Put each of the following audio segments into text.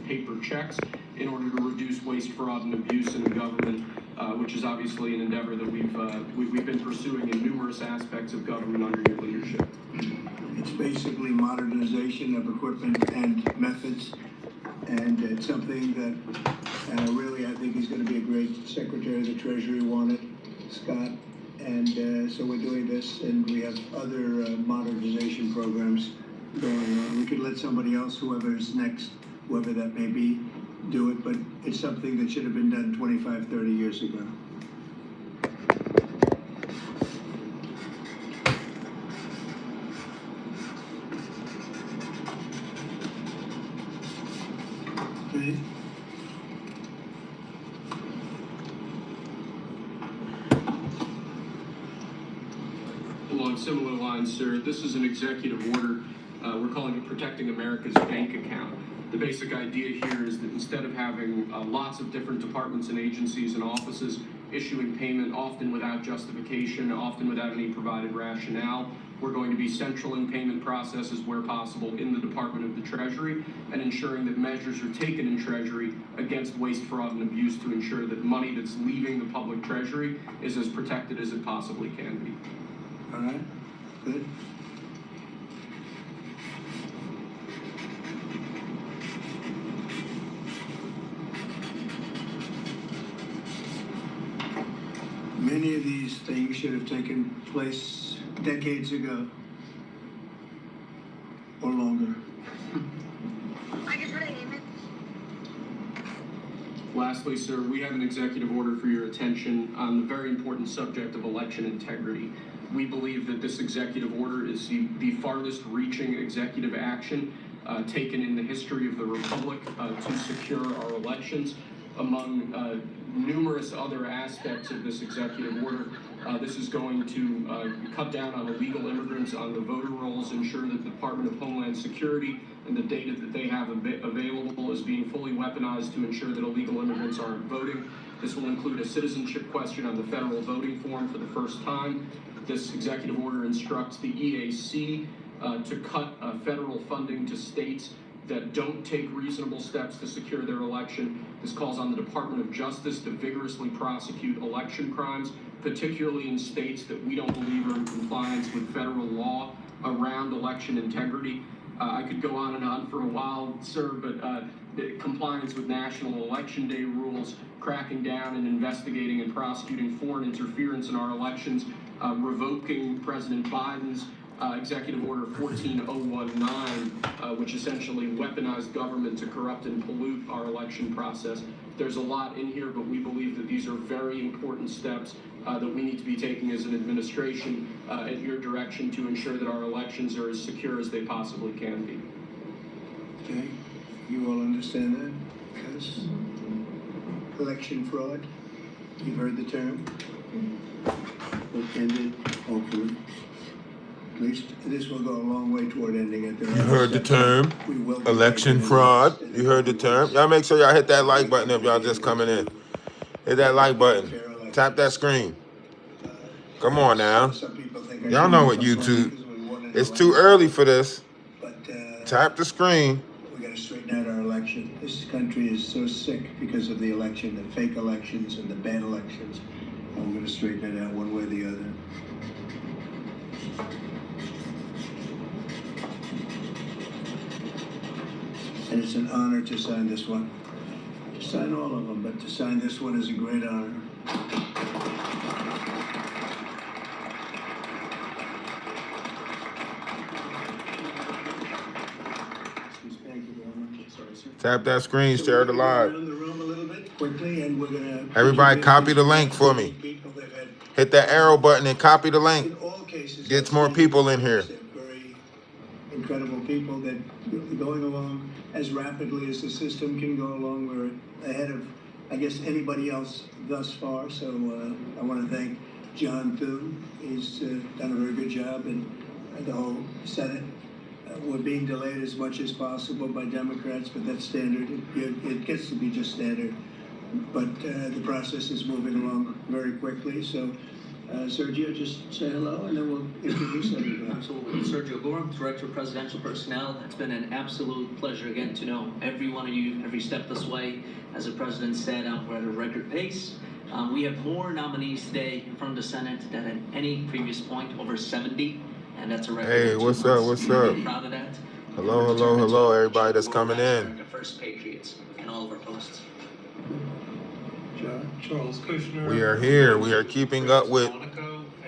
paper checks in order to reduce waste, fraud, and abuse in the government, which is obviously an endeavor that we've been pursuing in numerous aspects of government under your leadership. It's basically modernization of equipment and methods, and it's something that really I think he's going to be a great Secretary of the Treasury, wanted, Scott, and so we're doing this, and we have other modernization programs going on. We could let somebody else, whoever's next, whoever that may be, do it, but it's something that should have been done 25, 30 years ago. Okay. Along similar lines, sir, this is an executive order. We're calling it Protecting America's Bank Account. The basic idea here is that instead of having lots of different departments and agencies and offices issuing payment, often without justification, often without any provided rationale, we're going to be central in payment processes where possible in the Department of the Treasury, and ensuring that measures are taken in Treasury against waste, fraud, and abuse to ensure that money that's leaving the public Treasury is as protected as it possibly can be. All right, good. Many of these things should have taken place decades ago or longer. Lastly, sir, we have an executive order for your attention on the very important subject of election integrity. We believe that this executive order is the farthest reaching executive action taken in the history of the Republic to secure our elections. Among numerous other aspects of this executive order, this is going to cut down on illegal immigrants on the voter rolls, ensure that the Department of Homeland Security and the data that they have available is being fully weaponized to ensure that illegal immigrants aren't voting. This will include a citizenship question on the federal voting form for the first time. This executive order instructs the EAC to cut federal funding to states that don't take reasonable steps to secure their election. This calls on the Department of Justice to vigorously prosecute election crimes, particularly in states that we don't believe are in compliance with federal law around election integrity. I could go on and on for a while, sir, but the compliance with national election day rules, cracking down and investigating and prosecuting foreign interference in our elections, revoking President Biden's Executive Order 14019, which essentially weaponized government to corrupt and pollute our election process. There's a lot in here, but we believe that these are very important steps that we need to be taking as an administration in your direction to ensure that our elections are as secure as they possibly can be. Okay, you all understand that? Yes. Election fraud, you've heard the term. Ended, hopefully. At least this will go a long way toward ending it. You heard the term, election fraud. You heard the term. Y'all make sure y'all hit that like button if y'all just coming in. Hit that like button. Tap that screen. Come on now. Y'all know what YouTube. It's too early for this. Tap the screen. We got to straighten out our election. This country is so sick because of the election, the fake elections and the bad elections. And we're going to straighten it out one way or the other. And it's an honor to sign this one. To sign all of them, but to sign this one is a great honor. Thank you very much. Sorry, sir. Tap that screen, share the live. Around the room a little bit quickly, and we're gonna. Everybody copy the link for me. Hit that arrow button and copy the link. In all cases, Gets more people in here. Very incredible people that are going along as rapidly as the system can go along. We're ahead of, I guess, anybody else thus far. So I want to thank John Thune. He's done a very good job, and the whole Senate. We're being delayed as much as possible by Democrats, but that's standard. It gets to be just standard. But the process is moving along very quickly. So Sergio, just say hello and then we'll introduce everybody. Absolutely. Sergio Gorham, Director of Presidential Personnel. It's been an absolute pleasure getting to know every one of you every step this way. As the President said, we're at a record pace. We have more nominees today in front of the Senate than at any previous point, over 70, and that's a record. Hey, what's up? What's up? We're proud of that. Hello, hello, hello, everybody that's coming in. The first Patriots and all of our posts. Charles Kushner. We are here. We are keeping up with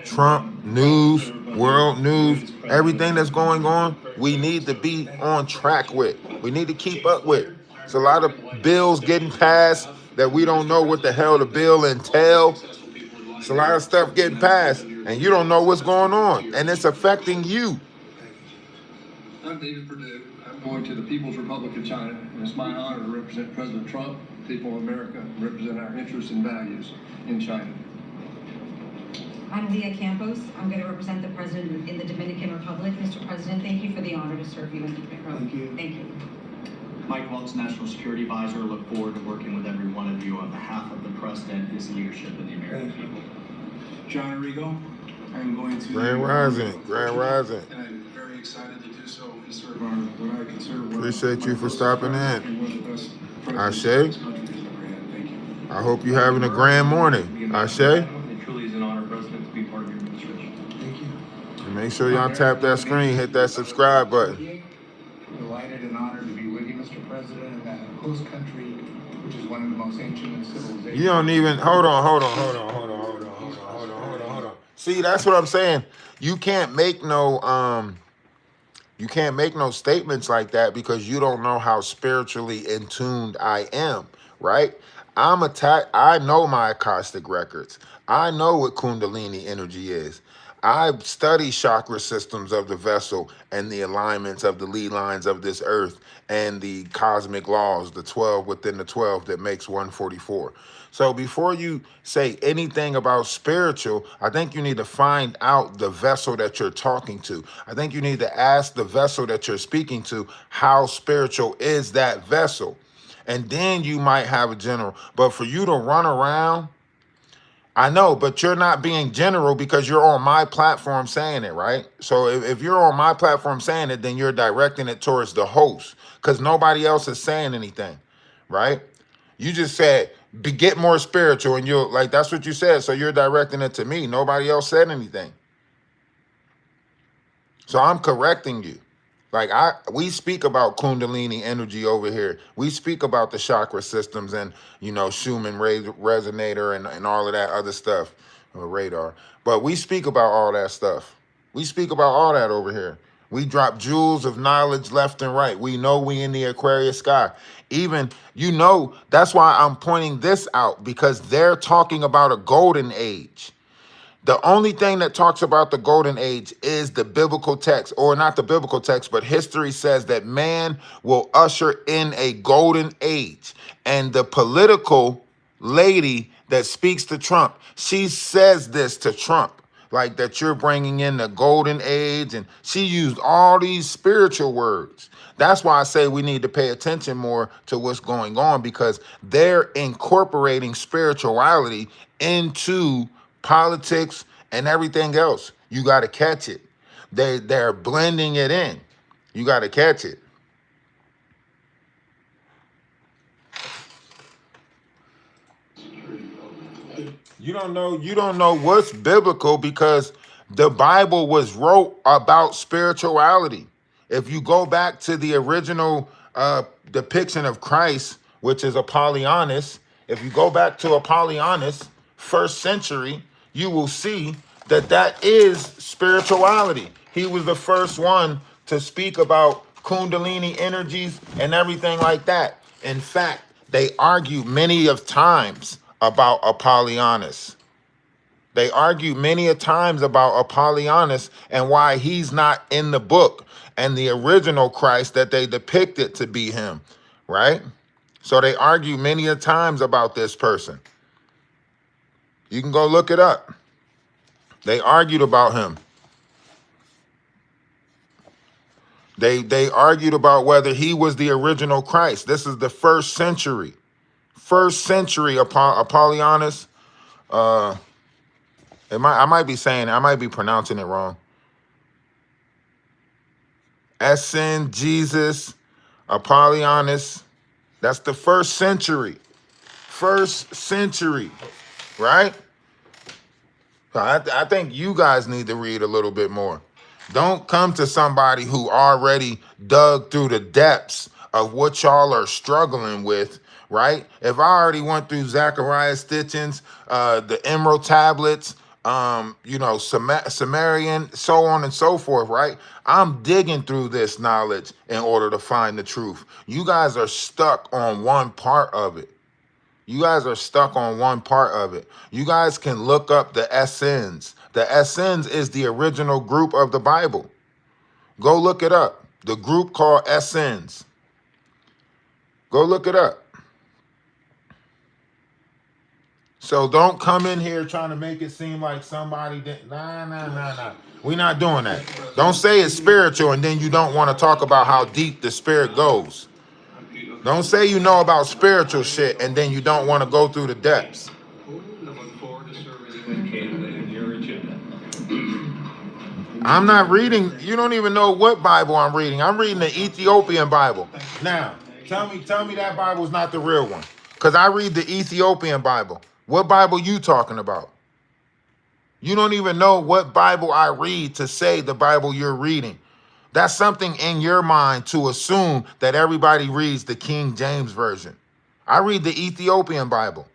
Trump news, world news, everything that's going on. We need to be on track with. We need to keep up with. There's a lot of bills getting passed that we don't know what the hell the bill entail. It's a lot of stuff getting passed, and you don't know what's going on, and it's affecting you. I'm David Perdue. I'm going to the People's Republic of China, and it's my honor to represent President Trump, people of America, and represent our interests and values in China. I'm Leah Campos. I'm going to represent the President in the Dominican Republic. Mr. President, thank you for the honor to serve you in the Dominican Republic. Thank you. Thank you. Mike Welch, National Security Advisor. Look forward to working with every one of you on behalf of the President, his leadership, and the American people. John Arrigo, I'm going to... Grand Rising, Grand Rising. And I'm very excited to do so and serve our, what I consider... Appreciate you for stopping in. Ashe. Thank you. I hope you're having a grand morning. Ashe. It truly is an honor, President, to be part of your administration. Thank you. And make sure y'all tap that screen, hit that subscribe button. Delighted and honored to be with you, Mr. President, in that host country, which is one of the most ancient civilizations. You don't even hold on. See, that's what I'm saying. You can't make no statements like that because you don't know how spiritually in tuned I am, right? I know my Akashic records. I know what Kundalini energy is. I study chakra systems of the vessel and the alignments of the lead lines of this earth and the cosmic laws, the 12 within the 12 that makes 144. So before you say anything about spiritual, I think you need to find out the vessel that you're talking to. I think you need to ask the vessel that you're speaking to, how spiritual is that vessel? And then you might have a general. But for you to run around, I know, but you're not being general because you're on my platform saying it, right? So if you're on my platform saying it, then you're directing it towards the host because nobody else is saying anything, right? You just said, get more spiritual, and you're like, that's what you said. So you're directing it to me. Nobody else said anything. So I'm correcting you. Like we speak about Kundalini energy over here. We speak about the chakra systems and, Schumann resonator and all of that other stuff, or radar. But we speak about all that stuff. We speak about all that over here. We drop jewels of knowledge left and right. We know we in the Aquarius sky. Even, that's why I'm pointing this out, because they're talking about a golden age. The only thing that talks about the golden age is the biblical text, or not the biblical text, but history says that man will usher in a golden age. And the political lady that speaks to Trump, she says this to Trump, like that you're bringing in the golden age. And she used all these spiritual words. That's why I say we need to pay attention more to what's going on, because they're incorporating spirituality into politics and everything else. You got to catch it. They're blending it in. You got to catch it. You don't know what's biblical because the Bible was wrote about spirituality. If you go back to the original depiction of Christ, which is Apollonius, if you go back to Apollonius, 1st century, you will see that is spirituality. He was the first one to speak about Kundalini energies and everything like that. In fact, they argue many of times about Apollonius. They argue many a times about Apollonius and why he's not in the book and the original Christ that they depicted to be him, right? So they argue many a times about this person. You can go look it up. They argued about him. They argued about whether he was the original Christ. This is the 1st century. 1st century Apollonius. I might be saying, I might be pronouncing it wrong. Essen, Jesus, Apollonius. That's the first century. First century, right? So I think you guys need to read a little bit more. Don't come to somebody who already dug through the depths of what y'all are struggling with, right? If I already went through Zechariah Stitchins, the Emerald Tablets, Sumerian, so on and so forth, right? I'm digging through this knowledge in order to find the truth. You guys are stuck on one part of it. You guys are stuck on one part of it. You guys can look up the Essenes. The Essenes is the original group of the Bible. Go look it up. The group called Essenes. Go look it up. So don't come in here trying to make it seem like somebody did. Nah. We're not doing that. Don't say it's spiritual and then you don't want to talk about how deep the spirit goes. Don't say you know about spiritual shit and then you don't want to go through the depths. I'm not reading. You don't even know what Bible I'm reading. I'm reading the Ethiopian Bible. Now, tell me that Bible's not the real one. Because I read the Ethiopian Bible. What Bible you talking about? You don't even know what Bible I read to say the Bible you're reading. That's something in your mind to assume that everybody reads the King James Version. I read the Ethiopian Bible.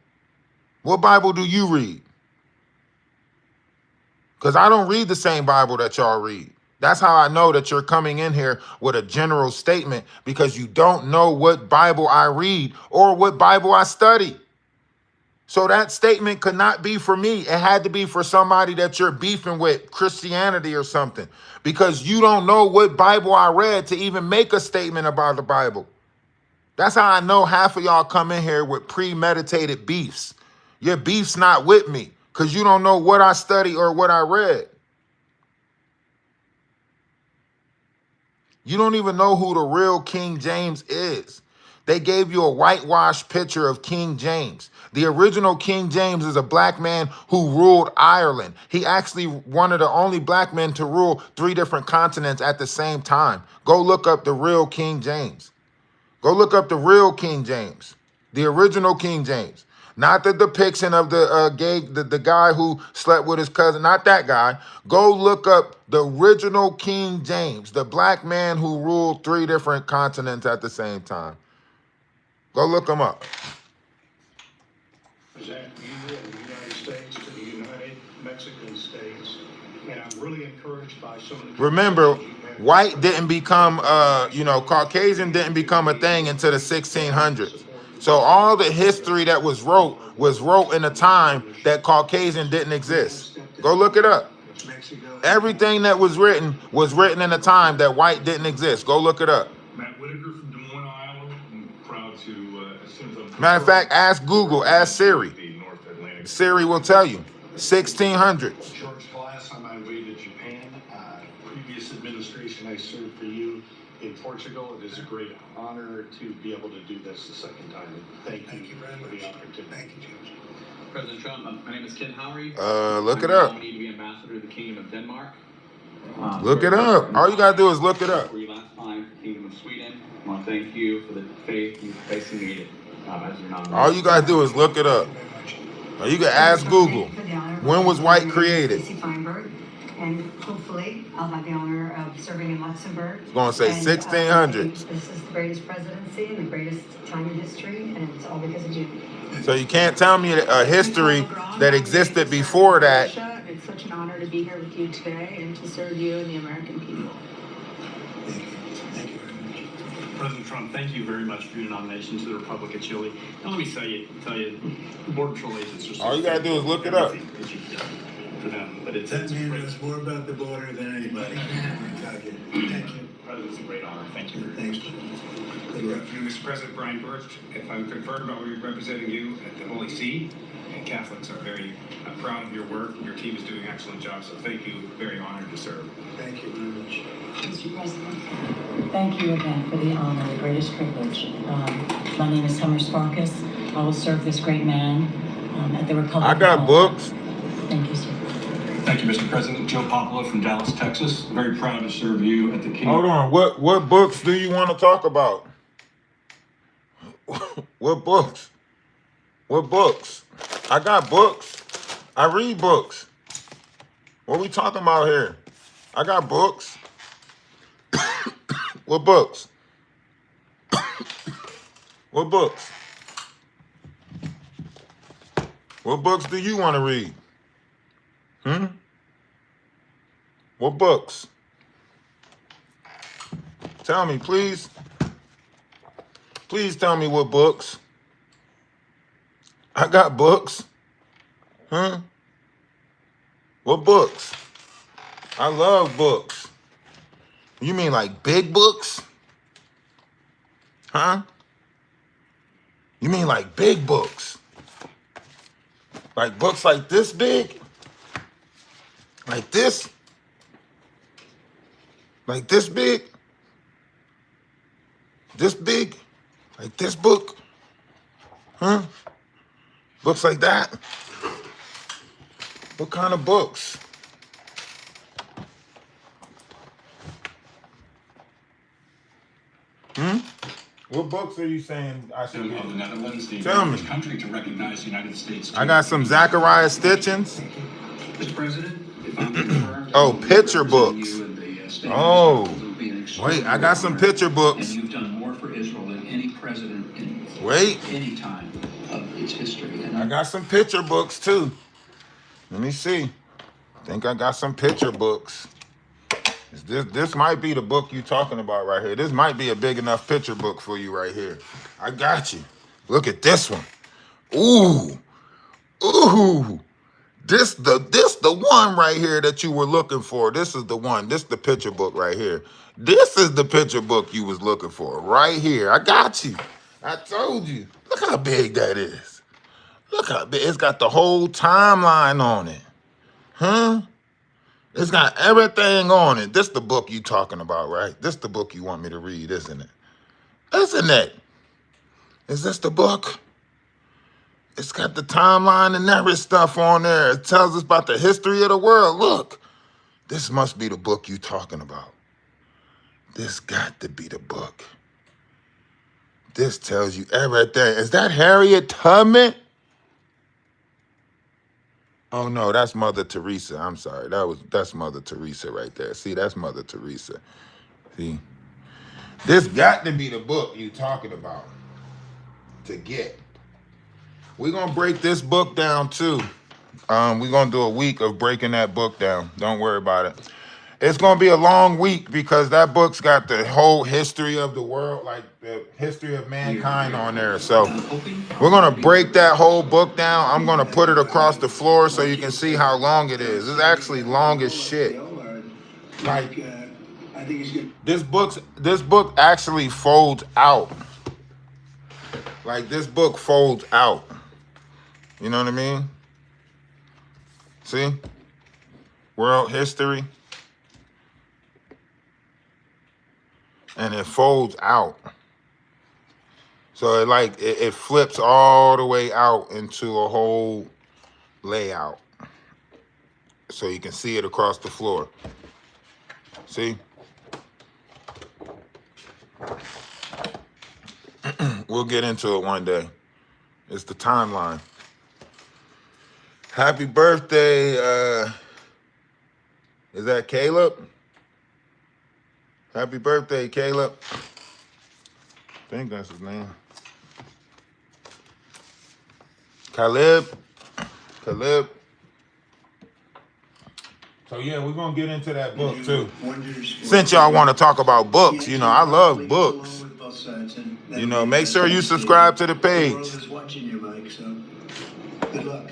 What Bible do you read? Because I don't read the same Bible that y'all read. That's how I know that you're coming in here with a general statement because you don't know what Bible I read or what Bible I study. So that statement could not be for me. It had to be for somebody that you're beefing with, Christianity or something, because you don't know what Bible I read to even make a statement about the Bible. That's how I know half of y'all come in here with premeditated beefs. Your beef's not with me because you don't know what I study or what I read. You don't even know who the real King James is. They gave you a whitewashed picture of King James. The original King James is a black man who ruled Ireland. He actually one of the only black men to rule 3 different continents at the same time. Go look up the real King James. Go look up the real King James. The original King James. Not the depiction of the guy who slept with his cousin. Not that guy. Go look up the original King James, the black man who ruled 3 different continents at the same time. Go look him up. Present you and the United States to the United Mexican States, and I'm really encouraged by some of the. Remember, white didn't become, Caucasian didn't become a thing until the 1600s. So all the history that was wrote in a time that Caucasian didn't exist. Go look it up. Everything that was written in a time that white didn't exist. Go look it up. Matt Whitaker from Des Moines, Iowa. I'm proud to, as soon as I'm... Matter of fact, ask Google, ask Siri. Siri will tell you. 1600s. George Glass on my way to Japan. Previous administration, I served for you in Portugal. It is a great honor to be able to do this the second time. Thank you very for much. the opportunity. Thank you, Judge. President Trump, my name is Ken Howery. Look it up. I'm nominee to be ambassador to the Kingdom of Denmark. Look it up. All you gotta do is look it up. For you last time, Kingdom of Sweden. I want to thank you for the faith you've placed in me as your nominee. All you gotta do is look it up. Or you can ask Google. When was white created? And hopefully, I'll have the honor of serving in Luxembourg. It's gonna say 1600s. This is the greatest presidency and the greatest time in history, and it's all because of you. So you can't tell me a history that existed before that. It's such an honor to be here with you today and to serve you and the American people. Thank you very much. President Trump, thank you very much for your nomination to the Republic of Chile. And let me tell you, Border Patrol agents are so All you gotta do is look it up. everything that you've done for them, but it's That man great. knows more about the border than anybody. Thank you. President, it's a great honor. Thank you very much. Thanks. Good luck. Mr. President Brian Birch, if I'm confirmed about representing you at the Holy See, and Catholics are very proud of your work. Your team is doing an excellent job, so thank you. Very honored to serve. Thank you very much. Mr. President, thank you again for the honor, the greatest privilege. My name is Summer Sparkus. I will serve this great man at the Republic. I got books. Thank you, sir. Thank you, Mr. President. Joe Popolo from Dallas, Texas. Very proud to serve you at the King. Hold on. What books do you want to talk about? What books? What books? I got books. I read books. What we talking about here? I got books. What books? What books? What books do you want to read? What books? Tell me, please. Please tell me what books. I got books. What books? I love books. You mean like big books? You mean like big books? Like books like this big? Like this? Like this big? This big? Like this book? Books like that? What kind of books? What books are you saying I should read? Of the Netherlands, the Tell me. first country to recognize the United States. I got some Zachariah Stitchins. Mr. President, if I'm confirmed. Oh, picture books. Oh, wait, I got some picture And books. you've done more for Israel than any president in Wait, any time of its history. And I got some picture books too. Let me see. Think I got some picture books. This might be the book you talking about right here. This might be a big enough picture book for you right here. I got you. Look at this one. Ooh. Ooh. This the one right here that you were looking for. This is the one. This the picture book right here. This is the picture book you was looking for right here. I got you. I told you. Look how big that is. Look how big. It's got the whole timeline on it. It's got everything on it. This the book you talking about, right? This the book you want me to read, isn't it? Isn't it? Is this the book? It's got the timeline and every stuff on there. It tells us about the history of the world. Look, this must be the book you talking about. This got to be the book. This tells you everything. Is that Harriet Tubman? Oh no, that's Mother Teresa. I'm sorry. That's Mother Teresa right there. See, that's Mother Teresa. See? This got to be the book you talking about to get. We're gonna break this book down too. We're gonna do a week of breaking that book down. Don't worry about it. It's gonna be a long week because that book's got the whole history of the world, like the history of mankind on there. So we're gonna break that whole book down. I'm gonna put it across the floor so you can see how long it is. It's actually long as shit. Like I think it's good. this book actually folds out. Like this book folds out. You know what I mean? See? World history. And it folds out. So it flips all the way out into a whole layout. So you can see it across the floor. See? We'll get into it one day. It's the timeline. Happy birthday, is that Caleb? Happy birthday, Caleb. I think that's his name. Caleb. So yeah, we're gonna get into that book too. Since y'all want to talk about books, you know, I love books. You know, make sure you subscribe to the page. Good luck.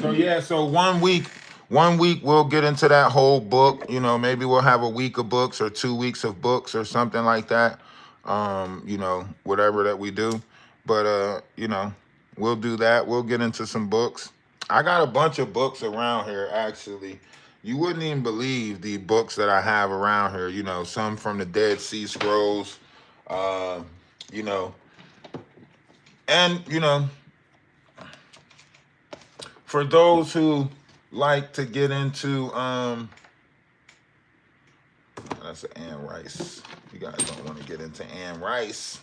So yeah, so 1 week we'll get into that whole book. You know, maybe we'll have a week of books or 2 weeks of books or something like that. You know, whatever that we do. But you know, we'll do that. We'll get into some books. I got a bunch of books around here actually. You wouldn't even believe the books that I have around here, you know, some from the Dead Sea Scrolls, you know, and, you know, for those who like to get into that's Ann Rice. You guys don't want to get into Ann Rice.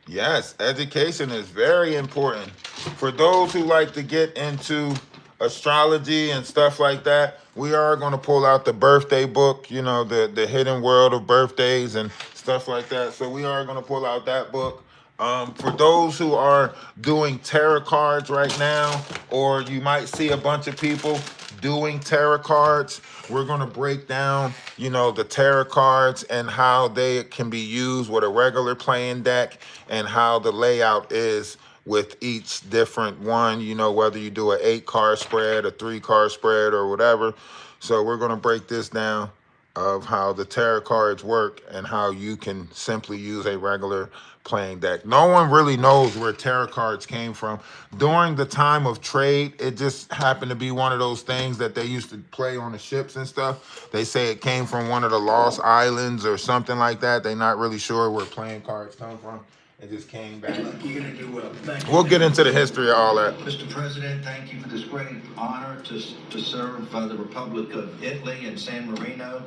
Yes, education is very important. For those who like to get into astrology and stuff like that, we are going to pull out the birthday book, you know, the hidden world of birthdays and stuff like that. So we are going to pull out that book. For those who are doing tarot cards right now, or you might see a bunch of people doing tarot cards, we're going to break down, you know, the tarot cards and how they can be used with a regular playing deck and how the layout is with each different one, you know, whether you do an 8-card spread, a 3-card spread, or whatever. So we're going to break this down of how the tarot cards work and how you can simply use a regular playing deck. No one really knows where tarot cards came from. During the time of trade, it just happened to be one of those things that they used to play on the ships and stuff. They say it came from one of the lost islands or something like that. They're not really sure where playing cards come from. It just came back. You're gonna do well. Thank you. We'll get into the history of all that. Mr. President, thank you for this great honor to serve the Republic of Italy and San Marino.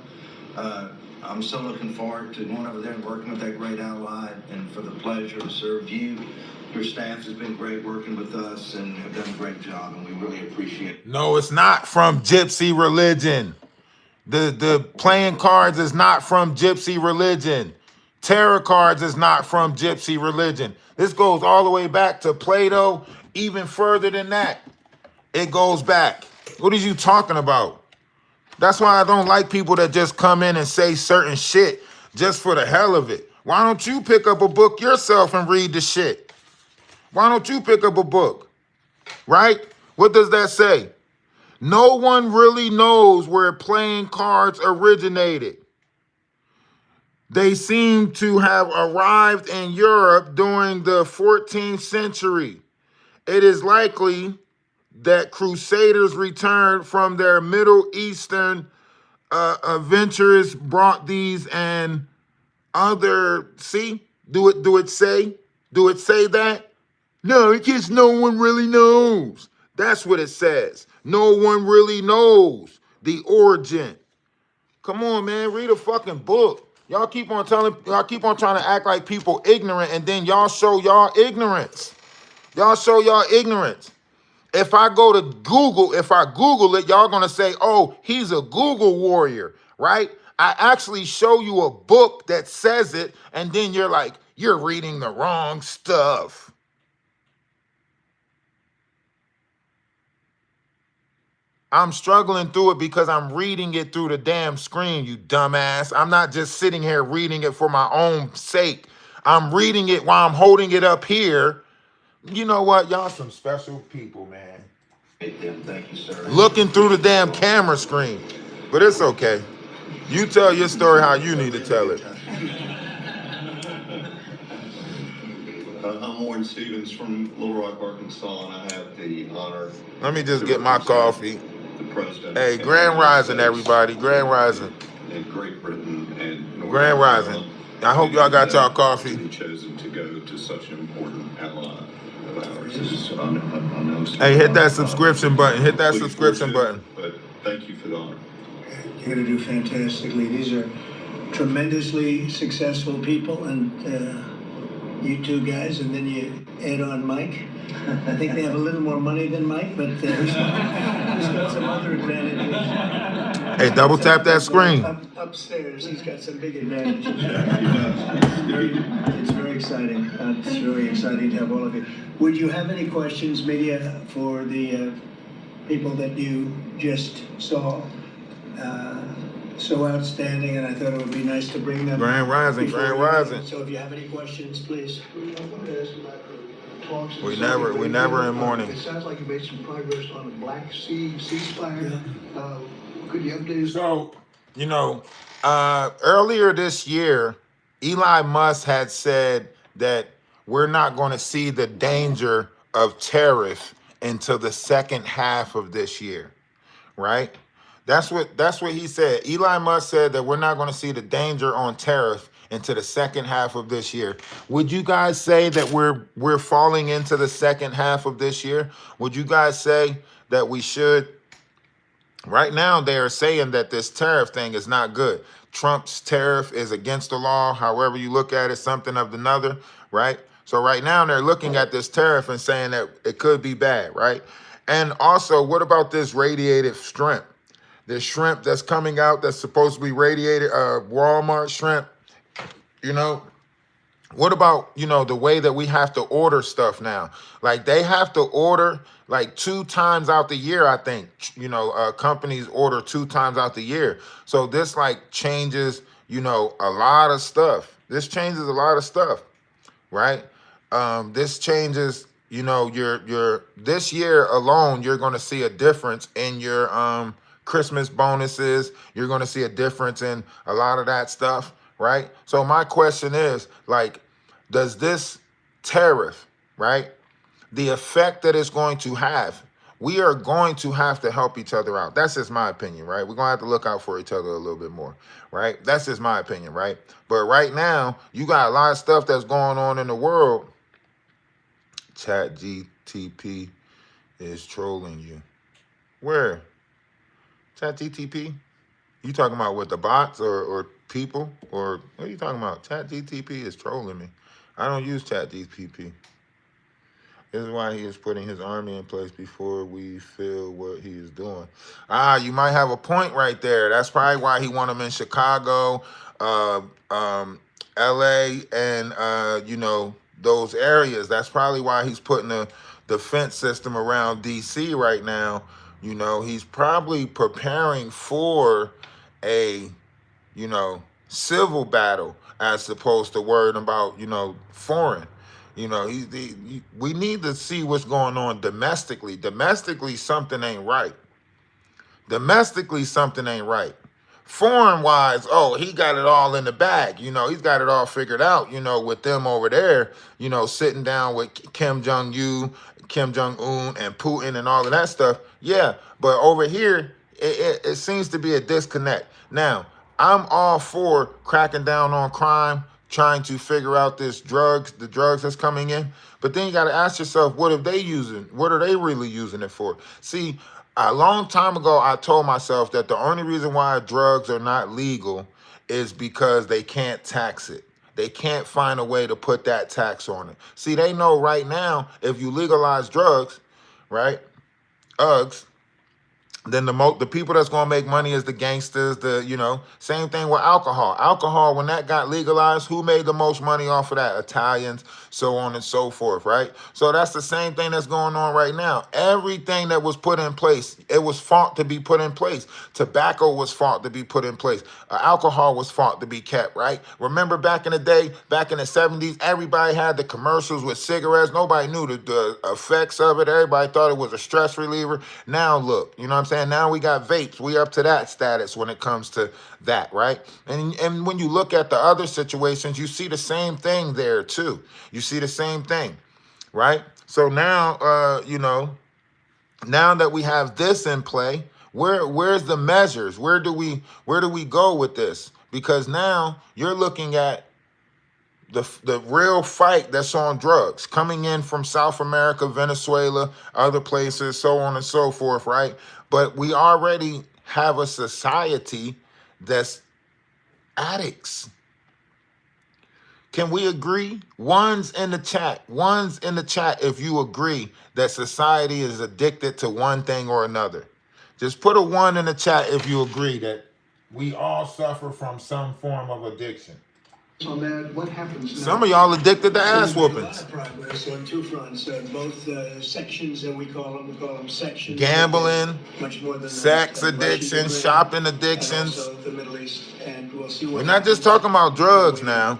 I'm so looking forward to going over there and working with that great ally, and for the pleasure to serve you. Your staff has been great working with us and have done a great job, and we really appreciate it. No, it's not from gypsy religion. The playing cards is not from gypsy religion. Tarot cards is not from gypsy religion. This goes all the way back to Plato, even further than that. It goes back. What are you talking about? That's why I don't like people that just come in and say certain shit just for the hell of it. Why don't you pick up a book yourself and read the shit? Why don't you pick up a book? Right? What does that say? No one really knows where playing cards originated. They seem to have arrived in Europe during the 14th century. It is likely that Crusaders returned from their Middle Eastern adventures, brought these and other. See, do it say that? No, it's just no one really knows. That's what it says. No one really knows the origin. Come on, man, read a fucking book. Y'all keep on trying to act like people ignorant, and then y'all show y'all ignorance. Y'all show y'all ignorance. If I go to Google, if I Google it, y'all gonna say, oh, he's a Google warrior, right? I actually show you a book that says it, and then you're like, you're reading the wrong stuff. I'm struggling through it because I'm reading it through the damn screen, you dumbass. I'm not just sitting here reading it for my own sake. I'm reading it while I'm holding it up here. You know what? Y'all some special people, man. Thank you, sir. Looking through the damn camera screen. But it's okay. You tell your story how you need to tell it. I'm Warren Stevens from Little Rock, Arkansas, and I have the honor. Let me just get my coffee. The president. Hey, Grand Rising, everybody. Grand Rising. In Great Britain and North Grand Rising. I hope y'all got y'all coffee. To be chosen to go to such an important ally of ours. Hey, hit that subscription button. Hit that subscription button. But thank you for the honor. You're going to do fantastically. These are tremendously successful people, and you two guys, and then you add on Mike. I think they have a little more money than Mike, but he's got some other advantages. Hey, double tap that screen. Upstairs, he's got some big advantages. It's very exciting. It's really exciting to have all of you. Would you have any questions, media, for the people that you just saw? So outstanding, and I thought it would be nice to bring them. Grand Rising, Grand Rising. So if you have any questions, please. We never in mourning. It sounds like you made some progress on the Black Sea ceasefire. Could you update us? So, you know, earlier this year, Elon Musk had said that we're not going to see the danger of tariff until the second half of this year, right? That's what he said. Elon Musk said that we're not going to see the danger on tariff into the second half of this year. Would you guys say that we're falling into the second half of this year? Would you guys say that we should? Right now, they are saying that this tariff thing is not good. Trump's tariff is against the law, however you look at it, something of another, right? So right now, they're looking at this tariff and saying that it could be bad, right? And also, what about this radiated shrimp? This shrimp that's coming out that's supposed to be radiated, Walmart shrimp, you know? What about, you know, the way that we have to order stuff now? Like they have to order like 2 times out the year, I think. You know, companies order 2 times out the year. So this like changes, you know, a lot of stuff. This changes a lot of stuff, right? This changes, you know, your this year alone, you're going to see a difference in your Christmas bonuses. You're going to see a difference in a lot of that stuff, right? So my question is, like, does this tariff, right, the effect that it's going to have, we are going to have to help each other out. That's just my opinion, right? We're going to have to look out for each other a little bit more, right? That's just my opinion, right? But right now, you got a lot of stuff that's going on in the world. Chat GTP is trolling you. Where? Chat GTP? You talking about with the bots or people? Or what are you talking about? Chat GTP is trolling me. I don't use Chat GTP. This is why he is putting his army in place before we feel what he is doing. Ah, you might have a point right there. That's probably why he want them in Chicago, LA, and you know, those areas. That's probably why he's putting a defense system around DC right now. You know, he's probably preparing for a, you know, civil battle as opposed to worrying about, you know, foreign. You know, we need to see what's going on domestically. Domestically, something ain't right. Domestically, something ain't right. Foreign-wise, oh, he got it all in the bag. You know, he's got it all figured out, you know, with them over there, you know, sitting down with Kim Jong-un, and Putin and all of that stuff. Yeah, but over here, it seems to be a disconnect. Now, I'm all for cracking down on crime, trying to figure out the drugs that's coming in. But then you got to ask yourself, what are they really using it for? See, a long time ago, I told myself that the only reason why drugs are not legal is because they can't tax it. They can't find a way to put that tax on it. See, they know right now, if you legalize drugs, right, then the people that's going to make money is the gangsters, you know, same thing with alcohol. Alcohol, when that got legalized, who made the most money off of that? Italians, so on and so forth, right? So that's the same thing that's going on right now. Everything that was put in place, it was fought to be put in place. Tobacco was fought to be put in place. Alcohol was fought to be kept, right? Remember back in the day, back in the 70s, everybody had the commercials with cigarettes. Nobody knew the effects of it. Everybody thought it was a stress reliever. Now look, you know what I'm saying? Now we got vapes. We up to that status when it comes to that, right? And when you look at the other situations, you see the same thing there too. You see the same thing, right? So now, you know, now that we have this in play, where's the measures? Where do we go with this? Because now you're looking at the real fight that's on drugs coming in from South America, Venezuela, other places, so on and so forth, right? But we already have a society that's addicts. Can we agree? One's in the chat if you agree that society is addicted to one thing or another. Just put a 1 in the chat if you agree that we all suffer from some form of addiction. On that, what happens now? Some of y'all addicted to ass whoopings. A lot of progress on 2 fronts, both sections that we call them sections. Gambling, much more than sex that, addictions, Russia, shopping and addictions. also the Middle East, and we'll see what We're not just talking about drugs now.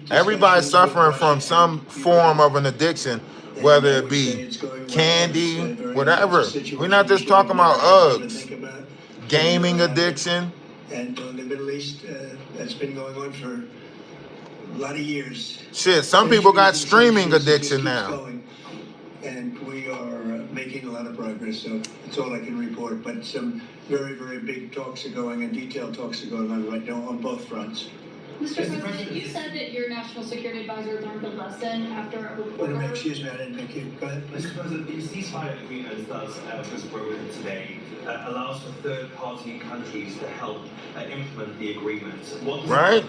Everybody's suffering from some form of an addiction, whether it be candy, whatever. We're not just talking about Uggs. Gaming addiction. And in the Middle East, that's been going on for a lot of years. Shit, some people got streaming addiction now. And we are making a lot of progress, so that's all I can report. But some very, very big talks are going on, detailed talks are going on right now on both fronts. Mr. President, you said that your national security advisor learned a lesson after a Wait a minute, reporter. excuse me, I didn't pick you. Go ahead, please. Mr. President, the ceasefire agreement that was brokered today allows for third-party countries to help implement the agreement. Right?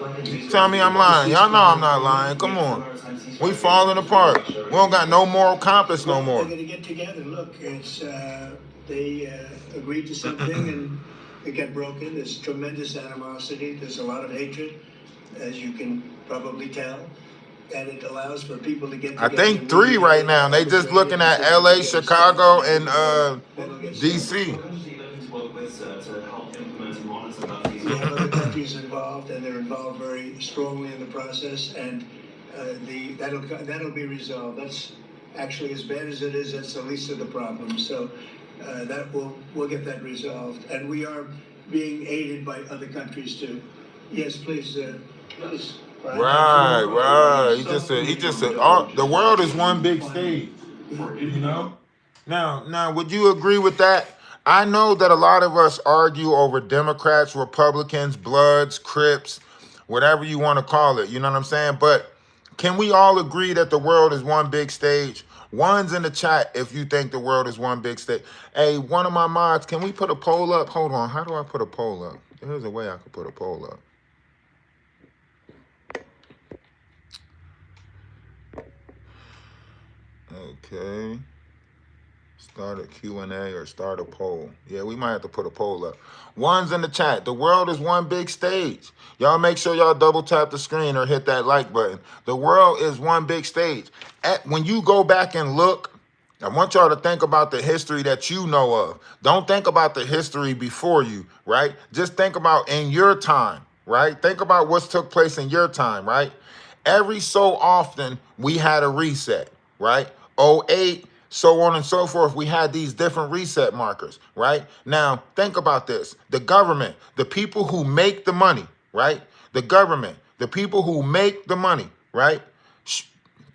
Tell me I'm lying. Y'all know I'm not lying. Come on. We falling apart. We don't got no moral compass no more. They're gonna get together. Look, it's, they agreed to something and it got broken. There's tremendous animosity. There's a lot of hatred, as you can probably tell. And it allows for people to get I together. think 3 right now. They just looking at LA, Chicago, and DC. You have other countries involved, and they're involved very strongly in the process, and that'll be resolved. That's actually, as bad as it is, that's the least of the problems. So that we'll get that resolved, and we are being aided by other countries too. Yes, please. Right. He just said, oh, the world is one big stage. You know? Now, would you agree with that? I know that a lot of us argue over Democrats, Republicans, Bloods, Crips, whatever you want to call it. You know what I'm saying? But can we all agree that the world is one big stage? One's in the chat if you think the world is one big stage. Hey, one of my mods, can we put a poll up? Hold on. How do I put a poll up? There's a way I could put a poll up. Okay. Start a Q&A or start a poll. Yeah, we might have to put a poll up. One's in the chat. The world is one big stage. Y'all make sure y'all double tap the screen or hit that like button. The world is one big stage. When you go back and look, I want y'all to think about the history that you know of. Don't think about the history before you, right? Just think about in your time, right? Think about what's took place in your time, right? Every so often, we had a reset, right? 08, so on and so forth. We had these different reset markers, right? Now, think about this. The government, the people who make the money, right? The government, the people who make the money, right?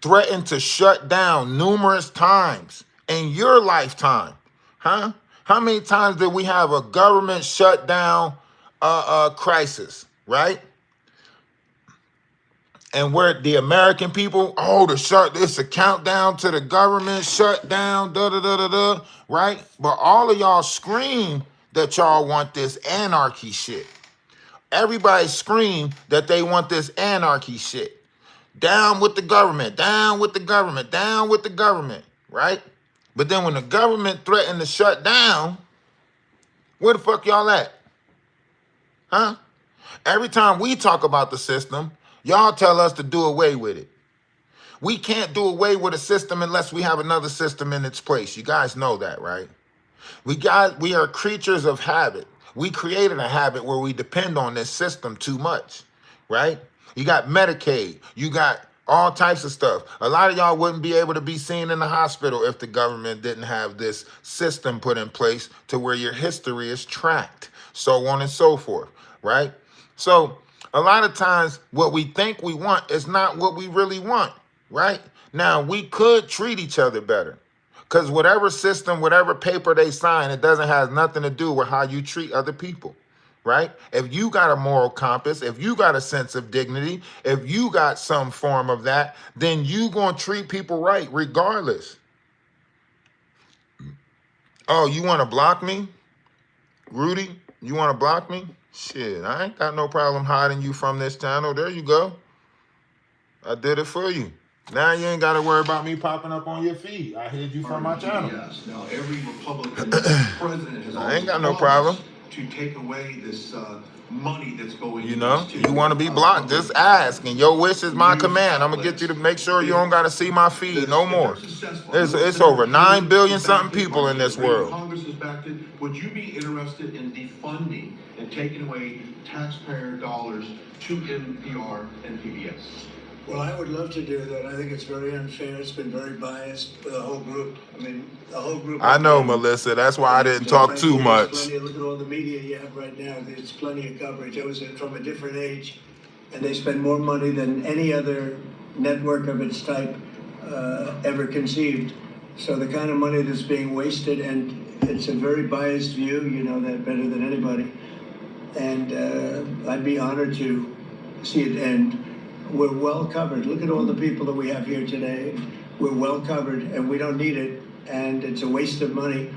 Threatened to shut down numerous times in your lifetime, huh? How many times did we have a government shutdown crisis, right? And where the American people, it's a countdown to the government shutdown, right? But all of y'all scream that y'all want this anarchy shit. Everybody scream that they want this anarchy shit. Down with the government, down with the government, down with the government, right? But then when the government threatened to shut down, where the fuck y'all at? Huh? Every time we talk about the system, y'all tell us to do away with it. We can't do away with a system unless we have another system in its place. You guys know that, right? We are creatures of habit. We created a habit where we depend on this system too much, right? You got Medicaid. You got all types of stuff. A lot of y'all wouldn't be able to be seen in the hospital if the government didn't have this system put in place to where your history is tracked, so on and so forth, right? So a lot of times what we think we want is not what we really want, right? Now, we could treat each other better because whatever system, whatever paper they sign, it doesn't have nothing to do with how you treat other people, right? If you got a moral compass, if you got a sense of dignity, if you got some form of that, then you going to treat people right regardless. Oh, you want to block me? Rudy, you want to block me? Shit, I ain't got no problem hiding you from this channel. There you go. I did it for you. Now you ain't got to worry about me popping up on your feed. I hid you from my channel. Yes. Now, every Republican president has I ain't got no problem to take away this money that's going. You know, you want to be blocked, just ask. And your wish is my command. I'm going to get you to make sure you don't got to see my feed no more. It's over 9 billion something people in this world. Congress has backed it. Would you be interested in defunding and taking away taxpayer dollars to NPR and PBS? Well, I would love to do that. I think it's very unfair. It's been very biased for the whole group. I mean, the whole group. I know, Melissa. That's why I didn't talk too much. Look at all the media you have right now. There's plenty of coverage. I was from a different age, and they spend more money than any other network of its type ever conceived. So the kind of money that's being wasted, and it's a very biased view. You know that better than anybody. And I'd be honored to see it, and we're well covered. Look at all the people that we have here today. We're well covered, and we don't need it, and it's a waste of money.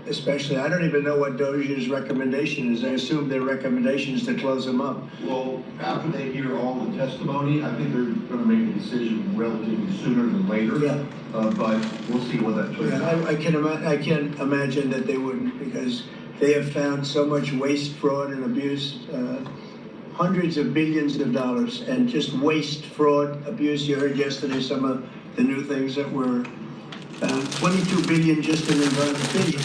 Especially, I don't even know what Doge's recommendation is. I assume their recommendation is to close them up. Well, after they hear all the testimony, I think they're gonna make a decision relatively sooner than later. Yeah. But we'll see what that turns out. Yeah, I can't imagine that they wouldn't, because they have found so much waste, fraud, and abuse, hundreds of billions of dollars, and just waste, fraud, abuse. You heard yesterday some of the new things that were found. 22 billion just in environment. Billion.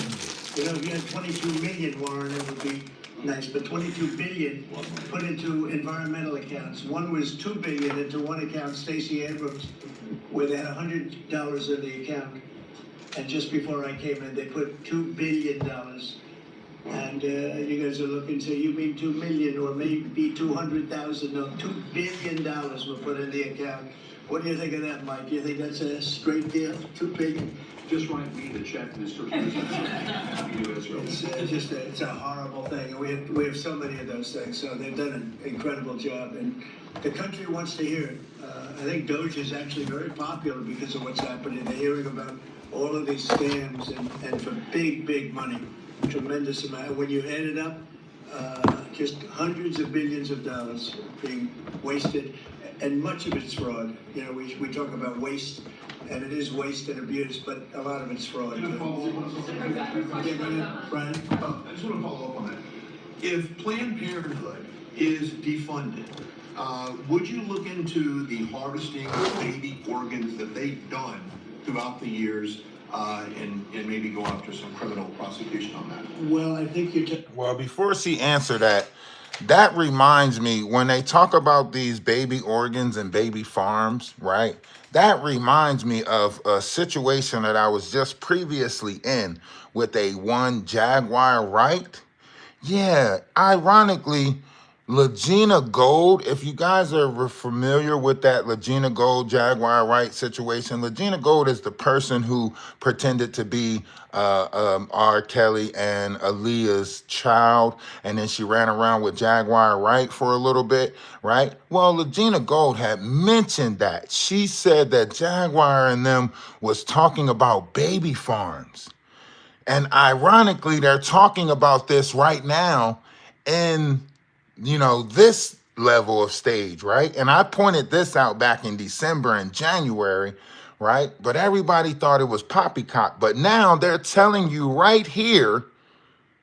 You know, if you had 22 million, Warren, it would be nice, but 22 billion put into environmental accounts. One was 2 billion into one account, Stacey Abrams, where they had $100 in the account. And just before I came in, they put $2 billion. And you guys are looking, so you mean 2 million or maybe 200,000? No, $2 billion were put in the account. What do you think of that, Mike? Do you think that's a straight deal? 2 billion? Just write me the check, Mr. President. It's a horrible thing. And we have so many of those things. So they've done an incredible job, and the country wants to hear it. I think Doge is actually very popular because of what's happening. They're hearing about all of these scams and for big money, tremendous amount. When you add it up, just hundreds of billions of dollars being wasted, and much of it's fraud. You know, we talk about waste, and it is waste and abuse, but a lot of it's fraud. Brian, I just want to follow up on that. If Planned Parenthood is defunded, would you look into the harvesting of baby organs that they've done throughout the years, and maybe go after some criminal prosecution on that? Well, I think Well, before she answered that, that reminds me, when they talk about these baby organs and baby farms, right? That reminds me of a situation that I was just previously in with a one Jaguar Wright. Yeah, ironically, Legina Gold, if you guys are familiar with that Legina Gold Jaguar Wright situation, Legina Gold is the person who pretended to be R. Kelly and Aaliyah's child, and then she ran around with Jaguar Wright for a little bit, right? Well, Legina Gold had mentioned that. She said that Jaguar and them was talking about baby farms. And ironically, they're talking about this right now in, you know, this level of stage, right? And I pointed this out back in December and January, right? But everybody thought it was poppycock. But now they're telling you right here,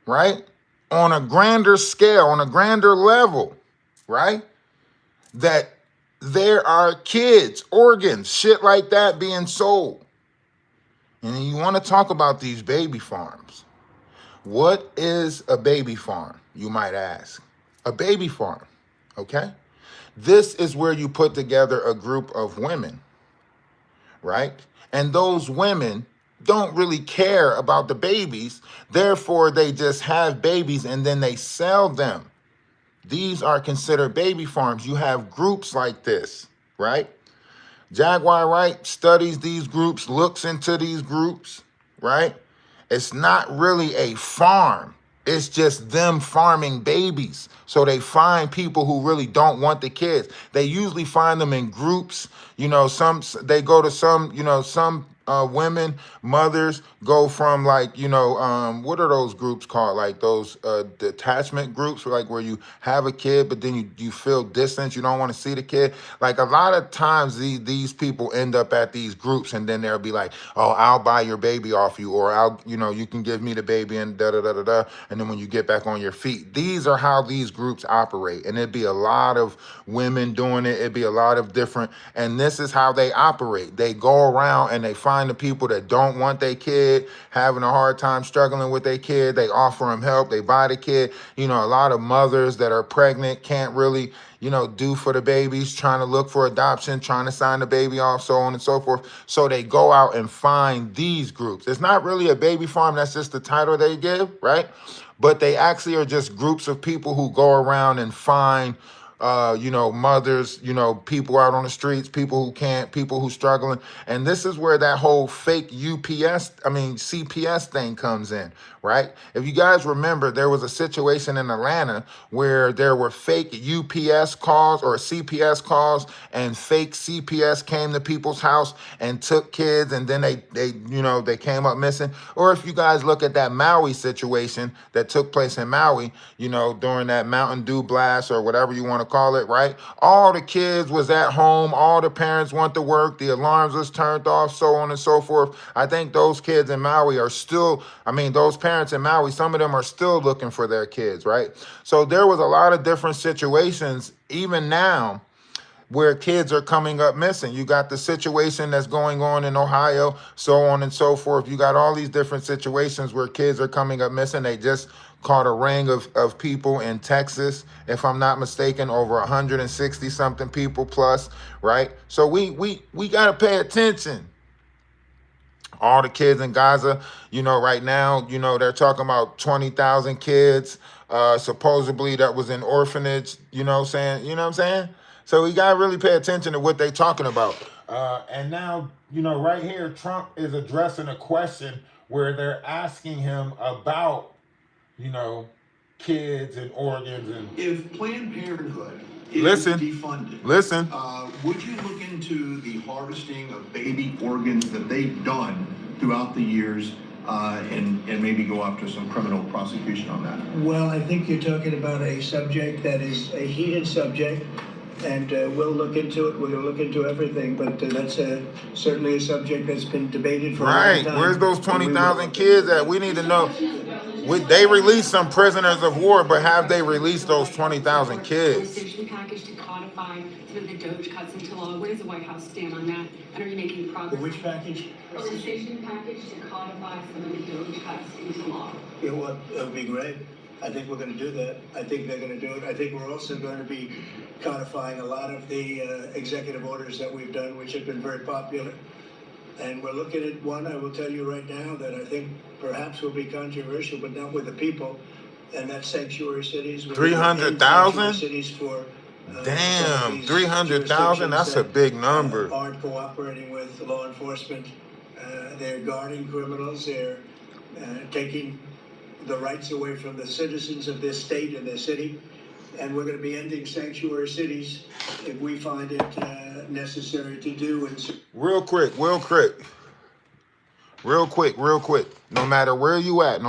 right? On a grander scale, on a grander level, right? That there are kids, organs, shit like that being sold. And you want to talk about these baby farms. What is a baby farm, you might ask? A baby farm, okay? This is where you put together a group of women, right? And those women don't really care about the babies. Therefore, they just have babies and then they sell them. These are considered baby farms. You have groups like this, right? Jaguar Wright studies these groups, looks into these groups, right? It's not really a farm. It's just them farming babies. So they find people who really don't want the kids. They usually find them in groups. You know, they go to some, you know, some women, mothers go from like, you know, what are those groups called? Like those detachment groups, like where you have a kid, but then you feel distant. You don't want to see the kid. Like a lot of times these people end up at these groups and then they'll be like, oh, I'll buy your baby off you, or I'll, you know, you can give me the baby and da da da da da. And then when you get back on your feet, these are how these groups operate. And it'd be a lot of women doing it. It'd be a lot of different, and this is how they operate. They go around and they find the people that don't want their kid, having a hard time struggling with their kid. They offer them help. They buy the kid. You know, a lot of mothers that are pregnant can't really, you know, do for the babies, trying to look for adoption, trying to sign the baby off, so on and so forth. So they go out and find these groups. It's not really a baby farm. That's just the title they give, right? But they actually are just groups of people who go around and find mothers, people out on the streets, people who can't, people who struggling. And this is where that whole fake CPS thing comes in, right? If you guys remember, there was a situation in Atlanta where there were fake UPS calls or CPS calls, and fake CPS came to people's house and took kids, and then they came up missing. Or if you guys look at that Maui situation that took place in Maui, during that Mountain Dew blast or whatever you want to call it, right? All the kids was at home, all the parents went to work, the alarms was turned off, so on and so forth. I think those kids in Maui are still, those parents in Maui, some of them are still looking for their kids, right? So there was a lot of different situations, even now, where kids are coming up missing. You got the situation that's going on in Ohio, so on and so forth. You got all these different situations where kids are coming up missing. They just caught a ring of people in Texas, if I'm not mistaken, over 160 something people plus, right? So we got to pay attention. All the kids in Gaza, right now, they're talking about 20,000 kids, supposedly that was in orphanage, you know what I'm saying? So we got to really pay attention to what they're talking about. And now, right here, Trump is addressing a question where they're asking him about, kids and organs. And If Planned Parenthood is defunded, would you look into the harvesting of baby organs that they've done throughout the years and maybe go after some criminal prosecution on that? Well, I think you're talking about a subject that is a heated subject, and we'll look into it. We're going to look into everything, but that's certainly a subject that's been debated for a long time. Where's those 20,000 kids at? We need to know. They released some prisoners of war, but have they released those 20,000 kids? Modernization package to codify some of the DOGE cuts into law. Where does the White House stand on that? And are you making progress? Which package? Modernization package to codify some of the DOGE cuts into law. Yeah, well, that would be great. I think we're going to do that. I think they're going to do it. I think we're also going to be codifying a lot of the executive orders that we've done, which have been very popular. And we're looking at one, I will tell you right now, that I think perhaps will be controversial, but not with the people, and that's sanctuary cities. 300,000? Cities for damn, 300,000? That's a big number. Aren't cooperating with law enforcement. They're guarding criminals. They're taking the rights away from the citizens of this state and their city. And we're going to be ending sanctuary cities if we find it necessary to do. Real quick. No matter where you at in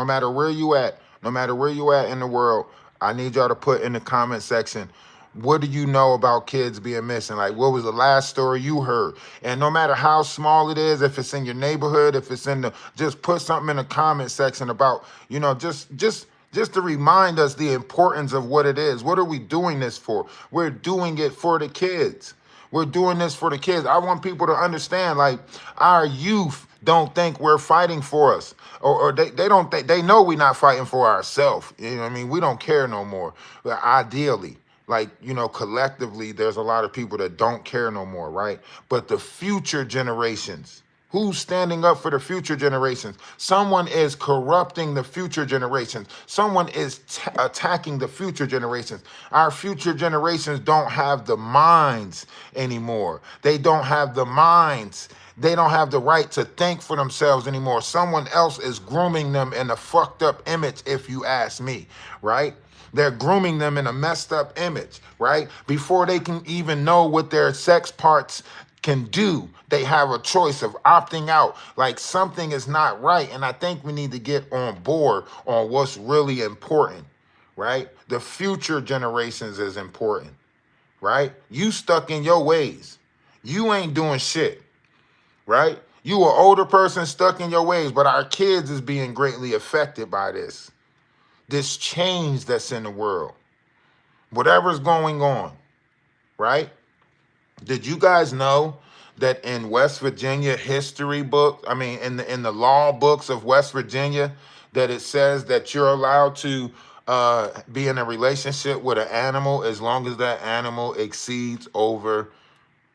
the world, I need y'all to put in the comment section, what do you know about kids being missing? Like, what was the last story you heard? And no matter how small it is, if it's in your neighborhood, if it's just put something in the comment section about, just to remind us the importance of what it is. What are we doing this for? We're doing it for the kids. We're doing this for the kids. I want people to understand, like, our youth don't think we're fighting for us. Or they don't think, they know we're not fighting for ourselves. You know what I mean? We don't care no more. But ideally, like, collectively, there's a lot of people that don't care no more, right? But the future generations, who's standing up for the future generations? Someone is corrupting the future generations. Someone is attacking the future generations. Our future generations don't have the minds anymore. They don't have the minds. They don't have the right to think for themselves anymore. Someone else is grooming them in a fucked up image, if you ask me, right? They're grooming them in a messed up image, right? Before they can even know what their sex parts can do, they have a choice of opting out. Like, something is not right. And I think we need to get on board on what's really important, right? The future generations is important, right? You stuck in your ways. You ain't doing shit, right? You an older person stuck in your ways, but our kids is being greatly affected by this change that's in the world. Whatever's going on, right? Did you guys know that in West Virginia history book, in the law books of West Virginia, that it says that you're allowed to be in a relationship with an animal as long as that animal exceeds over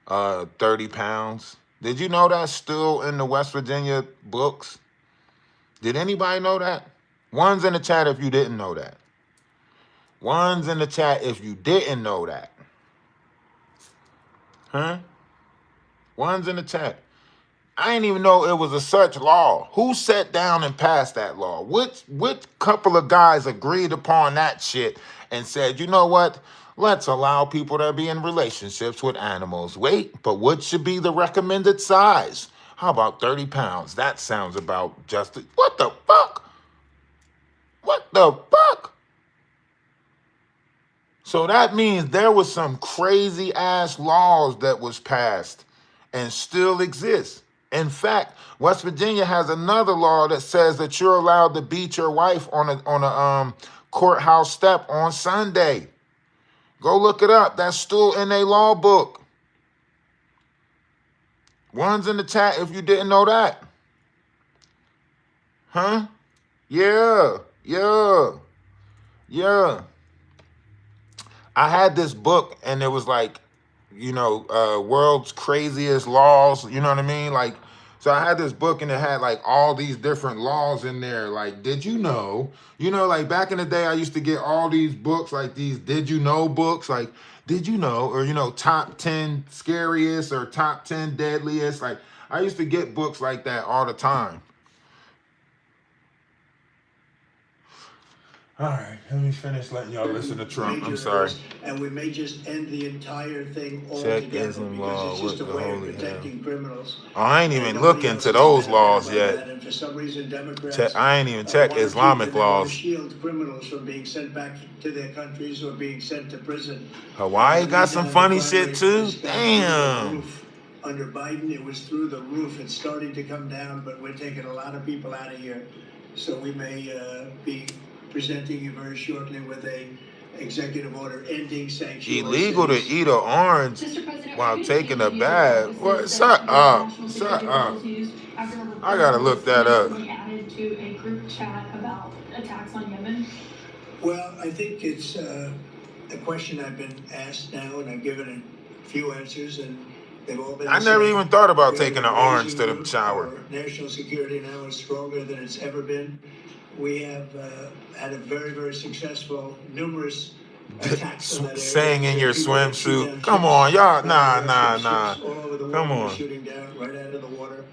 30 pounds? Did you know that's still in the West Virginia books? Did anybody know that? One's in the chat if you didn't know that. One's in the chat if you didn't know that. Huh? One's in the chat. I didn't even know it was a such law. Who sat down and passed that law? Which couple of guys agreed upon that shit and said, you know what? Let's allow people to be in relationships with animals. Wait, but what should be the recommended size? How about 30 pounds? That sounds about just... What the fuck? What the fuck? So that means there was some crazy ass laws that was passed and still exist. In fact, West Virginia has another law that says that you're allowed to beat your wife on a courthouse step on Sunday. Go look it up. That's still in a law book. One's in the chat if you didn't know that. Huh? Yeah. I had this book and it was like, world's craziest laws, you know what I mean? Like, so I had this book and it had like all these different laws in there. Like, did you know? Like back in the day, I used to get all these books, like these did you know books, like, did you know? Or, top 10 scariest or top 10 deadliest. Like, I used to get books like that all the time. All right, let me finish letting y'all listen to Trump. I'm sorry. And we may just end the entire thing Check altogether Islam because law. it's just What a the way of holy protecting criminals. Oh, I ain't even And look nobody into else those is mad laws about yet. that. And for some reason, Democrats I ain't even check want to Islamic keep it. They want laws. to shield criminals from being sent back to their countries or being sent to prison. Hawaii got some funny shit too. Damn. Under Biden, it was through the roof. It's starting to come down, but we're taking a lot of people out of here. So we may be presenting you very shortly with a executive order ending sanctuary Illegal to cities. eat an orange while taking a bath. What? Shut up. Shut up. I gotta look that up. Added to a group chat about attacks on Yemen. Well, I think it's a question I've been asked now, and I've given a few answers, and they've all been. I never even thought about taking an orange to the Our shower. national security now is stronger than it's ever been. We have had a very, very successful, numerous attacks in that area. Saying in your People swimsuit. Come on, y'all. Nah. ships all over the water. Come on. Shooting down right out of the water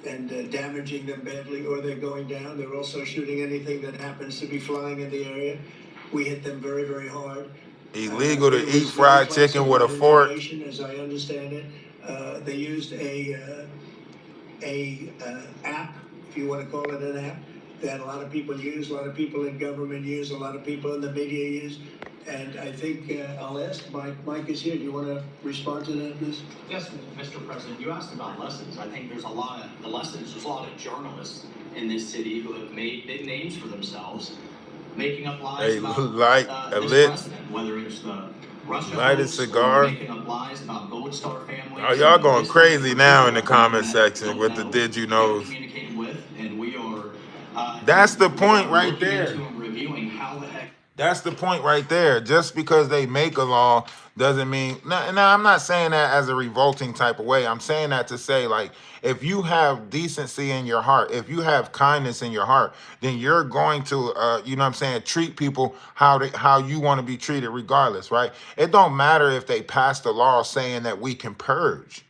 and damaging them badly, or they're going down. They're also shooting anything that happens to be flying in the area. We hit them very, very hard. Illegal to eat fried chicken with a fork. As I understand it, they used a app, if you want to call it an app, that a lot of people use, a lot of people in government use, a lot of people in the media use. And I think I'll ask Mike. Mike is here. Do you want to respond to that, please? Yes, Mr. President, you asked about lessons. I think there's a lot of journalists in this city who have made big names for themselves, making up lies about this president, whether it's the Russia lighted cigar. making up lies about Gold Star family. Oh, y'all going crazy now in the comment section with the did you knows. Communicated with, and we are. That's the point right there. Reviewing how the heck. That's the point right there. Just because they make a law doesn't mean... Now, I'm not saying that as a revolting type of way. I'm saying that to say, like, if you have decency in your heart, if you have kindness in your heart, then you're going to, treat people how you want to be treated regardless, right? It don't matter if they passed a law saying that we can purge.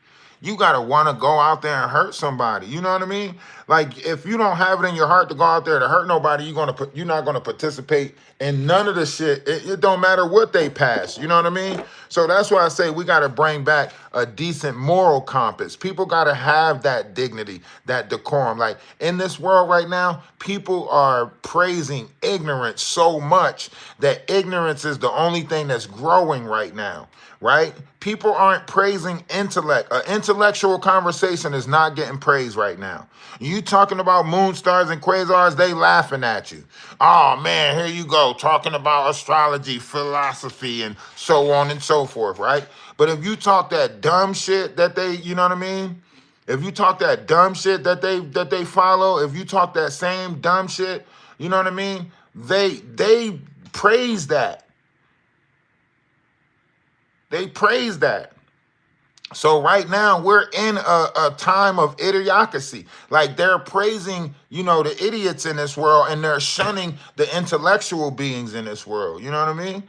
You got to want to go out there and hurt somebody. You know what I mean? Like, if you don't have it in your heart to go out there to hurt nobody, you're not going to participate in none of the shit. It don't matter what they pass. You know what I mean? So that's why I say we got to bring back a decent moral compass. People got to have that dignity, that decorum. Like, in this world right now, people are praising ignorance so much that ignorance is the only thing that's growing right now. Right? People aren't praising intellect. An intellectual conversation is not getting praised right now. You talking about moon stars and quasars, they laughing at you. Oh man, here you go, talking about astrology, philosophy, and so on and so forth, right? But if you talk that dumb shit that they, you know what I mean? If you talk that dumb shit that they follow, if you talk that same dumb shit, you know what I mean? They praise that. They praise that. So right now we're in a time of idiocracy. Like, they're praising, the idiots in this world, and they're shunning the intellectual beings in this world. You know what I mean?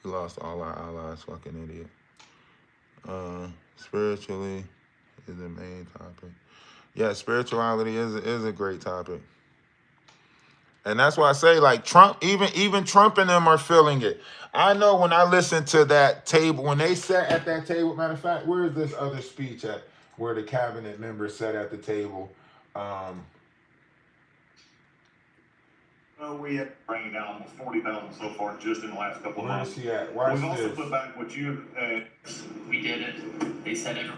We lost all our allies, fucking idiot. Spiritually is the main topic. Yeah, spirituality is a great topic. And that's why I say, like, Trump, even Trump and them are feeling it. I know when I listened to that table, when they sat at that table, matter of fact, where is this other speech at where the cabinet members sat at the table? We have bringing down almost 40,000 so far just in the last couple of Where months. is he at? Watch We've also this. put back what you We did it. They said it.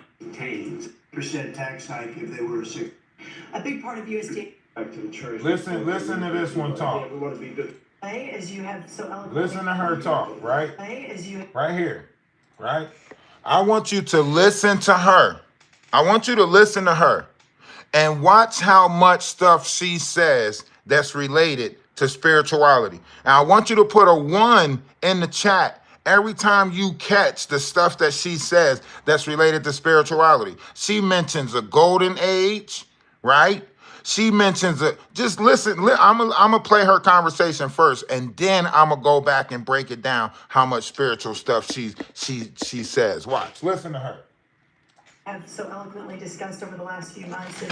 Percent tax hike if they were a sick. A big part of USDA, back to the church. Listen to this one talk. We want to be good. as you have so eloquently. Listen to her talk, right? As you Right here, right? I want you to listen to her. I want you to listen to her and watch how much stuff she says that's related to spirituality. And I want you to put a 1 in the chat every time you catch the stuff that she says that's related to spirituality. She mentions a golden age, right? She mentions it. Just listen. I'm gonna play her conversation first, and then I'm gonna go back and break it down how much spiritual stuff she says. Watch. Listen to her. have so eloquently discussed over the last few months,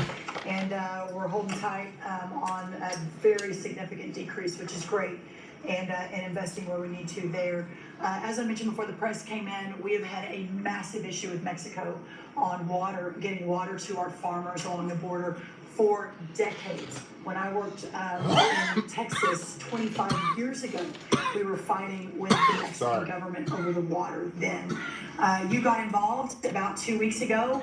and we're holding tight on a very significant decrease, which is great, and investing where we need to there. As I mentioned before the press came in, we have had a massive issue with Mexico on water, getting water to our farmers along the border for decades. When I worked in Texas 25 years ago, we were fighting with the Mexican government over the water then. You got involved about 2 weeks ago.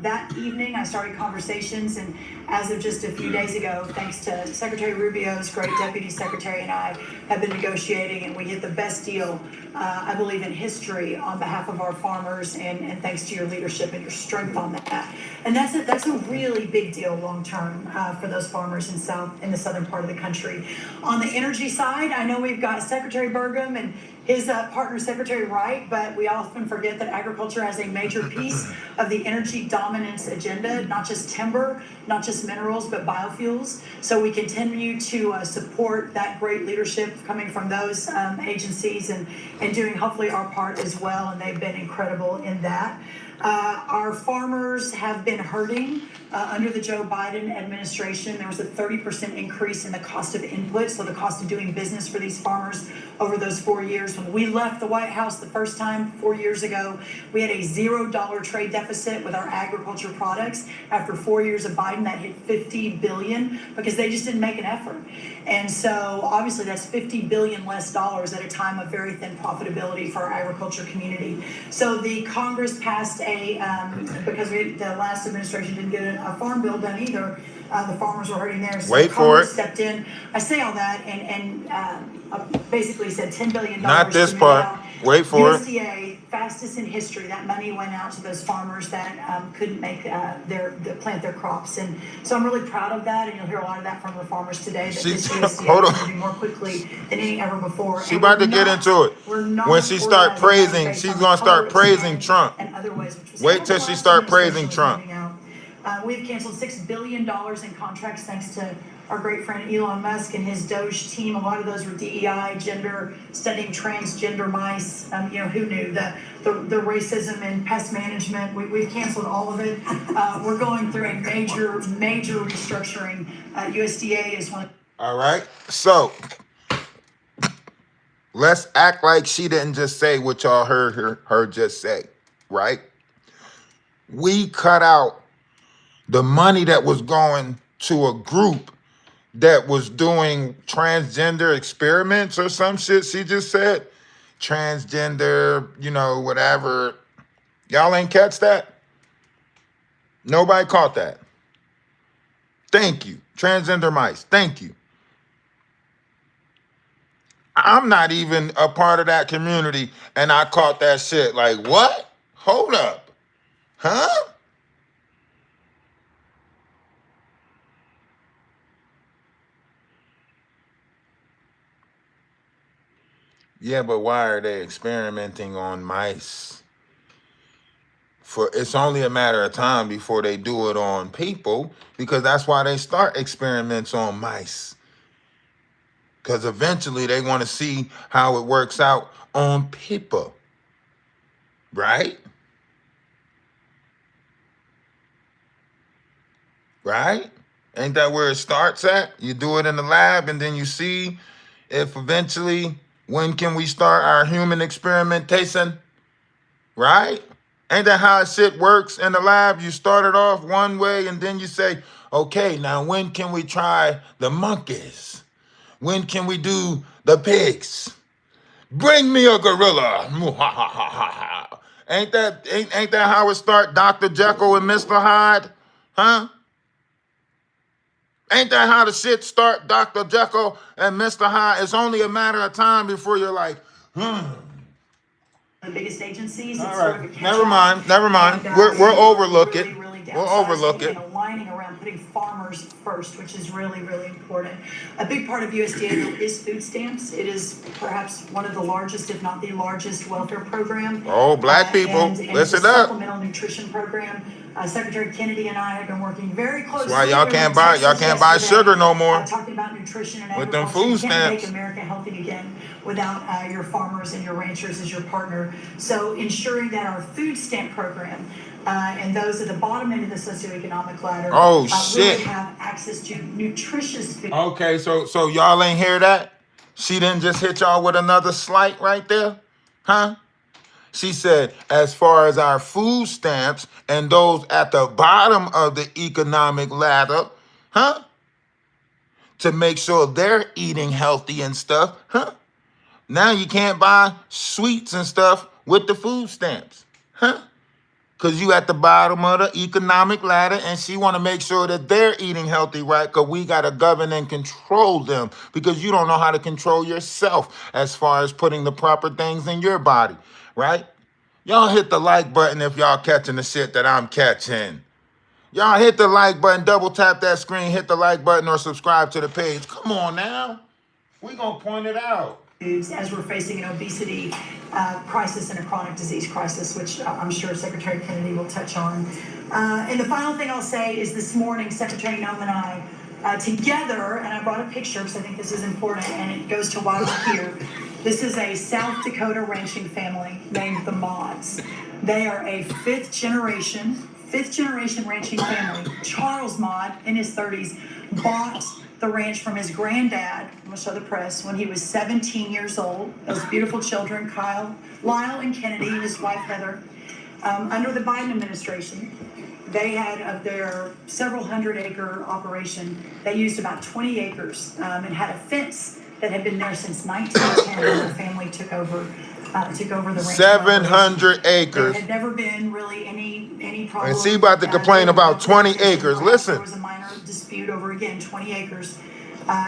That evening, I started conversations, and as of just a few days ago, thanks to Secretary Rubio's great deputy secretary and I have been negotiating, and we hit the best deal, I believe, in history on behalf of our farmers, and thanks to your leadership and your strength on that. And that's a really big deal long term for those farmers in the southern part of the country. On the energy side, I know we've got Secretary Burgum and his partner Secretary Wright, but we often forget that agriculture has a major piece of the energy dominance agenda, not just timber, not just minerals, but biofuels. So we continue to support that great leadership coming from those agencies and doing hopefully our part as well, and they've been incredible in that. Our farmers have been hurting under the Joe Biden administration. There was a 30% increase in the cost of input, so the cost of doing business for these farmers over those 4 years. When we left the White House the first time 4 years ago, we had a $0 trade deficit with our agriculture products. After 4 years of Biden, that hit $50 billion because they just didn't make an effort. And so obviously that's $50 billion less dollars at a time of very thin profitability for our agriculture community. So the Congress passed because the last administration didn't get a farm bill done either, the farmers were hurting there. So Wait for Congress it. stepped in. I say all that and basically said $10 billion. Not this part. Wait for it. USDA, fastest in history, that money went out to those farmers that couldn't make plant their crops. And so I'm really proud of that, and you'll hear a lot of that from the farmers today. That this USDA Hold is on. moving more quickly than any ever before. She about to get into it. When she start praising, she's gonna start praising Trump. And other ways, which was Wait till she start praising Trump. We've canceled $6 billion in contracts thanks to our great friend Elon Musk and his Doge team. A lot of those were DEI, gender, studying transgender mice. Who knew the racism and pest management? We've canceled all of it. We're going through a major restructuring. USDA is one. All right. So let's act like she didn't just say what y'all heard her just say, right? We cut out the money that was going to a group that was doing transgender experiments or some shit she just said. Transgender, whatever. Y'all ain't catch that? Nobody caught that. Thank you. Transgender mice. Thank you. I'm not even a part of that community, and I caught that shit. Like, what? Hold up. Huh? Yeah, but why are they experimenting on mice? It's only a matter of time before they do it on people, because that's why they start experiments on mice. Because eventually they want to see how it works out on paper, right? Right? Ain't that where it starts at? You do it in the lab and then you see if eventually, when can we start our human experimentation? Right? Ain't that how shit works in the lab? You start it off one way and then you say, okay, now when can we try the monkeys? When can we do the pigs? Bring me a gorilla. Ain't that how it start, Dr. Jekyll and Mr. Hyde? Huh? Ain't that how the shit start, Dr. Jekyll and Mr. Hyde? It's only a matter of time before you're like, The biggest agencies. All It's right. sort of a Never catch-all. mind. And, We'll overlook really, it. really We'll overlook downsizing it. and aligning around putting farmers first, which is really, really important. A big part of USDA is food stamps. It is perhaps one of the largest, if not the largest, welfare program. Oh, black people, And listen it's a up. supplemental nutrition program. Secretary Kennedy and I have been working very closely. That's why y'all over can't in buy Texas sugar yesterday, no more. talking about nutrition and With them agriculture. food You can't stamps. make America healthy again without your farmers and your ranchers as your partner. So ensuring that our food stamp program and those at the bottom end of the socioeconomic ladder shit. really have access to nutritious food. Okay, so y'all ain't hear that? She didn't just hit y'all with another slight right there? Huh? She said, as far as our food stamps and those at the bottom of the economic ladder, huh? To make sure they're eating healthy and stuff, huh? Now you can't buy sweets and stuff with the food stamps, huh? Because you at the bottom of the economic ladder and she want to make sure that they're eating healthy, right? Because we got to govern and control them because you don't know how to control yourself as far as putting the proper things in your body, right? Y'all hit the like button if y'all catching the shit that I'm catching. Y'all hit the like button, double tap that screen, hit the like button or subscribe to the page. Come on now. We gonna point it out. As we're facing an obesity crisis and a chronic disease crisis, which I'm sure Secretary Kennedy will touch on. And the final thing I'll say is this morning, Secretary Noem and I, together, and I brought a picture because I think this is important and it goes to why we're here. This is a South Dakota ranching family named the Mods. They are a fifth generation ranching family. Charles Mod, in his 30s, bought the ranch from his granddad, I'm gonna show the press, when he was 17 years old. Those beautiful children, Lyle and Kennedy, his wife Heather. Under the Biden administration, they had, of their several hundred acre operation, they used about 20 acres and had a fence that had been there since 1910 when the family took over the ranch. 700 acres. There had never been really any problem. And she about to complain about 20 acres. Listen. There was a minor dispute over, again, 20 acres.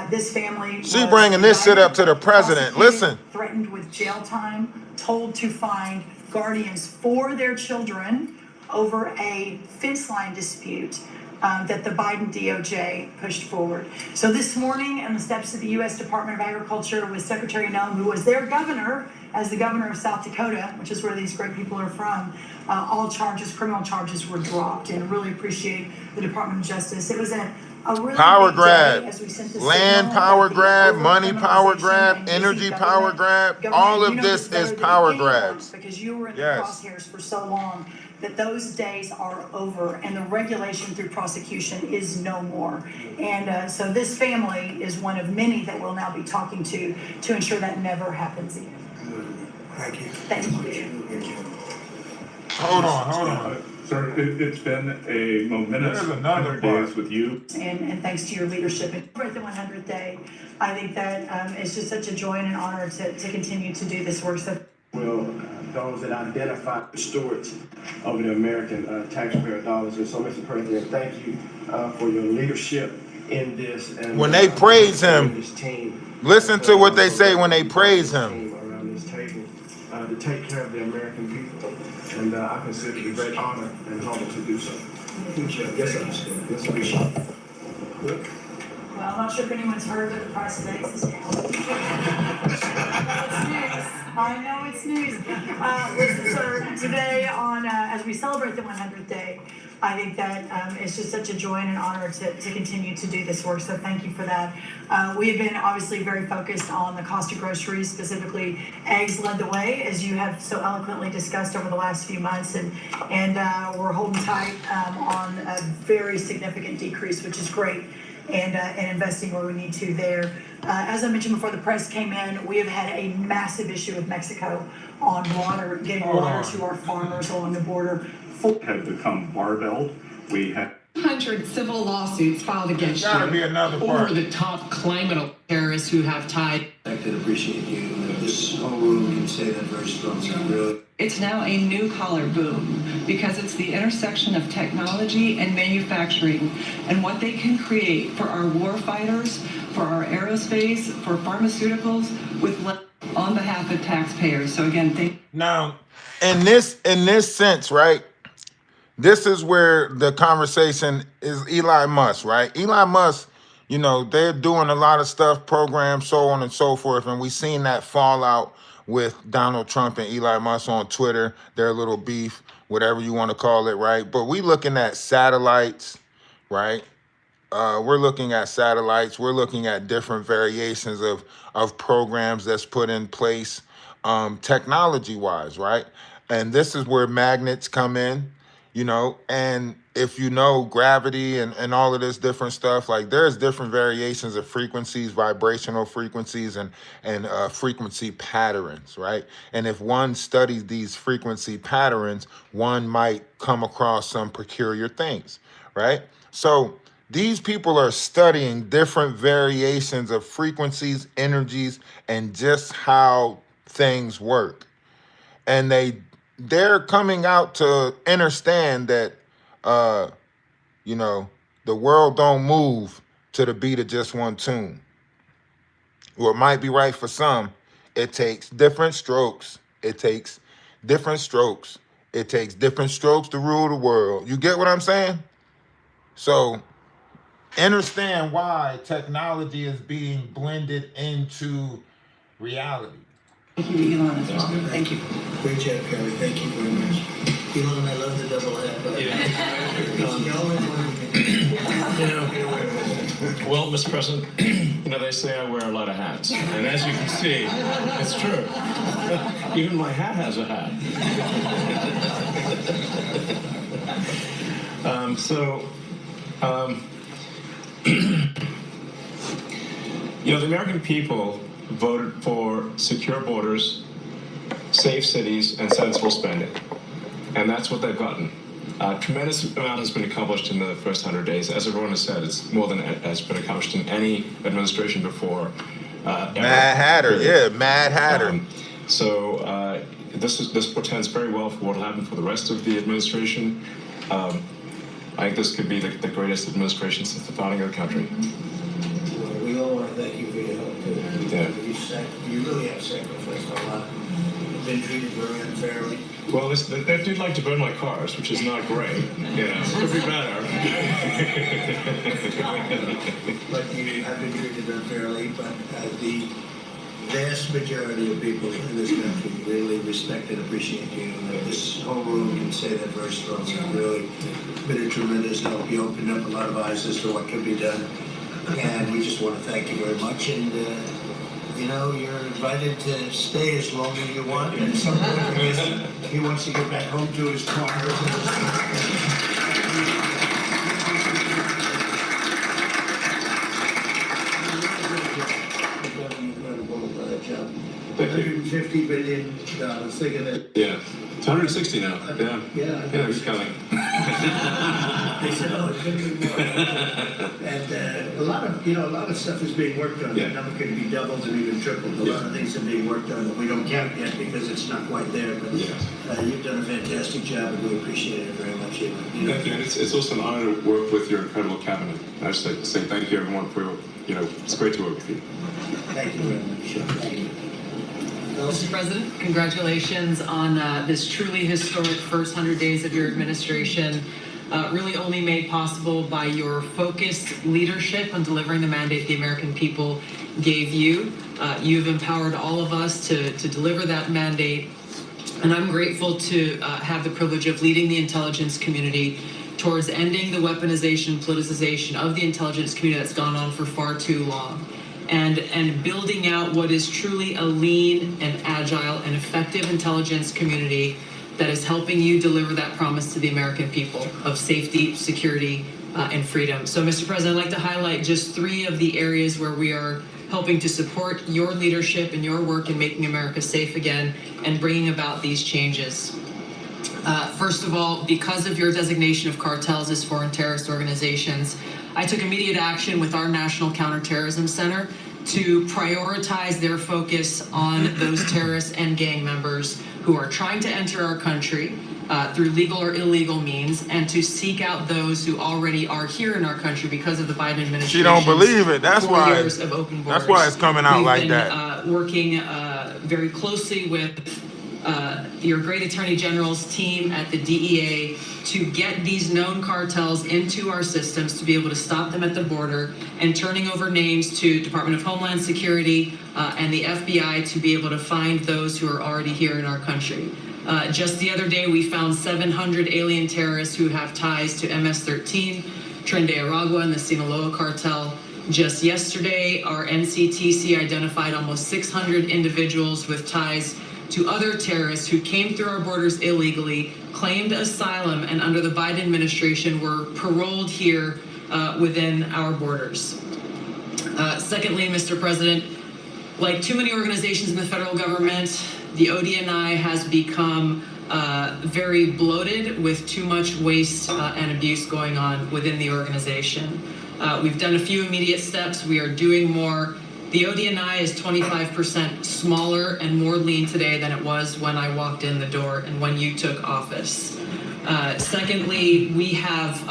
This family She bringing this shit up to the president. Listen. Threatened with jail time, told to find guardians for their children over a fence line dispute that the Biden DOJ pushed forward. So this morning, on the steps of the U.S. Department of Agriculture with Secretary Noem, who was their governor, as the governor of South Dakota, which is where these great people are from, all criminal charges were dropped, and really appreciate the Department of Justice. It was a really power big grab, day as we sent the land signal power that the grab, money power overcriminalization grab, and energy using power grab. government, All you of know this better is than power anyone, grabs. because you were in the Yes. crosshairs for so long, that those days are over and the regulation through prosecution is no more. And so this family is one of many that we'll now be talking to ensure that never happens again. Thank you. Thank you. Hold on. Sir, it's been a momentous 100 days with you. And thanks to your leadership. And for the 100th day, I think that it's just such a joy and an honor to continue to do this work. So Well, those that identify stewards of the American taxpayer dollars. And so, Mr. President, thank you for your leadership in this. And When they praise him, this team, listen to what they say when they praise him. around this table to take care of the American people. And I consider it a great honor and honor to do so. Yes, sir. Yes, sir. Well, I'm not sure if anyone's heard that the price of eggs is down. I know it's news. Listen, sir, today as we celebrate the 100th day, I think that it's just such a joy and an honor to continue to do this work, so thank you for that. We have been obviously very focused on the cost of groceries, specifically eggs led the way, as you have so eloquently discussed over the last few months, and we're holding tight on a very significant decrease, which is great, and investing where we need to there. As I mentioned before the press came in, we have had a massive issue with Mexico on water, getting water to our farmers along the border. Have become barbelled. We have 100 civil lawsuits filed against Gotta you be another part. over the top climate terrorists who have tied. I could appreciate you. This whole room can say that very strongly. Really. It's now a new collar boom because it's the intersection of technology and manufacturing and what they can create for our war fighters, for our aerospace, for pharmaceuticals on behalf of taxpayers. So again, thank you. Now, in this sense, right? This is where the conversation is Elon Musk, right? Elon Musk, you know, they're doing a lot of stuff, programs, so on and so forth. And we've seen that fallout with Donald Trump and Elon Musk on Twitter, their little beef, whatever you want to call it, right? But we looking at satellites, right? We're looking at satellites. We're looking at different variations of programs that's put in place technology-wise, right? And this is where magnets come in, you know, and if you know gravity and all of this different stuff, like there's different variations of frequencies, vibrational frequencies and frequency patterns, right? And if one studies these frequency patterns, one might come across some peculiar things, right? So these people are studying different variations of frequencies, energies, and just how things work. And they're coming out to understand that, you know, the world don't move to the beat of just one tune. Well, it might be right for some. It takes different strokes. It takes different strokes. It takes different strokes to rule the world. You get what I'm saying? So understand why technology is being blended into reality. Thank you, Elon, as well. Thank you. Great job, Kelly. Thank you very much. Elon, I love the double hat. Well, Mr. President, you know, they say I wear a lot of hats. And as you can see, it's true. Even my hat has a hat. You know, the American people voted for secure borders, safe cities, and sensible spending. And that's what they've gotten. A tremendous amount has been accomplished in the first 100 days. As everyone has said, it's more than has been accomplished in any administration before. Mad Hatter, yeah, Mad Hatter. This portends very well for what will happen for the rest of the administration. I think this could be the greatest administration since the founding of the country. Well, we all want to thank you for your help. Yeah. You really have sacrificed a lot. You've been treated very unfairly. Well, they do like to burn my cars, which is not great. You know, it could be better. But you have been treated unfairly, but the vast majority of people in this country really respect and appreciate you. This whole room can say that very strongly. You've really been a tremendous help. You opened up a lot of eyes as to what can be done. And we just want to thank you very much. And, you know, you're invited to stay as long as you want. And at some point, he wants to get back home to his car. $150 billion. Think of it. Yeah. It's 160 now. Yeah. Yeah. It's coming. They said, oh, it's going to be more. And a lot of stuff is being worked on. Yeah. The number can be doubled and even tripled. A lot of things are being worked on that we don't count yet because it's not quite there. But you've done a fantastic job, and we appreciate it very much. Thank you. And it's also an honor to work with your incredible cabinet. I just like to say thank you, everyone, for it's great to work with you. Thank you very much. Thank you. Mr. President, congratulations on this truly historic first 100 days of your administration, really only made possible by your focused leadership on delivering the mandate the American people gave you. You've empowered all of us to deliver that mandate, and I'm grateful to have the privilege of leading the intelligence community towards ending the weaponization, politicization of the intelligence community that's gone on for far too long, and building out what is truly a lean and agile and effective intelligence community that is helping you deliver that promise to the American people of safety, security, and freedom. So, Mr. President, I'd like to highlight just 3 of the areas where we are helping to support your leadership and your work in making America safe again and bringing about these changes. First of all, because of your designation of cartels as foreign terrorist organizations, I took immediate action with our National Counterterrorism Center to prioritize their focus on those terrorists and gang members who are trying to enter our country through legal or illegal means, and to seek out those who already are here in our country because of the Biden administration. She don't believe it. That's why. Years of open borders. That's why it's coming out like that. We've been working very closely with your great Attorney General's team at the DEA to get these known cartels into our systems, to be able to stop them at the border, and turning over names to Department of Homeland Security and the FBI to be able to find those who are already here in our country. Just the other day, we found 700 alien terrorists who have ties to MS-13, Tren de Aragua, and the Sinaloa cartel. Just yesterday, our NCTC identified almost 600 individuals with ties to other terrorists who came through our borders illegally, claimed asylum, and under the Biden administration were paroled here within our borders. Secondly, Mr. President, like too many organizations in the federal government, the ODNI has become very bloated with too much waste and abuse going on within the organization. We've done a few immediate steps. We are doing more. The ODNI is 25% smaller and more lean today than it was when I walked in the door and when you took office. Secondly, we have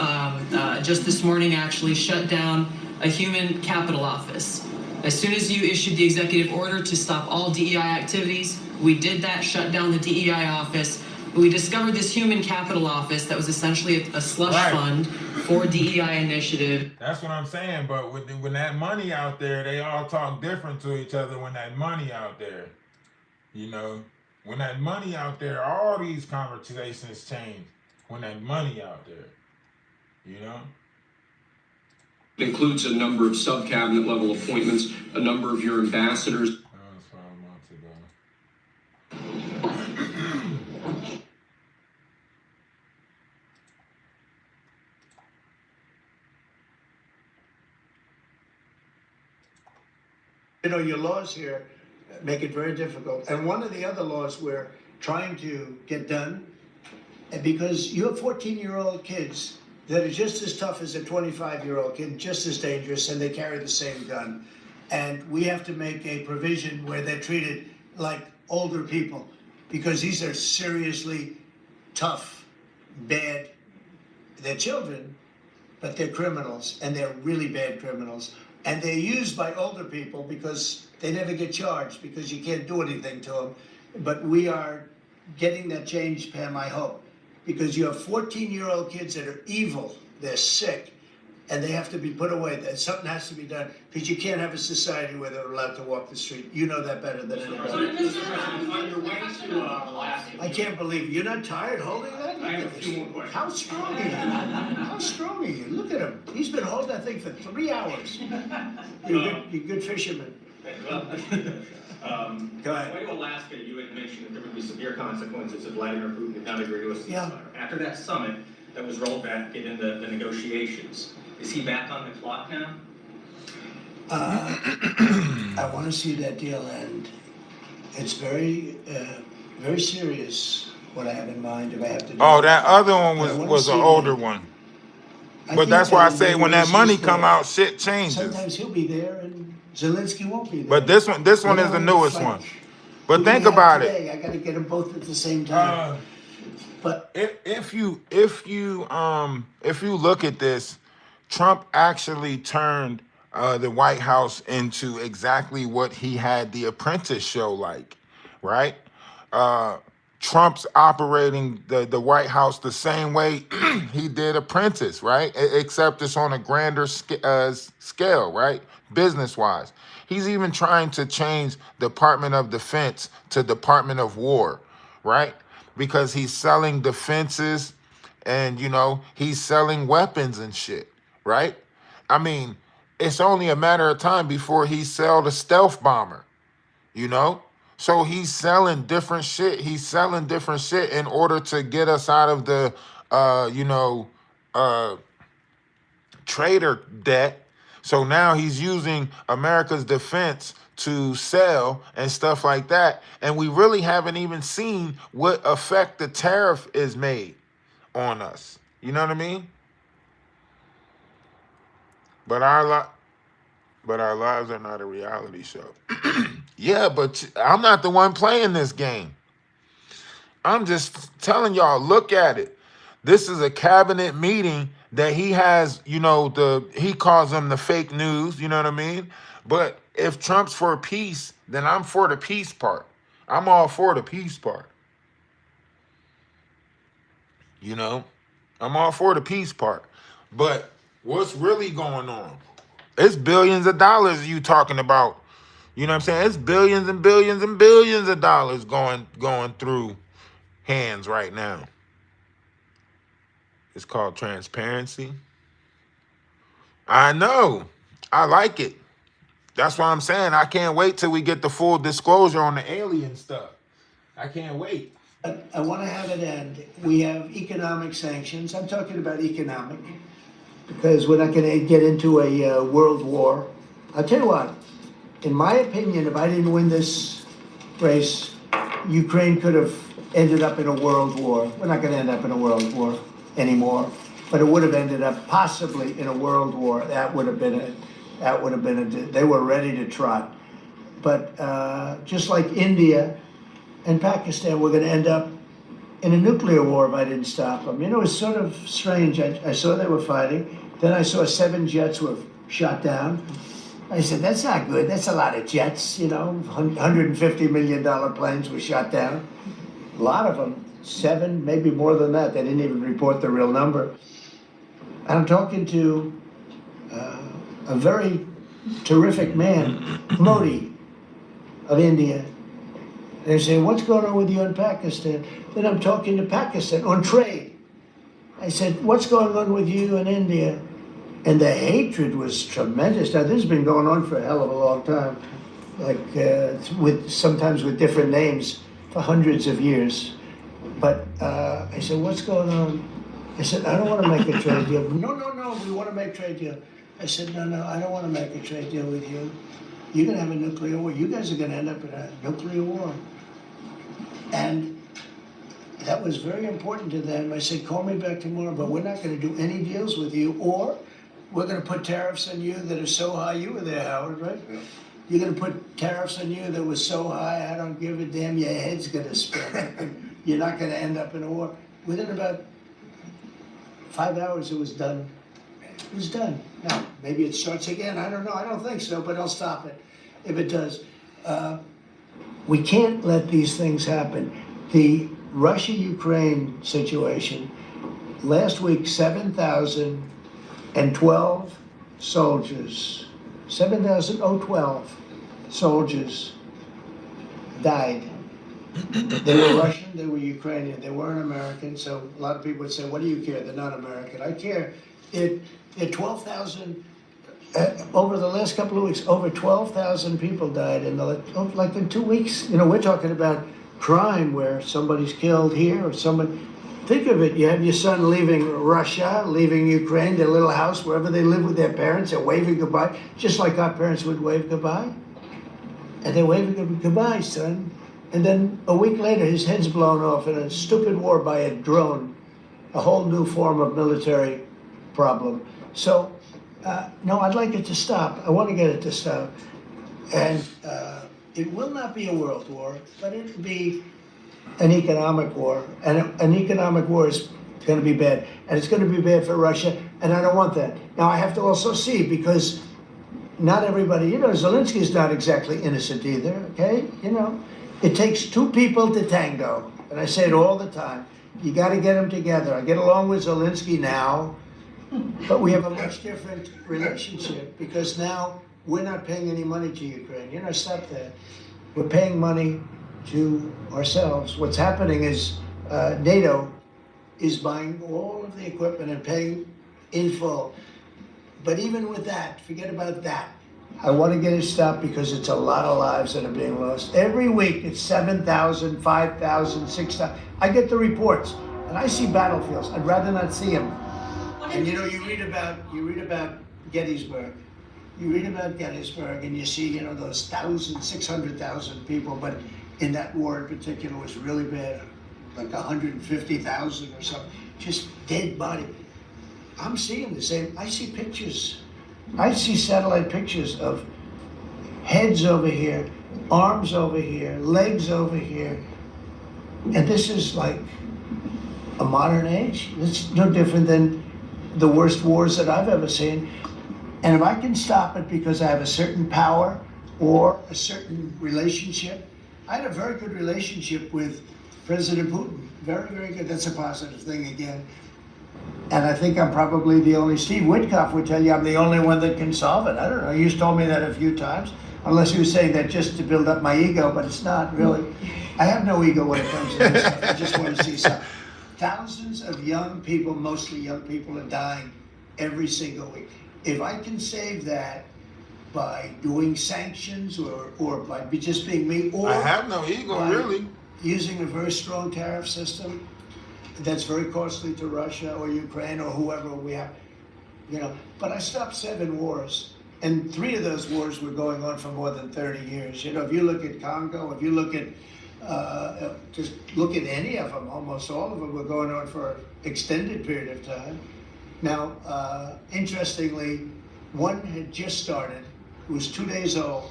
just this morning actually shut down a human capital office. As soon as you issued the executive order to stop all DEI activities, we did that, shut down the DEI office. But we discovered this human capital office that was essentially a slush fund for DEI initiative. That's what I'm saying. But when that money out there, they all talk different to each other when that money out there. You know, when that money out there, all these conversations change when that money out there. You know? It includes a number of sub-cabinet level appointments, a number of your ambassadors. That was 5 months ago. You know, your laws here make it very difficult. And one of the other laws we're trying to get done, and because you have 14-year-old kids that are just as tough as a 25-year-old kid, just as dangerous, and they carry the same gun. And we have to make a provision where they're treated like older people, because these are seriously tough, bad. They're children, but they're criminals, and they're really bad criminals. And they're used by older people because they never get charged, because you can't do anything to them. But we are getting that change, Pam, I hope, because you have 14-year-old kids that are evil, they're sick, and they have to be put away. That something has to be done, because you can't have a society where they're allowed to walk the street. You know that better than anybody. Mr. President, on your way to Alaska. I can't believe it. You're not tired holding that? I have a few more questions. How strong are you? How strong are you? Look at him. He's been holding that thing for 3 hours. You're a good fisherman. Go ahead. On the way to Alaska, you had mentioned that there would be severe consequences if Vladimir Putin did not agree to a ceasefire. Yeah. After that summit that was rolled back in the negotiations, is he back on the clock now? I want to see that deal end. It's very, very serious what I have in mind if I have to do. Oh, that other one was an older one. But that's why I say when that money come out, shit changes. Sometimes he'll be there and Zelensky won't be there. But this one is the newest one. But think about it. I got to get them both at the same time. But if you look at this, Trump actually turned the White House into exactly what he had The Apprentice show like, right? Trump's operating the White House the same way he did Apprentice, right? Except it's on a grander scale, right? Business-wise. He's even trying to change Department of Defense to Department of War, right? Because he's selling defenses and he's selling weapons and shit, right? I mean, it's only a matter of time before he sell the stealth bomber, So he's selling different shit. He's selling different shit in order to get us out of the, trader debt. So now he's using America's defense to sell and stuff like that. And we really haven't even seen what effect the tariff is made on us. You know what I mean? But our lives are not a reality show. Yeah, but I'm not the one playing this game. I'm just telling y'all, look at it. This is a cabinet meeting that he has, he calls them the fake news, you know what I mean? But if Trump's for peace, then I'm for the peace part. I'm all for the peace part. I'm all for the peace part. But what's really going on? It's billions of dollars you talking about. You know what I'm saying? It's billions and billions and billions of dollars going through hands right now. It's called transparency. I know. I like it. That's why I'm saying I can't wait till we get the full disclosure on the alien stuff. I can't wait. I want to have it end. We have economic sanctions. I'm talking about economic, because we're not going to get into a world war. I'll tell you what, in my opinion, if I didn't win this race, Ukraine could have ended up in a world war. We're not going to end up in a world war anymore, but it would have ended up possibly in a world war. That would have been they were ready to trot. But just like India and Pakistan, we're going to end up in a nuclear war if I didn't stop them. It's sort of strange. I saw they were fighting. Then I saw 7 jets were shot down. I said, that's not good. That's a lot of jets, $150 million planes were shot down. A lot of them, 7, maybe more than that. They didn't even report the real number. And I'm talking to a very terrific man, Modi of India. They say, what's going on with you in Pakistan? Then I'm talking to Pakistan on trade. I said, what's going on with you in India? And the hatred was tremendous. Now, this has been going on for a hell of a long time, sometimes with different names for hundreds of years. But I said, what's going on? I said, I don't want to make a trade deal. No, we want to make a trade deal. I said, no, I don't want to make a trade deal with you. You're going to have a nuclear war. You guys are going to end up in a nuclear war. And that was very important to them. I said, call me back tomorrow, but we're not going to do any deals with you, or we're going to put tariffs on you that are so high. You were there, Howard, right? Yeah. You're going to put tariffs on you that were so high, I don't give a damn, your head's going to spin. You're not going to end up in a war. Within about 5 hours, it was done. It was done. Now, maybe it starts again. I don't know. I don't think so, but I'll stop it if it does. We can't let these things happen. The Russia-Ukraine situation, last week, 7,012 soldiers, 7,012 soldiers died. They were Russian, they were Ukrainian, they weren't American, so a lot of people would say, what do you care? They're not American. I care. 12,000, over the last couple of weeks, over 12,000 people died in in 2 weeks. We're talking about crime where somebody's killed here or someone. Think of it, you have your son leaving Russia, leaving Ukraine, their little house, wherever they live with their parents, they're waving goodbye, just like our parents would wave goodbye. And they're waving goodbye, son. And then a week later, his head's blown off in a stupid war by a drone, a whole new form of military problem. So, no, I'd like it to stop. I want to get it to stop. And it will not be a world war, but it will be an economic war. And an economic war is going to be bad. And it's going to be bad for Russia, and I don't want that. Now, I have to also see, because not everybody, Zelensky's not exactly innocent either, okay? It takes 2 people to tango. And I say it all the time. You got to get them together. I get along with Zelensky now, but we have a much different relationship, because now we're not paying any money to Ukraine. Stop that. We're paying money to ourselves. What's happening is NATO is buying all of the equipment and paying in full. But even with that, forget about that. I want to get it stopped because it's a lot of lives that are being lost. Every week it's 7,000, 5,000, 6,000. I get the reports and I see battlefields. I'd rather not see them. And you know, you read about Gettysburg. You read about Gettysburg and you see, you know, those 600,000 people, but in that war in particular was really bad, like 150,000 or something, just dead body. I'm seeing the same. I see pictures. I see satellite pictures of heads over here, arms over here, legs over here. And this is like a modern age. It's no different than the worst wars that I've ever seen. And if I can stop it because I have a certain power or a certain relationship, I had a very good relationship with President Putin. Very, very good. That's a positive thing again. And I think I'm probably the only, Steve Witkoff would tell you I'm the only one that can solve it. I don't know, he's told me that a few times, unless he was saying that just to build up my ego, but it's not really. I have no ego when it comes to this stuff. I just want to see something. Thousands of young people, mostly young people, are dying every single week. If I can save that by doing sanctions or by just being me, or I have no ego, really. Using a very strong tariff system that's very costly to Russia or Ukraine or whoever we have, you know. But I stopped 7 wars, and 3 of those wars were going on for more than 30 years. You know, if you look at Congo, if you look at, just look at any of them, almost all of them were going on for an extended period of time. Now, interestingly, one had just started, it was 2 days old,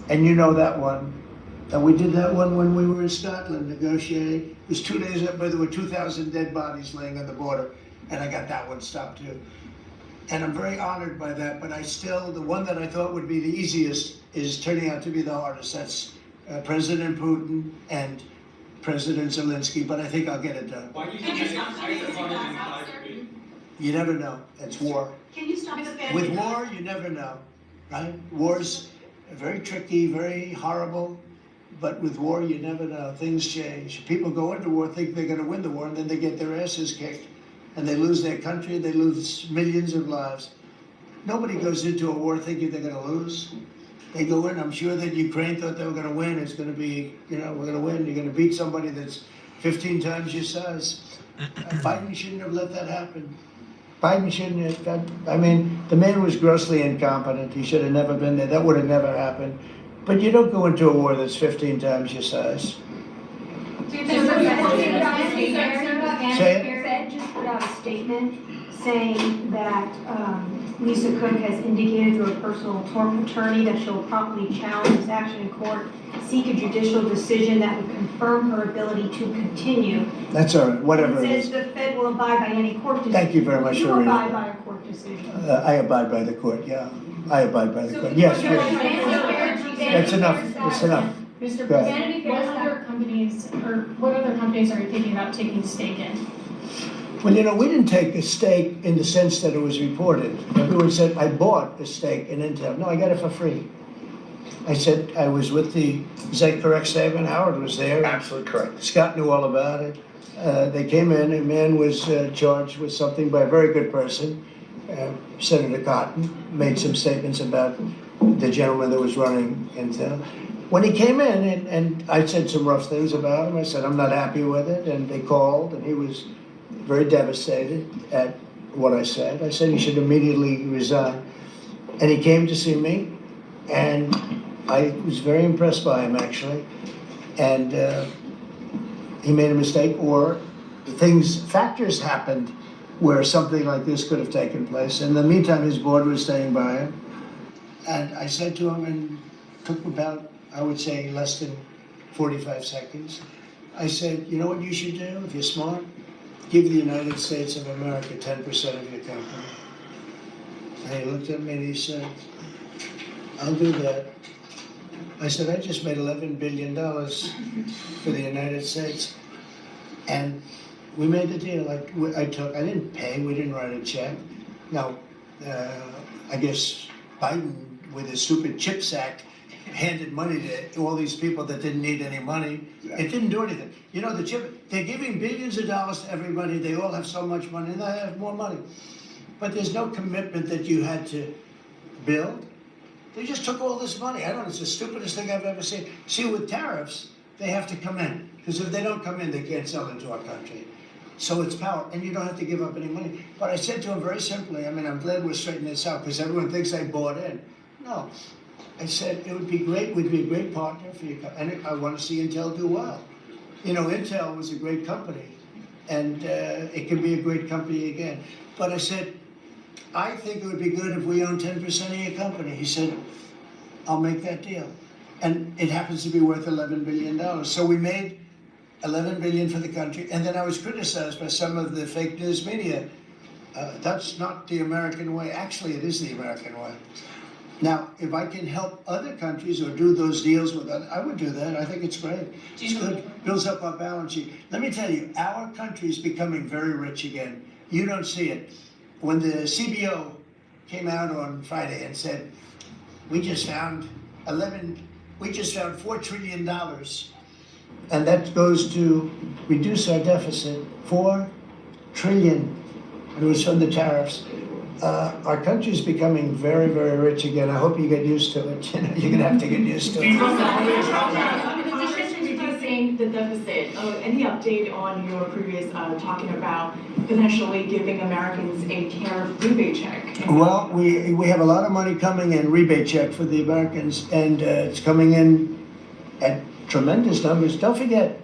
and you know that one. And we did that one when we were in Scotland negotiating. It was 2 days up, but there were 2,000 dead bodies laying on the border, and I got that one stopped too. And I'm very honored by that, but I still, the one that I thought would be the easiest is turning out to be the hardest. That's President Putin and President Zelensky, but I think I'll get it done. Why do you think it's not You never know. It's war. Can you stop the fan? With war, you never know, right? War's very tricky, very horrible, but with war, you never know. Things change. People go into war, think they're going to win the war, and then they get their asses kicked, and they lose their country, they lose millions of lives. Nobody goes into a war thinking they're going to lose. They go in, I'm sure that Ukraine thought they were going to win. It's going to be, you know, we're going to win. You're going to beat somebody that's 15 times your size. Biden shouldn't have let that happen. Biden shouldn't have, I mean, the man was grossly incompetent. He should have never been there. That would have never happened. But you don't go into a war that's 15 times your size. Say it. Fed just put out a statement saying that Lisa Cook has indicated to her personal attorney that she'll promptly challenge this action in court, seek a judicial decision that would confirm her ability to continue. That's all right, whatever it It is. says the Fed will abide by any court decision. Thank you very much for reading. You abide by a court decision. I abide by the court, yeah. I abide by the court. Yes, yes. That's enough. That's enough. Mr. Go ahead. President, what other companies are you thinking about taking a stake in? Well, you know, we didn't take a stake in the sense that it was reported. Everyone said, I bought a stake in Intel. No, I got it for free. I said, I was with the, is that correct statement? Howard was there. Absolutely correct. Scott knew all about it. They came in, a man was charged with something by a very good person. Senator Cotton made some statements about the gentleman that was running Intel. When he came in, and I said some rough things about him, I said, I'm not happy with it, and they called, and he was very devastated at what I said. I said he should immediately resign. And he came to see me, and I was very impressed by him, actually. And he made a mistake, or factors happened where something like this could have taken place. In the meantime, his board was staying by him. And I said to him, and it took about, I would say, less than 45 seconds. I said, you know what you should do if you're smart? Give the United States of America 10% of your company. And he looked at me and he said, I'll do that. I said, I just made $11 billion for the United States. And we made the deal. I didn't pay, we didn't write a check. Now, I guess Biden, with his stupid CHIPS Act, handed money to all these people that didn't need any money. It didn't do anything. You know, they're giving billions of dollars to everybody. They all have so much money, and they have more money. But there's no commitment that you had to build. They just took all this money. I don't know, it's the stupidest thing I've ever seen. See, with tariffs, they have to come in. Because if they don't come in, they can't sell into our country. So it's power, and you don't have to give up any money. But I said to him very simply, I mean, I'm glad we're straightening this out, because everyone thinks I bought in. No. I said, it would be great, we'd be a great partner for you, and I want to see Intel do well. You know, Intel was a great company, and it can be a great company again. But I said, I think it would be good if we own 10% of your company. He said, I'll make that deal. And it happens to be worth $11 billion. So we made $11 billion for the country, and then I was criticized by some of the fake news media. That's not the American way. Actually, it is the American way. Now, if I can help other countries or do those deals with others, I would do that. I think it's great. It's good. Builds up our balance sheet. Let me tell you, our country is becoming very rich again. You don't see it. When the CBO came out on Friday and said, we just found $4 trillion, and that goes to reduce our deficit, $4 trillion, and it was from the tariffs. Our country is becoming very, very rich again. I hope you get used to it. You know, you're gonna have to get used to it. In addition to reducing the deficit, any update on your previous talking about potentially giving Americans a tariff rebate check? Well, we have a lot of money coming in, rebate check for the Americans, and it's coming in at tremendous numbers. Don't forget,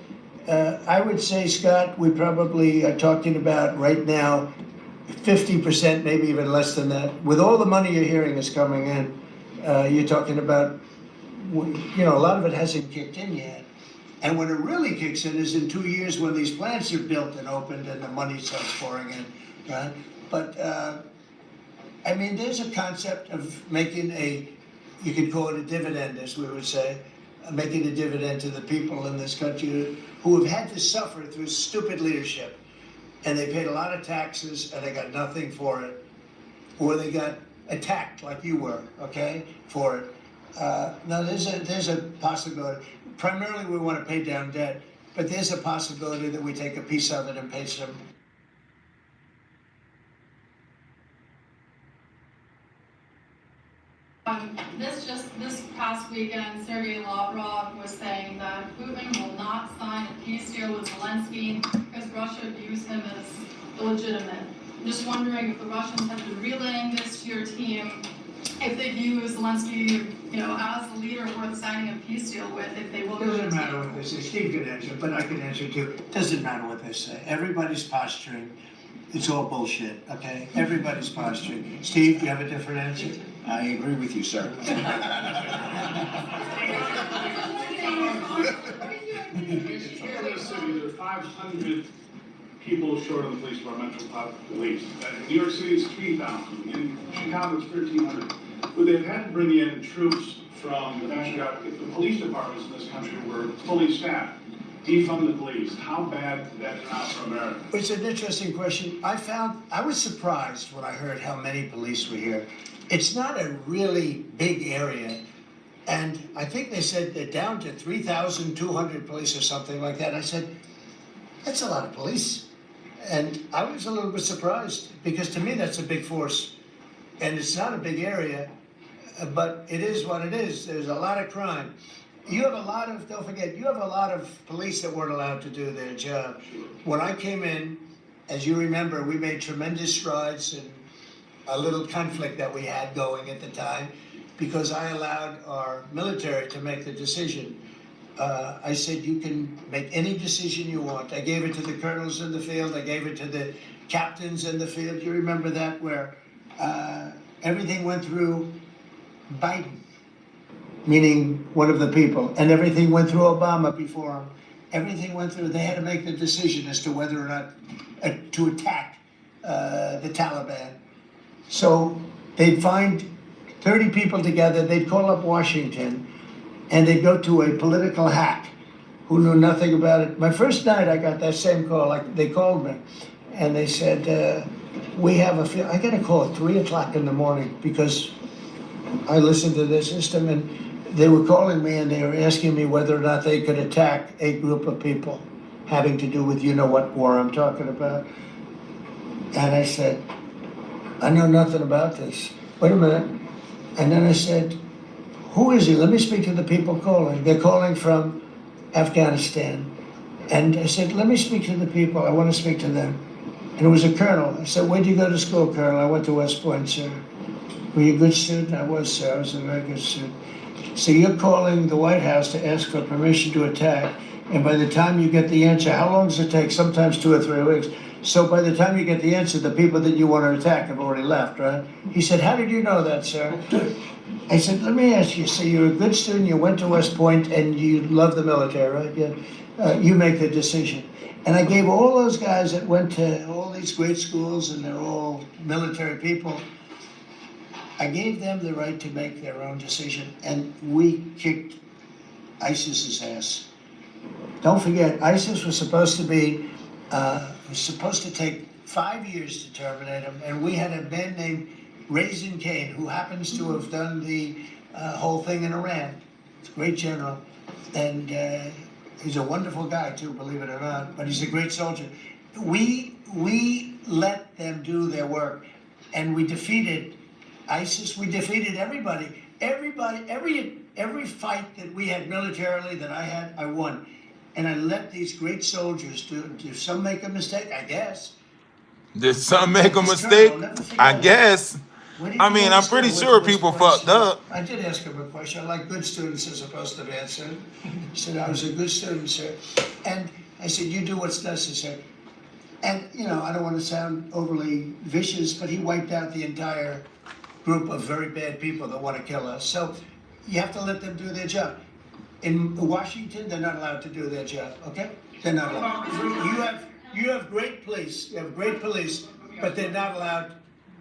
I would say, Scott, we probably are talking about right now 50%, maybe even less than that. With all the money you're hearing is coming in, you're talking about, you know, a lot of it hasn't kicked in yet. And when it really kicks in is in 2 years when these plants are built and opened and the money starts pouring in, right? But, I mean, there's a concept of making you could call it a dividend, as we would say, making a dividend to the people in this country who have had to suffer through stupid leadership. And they paid a lot of taxes and they got nothing for it. Or they got attacked like you were, okay, for it. Now there's a possibility. Primarily we want to pay down debt, but there's a possibility that we take a piece of it and pay some. This past weekend, Sergei Lavrov was saying that Putin will not sign a peace deal with Zelensky because Russia views him as illegitimate. I'm just wondering if the Russians have been relaying this to your team, if they view Zelensky, you know, as the leader worth signing a peace deal with, if they will. It doesn't matter what they say. Steve can answer, but I can answer too. It doesn't matter what they say. Everybody's posturing. It's all bullshit, okay? Everybody's posturing. Steve, do you have a different answer? I agree with you, sir. In this city, there are 500 people short of the police department, police. In New York City, it's 3,000. In Chicago, it's 1,300. But they've had to bring in troops from the National Guard. If the police departments in this country were fully staffed, defund the police, how bad did that turn out for America? It's an interesting question. I was surprised when I heard how many police were here. It's not a really big area. And I think they said they're down to 3,200 police or something like that. I said, that's a lot of police. And I was a little bit surprised because to me, that's a big force. And it's not a big area, but it is what it is. There's a lot of crime. You have a lot of, don't forget, you have a lot of police that weren't allowed to do their job. When I came in, as you remember, we made tremendous strides in a little conflict that we had going at the time because I allowed our military to make the decision. I said, you can make any decision you want. I gave it to the colonels in the field. I gave it to the captains in the field. You remember that, where everything went through Biden, meaning one of the people, and everything went through Obama before him. Everything went through, they had to make the decision as to whether or not to attack the Taliban. So they'd find 30 people together, they'd call up Washington, and they'd go to a political hack who knew nothing about it. My first night I got that same call, like they called me, and they said, we have I got a call at 3 o'clock in the morning because I listened to their system, and they were calling me and they were asking me whether or not they could attack a group of people having to do with you know what war I'm talking about. And I said, I know nothing about this. Wait a minute. And then I said, who is he? Let me speak to the people calling. They're calling from Afghanistan. And I said, let me speak to the people. I want to speak to them. And it was a colonel. I said, where'd you go to school, Colonel? I went to West Point, sir. Were you a good student? I was, sir. I was a very good student. So you're calling the White House to ask for permission to attack, and by the time you get the answer, how long does it take? Sometimes 2 or 3 weeks. So by the time you get the answer, the people that you want to attack have already left, right? He said, how did you know that, sir? I said, let me ask you, so you're a good student, you went to West Point, and you love the military, right? Yeah. You make the decision. And I gave all those guys that went to all these great schools, and they're all military people, I gave them the right to make their own decision, and we kicked ISIS's ass. Don't forget, ISIS was supposed to be, was supposed to take 5 years to terminate them, and we had a man named Raisin Kane, who happens to have done the whole thing in Iran. He's a great general, and he's a wonderful guy too, believe it or not, but he's a great soldier. We let them do their work, and we defeated ISIS. We defeated everybody. Every fight that we had militarily that I had, I won. And I let these great soldiers do some make a mistake? I guess. Did some make a mistake? I guess. I mean, I'm pretty sure people fucked up. I did ask him a question. I like good students as opposed to bad students. He said, I was a good student, sir. And I said, you do what's necessary. And, you know, I don't want to sound overly vicious, but he wiped out the entire group of very bad people that want to kill us. So you have to let them do their job. In Washington, they're not allowed to do their job, okay? They're not allowed. You have great police. You have great police, but they're not allowed.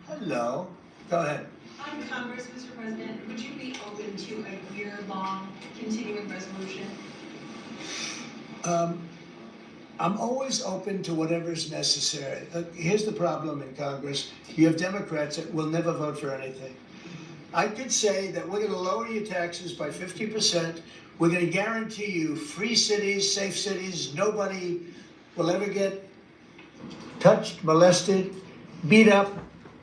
Hello. Go ahead. On Congress, Mr. President, would you be open to a year-long continuing resolution? I'm always open to whatever's necessary. Here's the problem in Congress. You have Democrats that will never vote for anything. I could say that we're going to lower your taxes by 50%. We're going to guarantee you free cities, safe cities. Nobody will ever get touched, molested, beat up,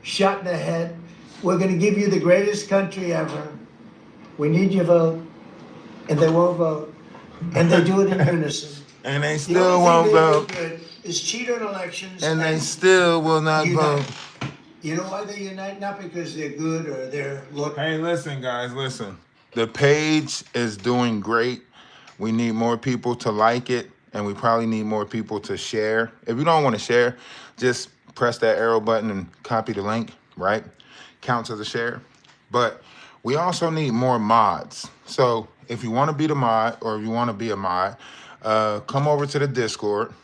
shot in the head. We're going to give you the greatest country ever. We need your vote. And they won't vote. And they do it in unison. And they still won't vote. Is cheat on elections. And they still will not vote. You know why they unite? Not because they're good or they're look. Hey, listen, guys, listen. The page is doing great. We need more people to like it, and we probably need more people to share. If you don't want to share, just press that arrow button and copy the link, right? Counts as a share. But we also need more mods. So if you want to be the mod or if you want to be a mod, come over to the Discord.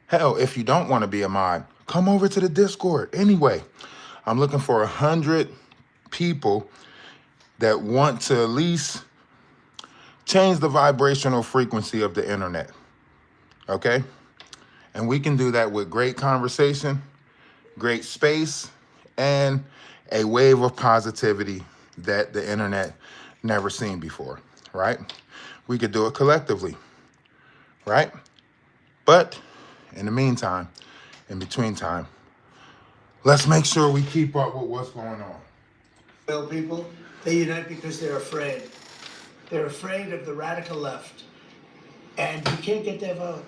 Hell, if you don't want to be a mod, come over to the Discord. Anyway, I'm looking for 100 people that want to at least change the vibrational frequency of the internet. Okay? And we can do that with great conversation, great space, and a wave of positivity that the internet never seen before, right? We could do it collectively, right? But in the meantime, in between time, let's make sure we keep up with what's going on. Well, people, they unite because they're afraid. They're afraid of the radical left. And you can't get their vote.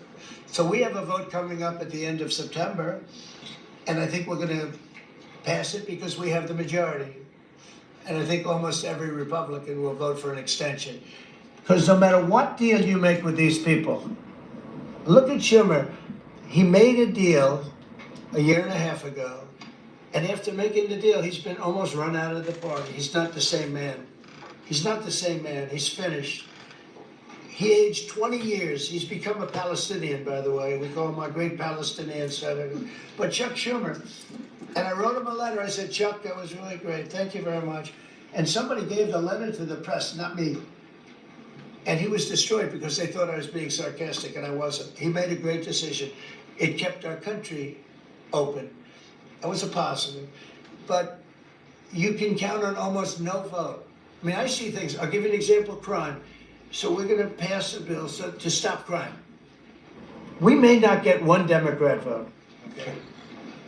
So we have a vote coming up at the end of September, and I think we're going to pass it because we have the majority. And I think almost every Republican will vote for an extension. Because no matter what deal you make with these people, look at Schumer. He made a deal a year and a half ago, and after making the deal, he's been almost run out of the party. He's not the same man. He's not the same man. He's finished. He aged 20 years. He's become a Palestinian, by the way. We call him our great Palestinian senator. But Chuck Schumer, and I wrote him a letter. I said, Chuck, that was really great. Thank you very much. And somebody gave the letter to the press, not me. And he was destroyed because they thought I was being sarcastic, and I wasn't. He made a great decision. It kept our country open. It was a positive. But you can count on almost no vote I mean, I see things, I'll give you an example of crime. So we're gonna pass a bill to stop crime. We may not get one Democrat vote, okay?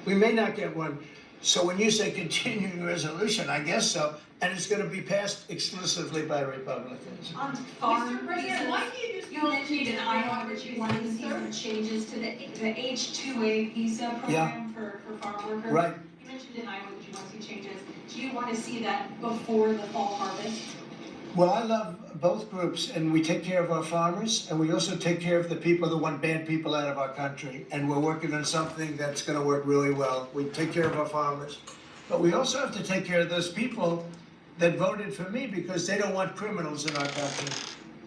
We may not get one. So when you say continuing resolution, I guess so, and it's gonna be passed exclusively by Republicans. On farm visas, you mentioned in Iowa that you wanted to see some changes to the H-2A visa program for farm workers. Right. You mentioned in Iowa that you want to see changes. Do you want to see that before the fall harvest? Well, I love both groups, and we take care of our farmers, and we also take care of the people that want bad people out of our country. And we're working on something that's gonna work really well. We take care of our farmers, but we also have to take care of those people that voted for me because they don't want criminals in our country.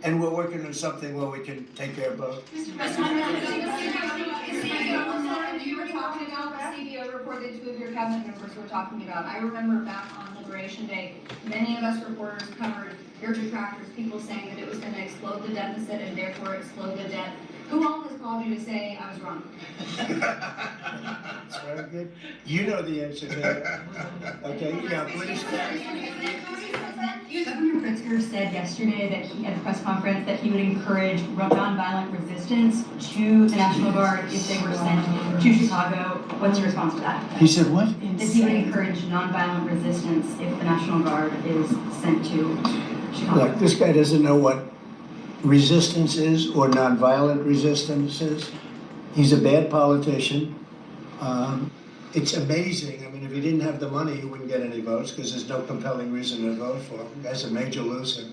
And we're working on something where we can take care of both. You were talking about the CBO report that two of your cabinet members were talking about. I remember back on Liberation Day, many of us reporters covered your detractors, people saying that it was going to explode the deficit and therefore explode the debt. Who all has called you to say I was wrong? That's very good. You know the answer to that. Okay, yeah, please. Governor Pritzker said yesterday that he, at a press conference, that he would encourage nonviolent resistance to the National Guard if they were sent to Chicago. What's your response to that? He said what? That he would encourage nonviolent resistance if the National Guard is sent to Chicago. Look, this guy doesn't know what resistance is or nonviolent resistance is. He's a bad politician. It's amazing. I mean, if he didn't have the money, he wouldn't get any votes because there's no compelling reason to vote for him. The guy's a major loser.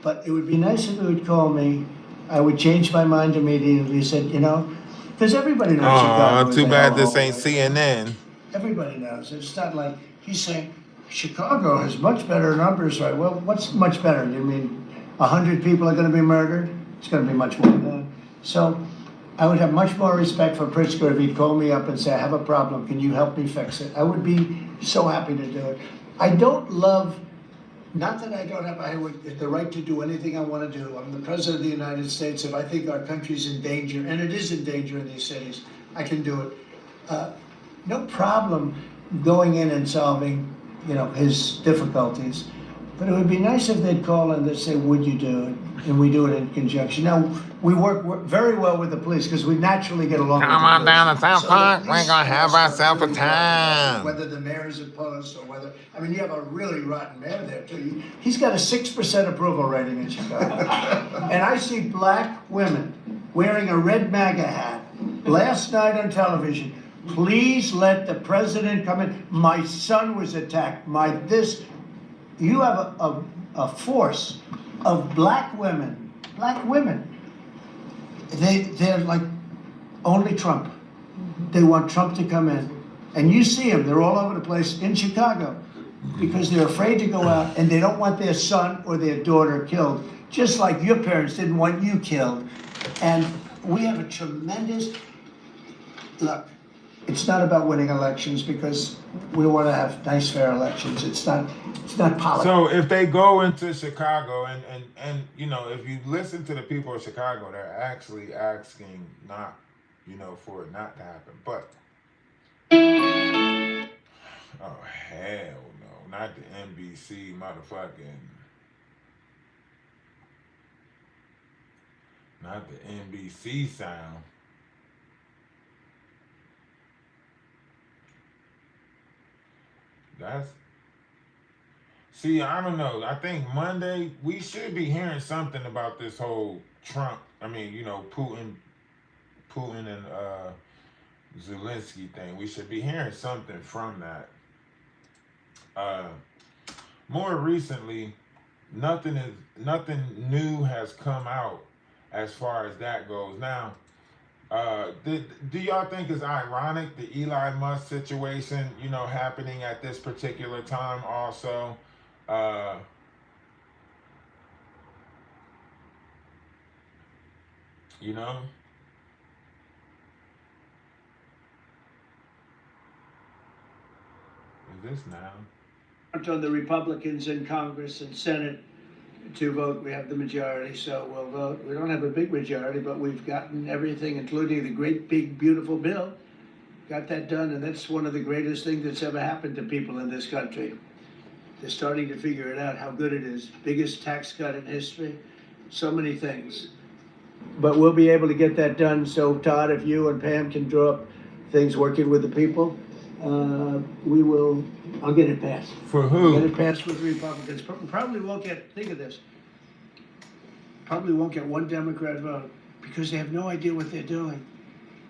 But it would be nice if he would call me. I would change my mind immediately. He said, because everybody knows Chicago. Oh, too bad this ain't CNN. Everybody knows. It's not like he's saying Chicago has much better numbers, right? Well, what's much better? You mean 100 people are going to be murdered? It's going to be much more than that. So I would have much more respect for Pritzker if he'd call me up and say, I have a problem. Can you help me fix it? I would be so happy to do it. I don't love, not that I don't have the right to do anything I want to do. I'm the president of the United States. If I think our country's in danger, and it is in danger in these cities, I can do it. No problem going in and solving, his difficulties. But it would be nice if they'd call and they'd say, would you do it? And we do it in conjunction. Now, we work very well with the police because we naturally get along with the police. Come on down to South Park. We're going to have ourselves a time. Whether the mayor is opposed or whether, you have a really rotten mayor there too. He's got a 6% approval rating in Chicago. And I see black women wearing a red MAGA hat last night on television. Please let the president come in. My son was attacked. You have a force of black women. They're like only Trump. They want Trump to come in. And you see them, they're all over the place in Chicago because they're afraid to go out and they don't want their son or their daughter killed, just like your parents didn't want you killed. And we have a tremendous, look, it's not about winning elections because we want to have nice, fair elections. It's not politics. So if they go into Chicago and if you listen to the people of Chicago, they're actually asking not, for it not to happen. But oh hell no, not the NBC motherfucking, not the NBC sound. See, I don't know. I think Monday we should be hearing something about this whole Trump. Putin and Zelensky thing. We should be hearing something from that. More recently, nothing new has come out as far as that goes. Now, do y'all think it's ironic the Elon Musk situation, happening at this particular time also? Is this now? On the Republicans in Congress and Senate to vote. We have the majority, so we'll vote. We don't have a big majority, but we've gotten everything, including the great, big, beautiful bill. Got that done, and that's one of the greatest things that's ever happened to people in this country. They're starting to figure it out, how good it is. Biggest tax cut in history, so many things. But we'll be able to get that done. So Todd, if you and Pam can draw up things working with the people, we will, I'll get it passed. For Get who? it passed with Republicans. Probably won't get, think of this, probably won't get one Democrat vote because they have no idea what they're doing.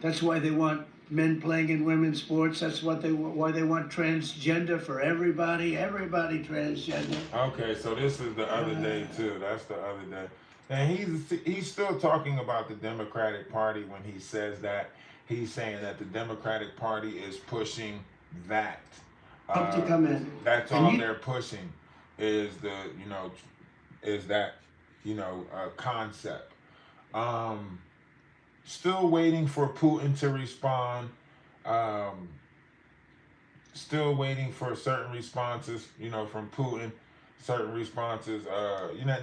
That's why they want men playing in women's sports. That's why they want transgender for everybody transgender. Okay, so this is the other day too. That's the other day. And he's still talking about the Democratic Party when he says that. He's saying that the Democratic Party is pushing that. Hope to come in. That's And all you- they're pushing is that concept. Still waiting for Putin to respond. Still waiting for certain responses, from Putin. Certain responses.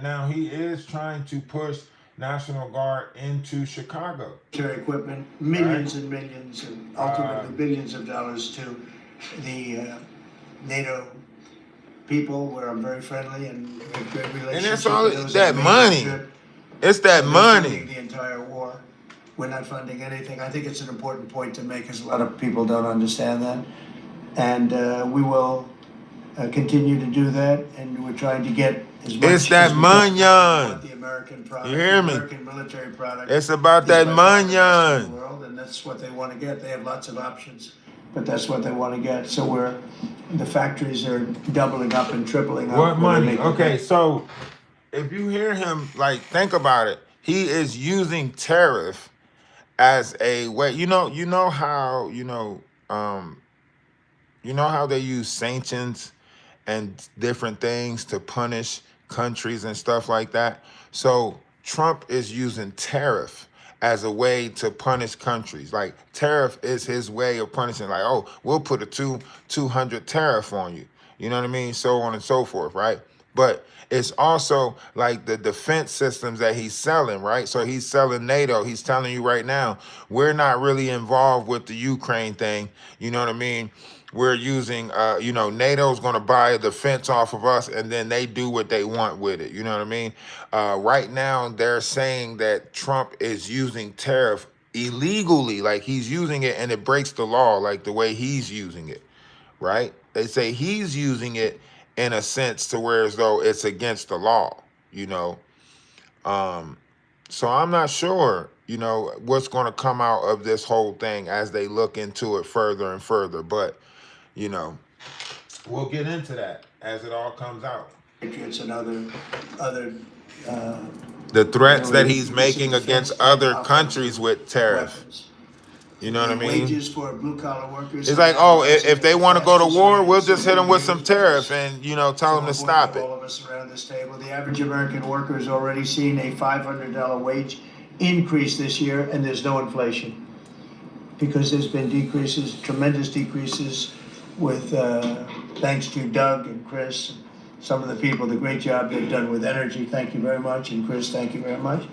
Now he is trying to push National Guard into Chicago. Military equipment, millions and millions, and ultimately billions of dollars to the NATO people, where I'm very friendly and have great relationships. And that's all with those that made money. the trip. It's that So they're money. funding the entire war. We're not funding anything. I think it's an important point to make, because a lot of people don't understand that. And we will continue to do that, and we're trying to get as much. It's that as we can. We money. want the American product. You hear me? The American military product. It's about is that by far the best in money. the world, and that's what they want to get. They have lots of options, but that's what they want to get. So the factories are doubling up and tripling up. What when they money? make it. Okay, so if you hear him, think about it. He is using tariff as a way. You know how they use sanctions and different things to punish countries and stuff like that. So Trump is using tariff as a way to punish countries. Like, tariff is his way of punishing. Like, oh, we'll put a 200 tariff on you. You know what I mean? So on and so forth, right? But it's also like the defense systems that he's selling, right? So he's selling NATO. He's telling you right now, we're not really involved with the Ukraine thing. You know what I mean? We're using, NATO's going to buy a defense off of us, and then they do what they want with it. You know what I mean? Right now, they're saying that Trump is using tariff illegally, like he's using it and it breaks the law, like the way he's using it, right? They say he's using it in a sense to where as though it's against the law, So I'm not sure, what's going to come out of this whole thing as they look into it further and further. But, we'll get into that as it all comes out. Patriots and other The threats that he's making against other countries with tariff. weapons. You know what I mean? Wages for blue-collar workers. It's like, oh, if they want to go to war, we'll just hit them with some tariff and, tell them to stop it. All of us around this table, the average American worker has already seen a $500 wage increase this year, and there's no inflation. Because there's been decreases, tremendous decreases with, thanks to Doug and Chris, some of the people, the great job they've done with energy, thank you very much, and Chris, thank you very much.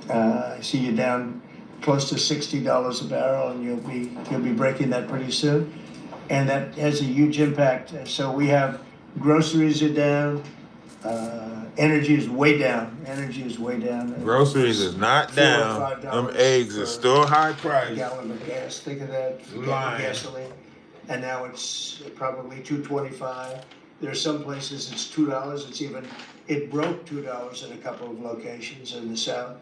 I see you down close to $60 a barrel, and you'll be breaking that pretty soon, and that has a huge impact. So we have groceries are down, energy is way down. Groceries is not down. Them eggs is still high A price. gallon of gas, think of that, for Lying. gasoline, and now it's probably $2.25. There are some places it's $2. It broke $2 in a couple of locations in the South.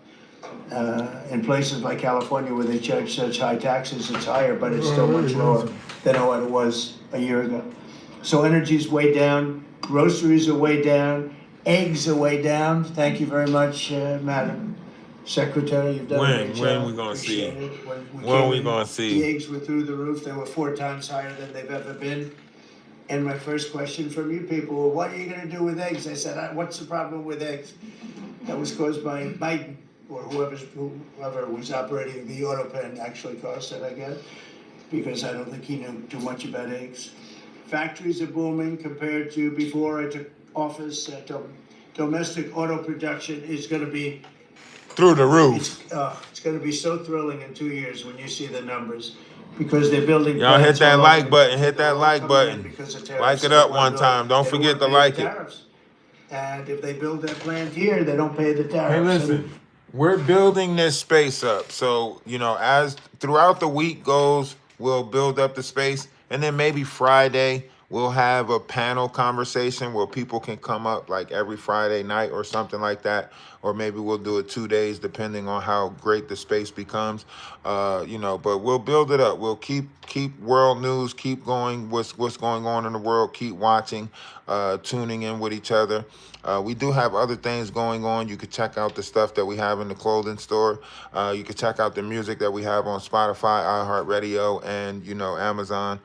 In places like California where they charge such high taxes, it's higher, but it's still much lower than what it was a year ago. So energy's way down, groceries are way down, eggs are way down. Thank you very much, Madam Secretary. You've done a great job. When we gonna see? Appreciate it. When we came gonna in, see? The eggs were through the roof. They were 4 times higher than they've ever been. And my first question from you people, well, what are you gonna do with eggs? I said, what's the problem with eggs? That was caused by Biden, or whoever was operating the auto pen actually caused it, I guess, because I don't think he knew too much about eggs. Factories are booming compared to before I took office. Domestic auto production is going to be Through the roof. It's going to be so thrilling in 2 years when you see the numbers. because they're building. Y'all hit plants that all over like the button. country. Hit They're that all like coming in button. because of tariffs. Like it They up wanna one build- time. Don't they forget to wanna pay like the it. tariffs. And if they build their plant here, they don't pay the Hey, tariffs. listen, we're building this space up. So, as throughout the week goes, we'll build up the space. And then maybe Friday, we'll have a panel conversation where people can come up like every Friday night or something like that. Or maybe we'll do it 2 days, depending on how great the space becomes. But we'll build it up. We'll keep world news, keep going. What's going on in the world? Keep watching, tuning in with each other. We do have other things going on. You could check out the stuff that we have in the clothing store. You could check out the music that we have on Spotify, iHeartRadio, and Amazon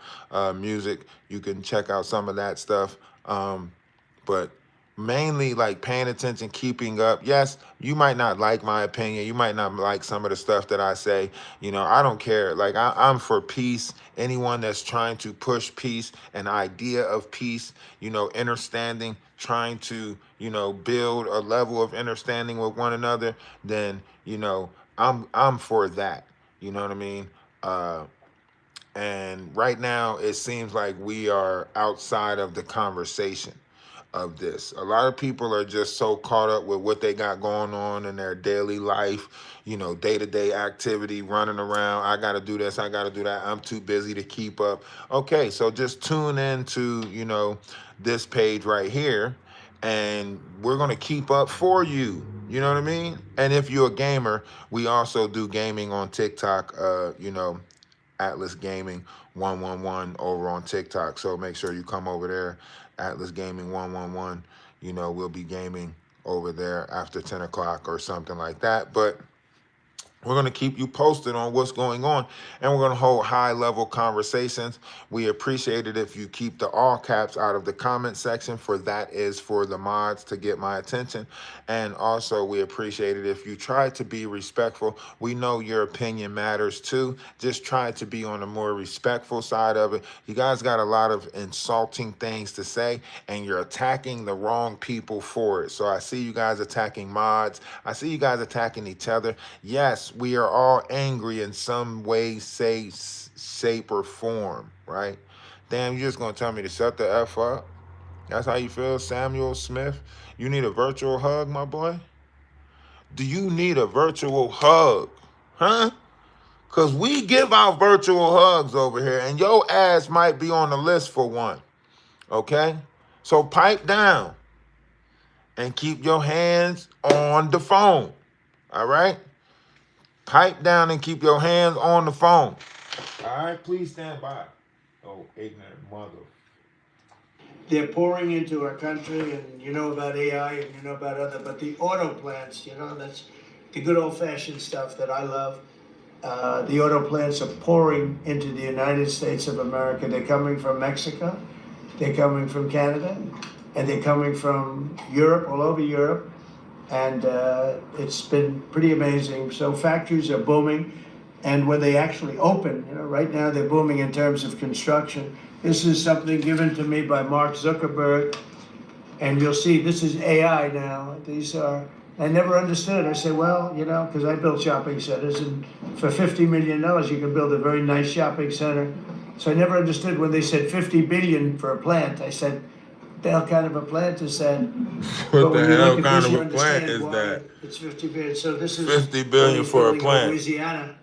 Music. You can check out some of that stuff. But mainly like paying attention, keeping up. Yes, you might not like my opinion. You might not like some of the stuff that I say. I don't care. Like I'm for peace. Anyone that's trying to push peace, an idea of peace, understanding, trying to, build a level of understanding with one another, then, I'm for that. You know what I mean? And right now, it seems like we are outside of the conversation of this. A lot of people are just so caught up with what they got going on in their daily life, day-to-day activity, running around. I got to do this, I got to do that. I'm too busy to keep up. Okay, so just tune into, this page right here, and we're going to keep up for you. You know what I mean? And if you're a gamer, we also do gaming on TikTok, Atlas Gaming 111 over on TikTok. So make sure you come over there, Atlas Gaming 111. We'll be gaming over there after 10 o'clock or something like that. But we're going to keep you posted on what's going on, and we're going to hold high-level conversations. We appreciate it if you keep the all caps out of the comment section, for that is for the mods to get my attention. And also, we appreciate it if you try to be respectful. We know your opinion matters too. Just try to be on the more respectful side of it. You guys got a lot of insulting things to say, and you're attacking the wrong people for it. So I see you guys attacking mods. I see you guys attacking each other. Yes, we are all angry in some way, shape, or form, right? Damn, you just gonna tell me to shut the F up? That's how you feel, Samuel Smith? You need a virtual hug, my boy? Do you need a virtual hug? Huh? Because we give out virtual hugs over here, and your ass might be on the list for one, okay? So pipe down and keep your hands on the phone, all right? Pipe down and keep your hands on the phone. All right, please stand by. Oh, ignorant mother. They're pouring into our country, and you know about AI and you know about other, but the auto plants, that's the good old-fashioned stuff that I love. The auto plants are pouring into the United States of America. They're coming from Mexico, they're coming from Canada, and they're coming from Europe, all over Europe. And it's been pretty amazing. So factories are booming, and when they actually open, right now they're booming in terms of construction. This is something given to me by Mark Zuckerberg, and you'll see this is AI now. These are, I never understood. I said, well, because I built shopping centers, and for $50 million you can build a very nice shopping center. So I never understood when they said 50 billion for a plant. I said, what the hell kind of a plant is that? What the hell kind of a plant is that? It's 50 billion. So this is 50 billion for a plant. Louisiana.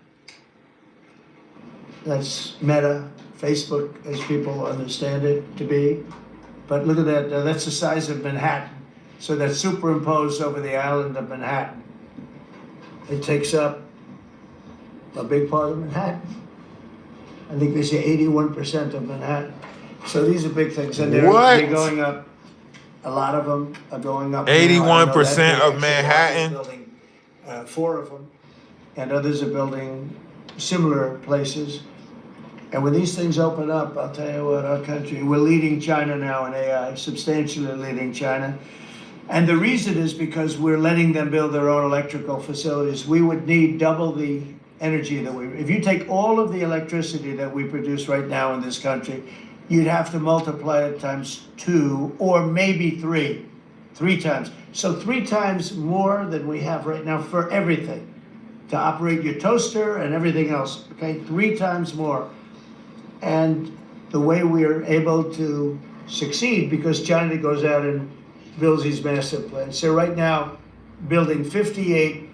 That's Meta, Facebook, as people understand it to be. But look at that. That's the size of Manhattan. So that's superimposed over the island of Manhattan. It takes up a big part of Manhattan. I think they say 81% of Manhattan. So these are big things, and they're going up. A lot of them are going up. 81% of Manhattan. Building 4 of them, and others are building similar places. And when these things open up, I'll tell you what, our country, we're leading China now in AI, substantially leading China. And the reason is because we're letting them build their own electrical facilities. We would need double the energy that if you take all of the electricity that we produce right now in this country, you'd have to multiply it times 2 or maybe 3 times. So 3 times more than we have right now for everything, to operate your toaster and everything else, okay? 3 times more. and the way we are able to succeed, because China goes out and builds these massive plants. They're right now building 58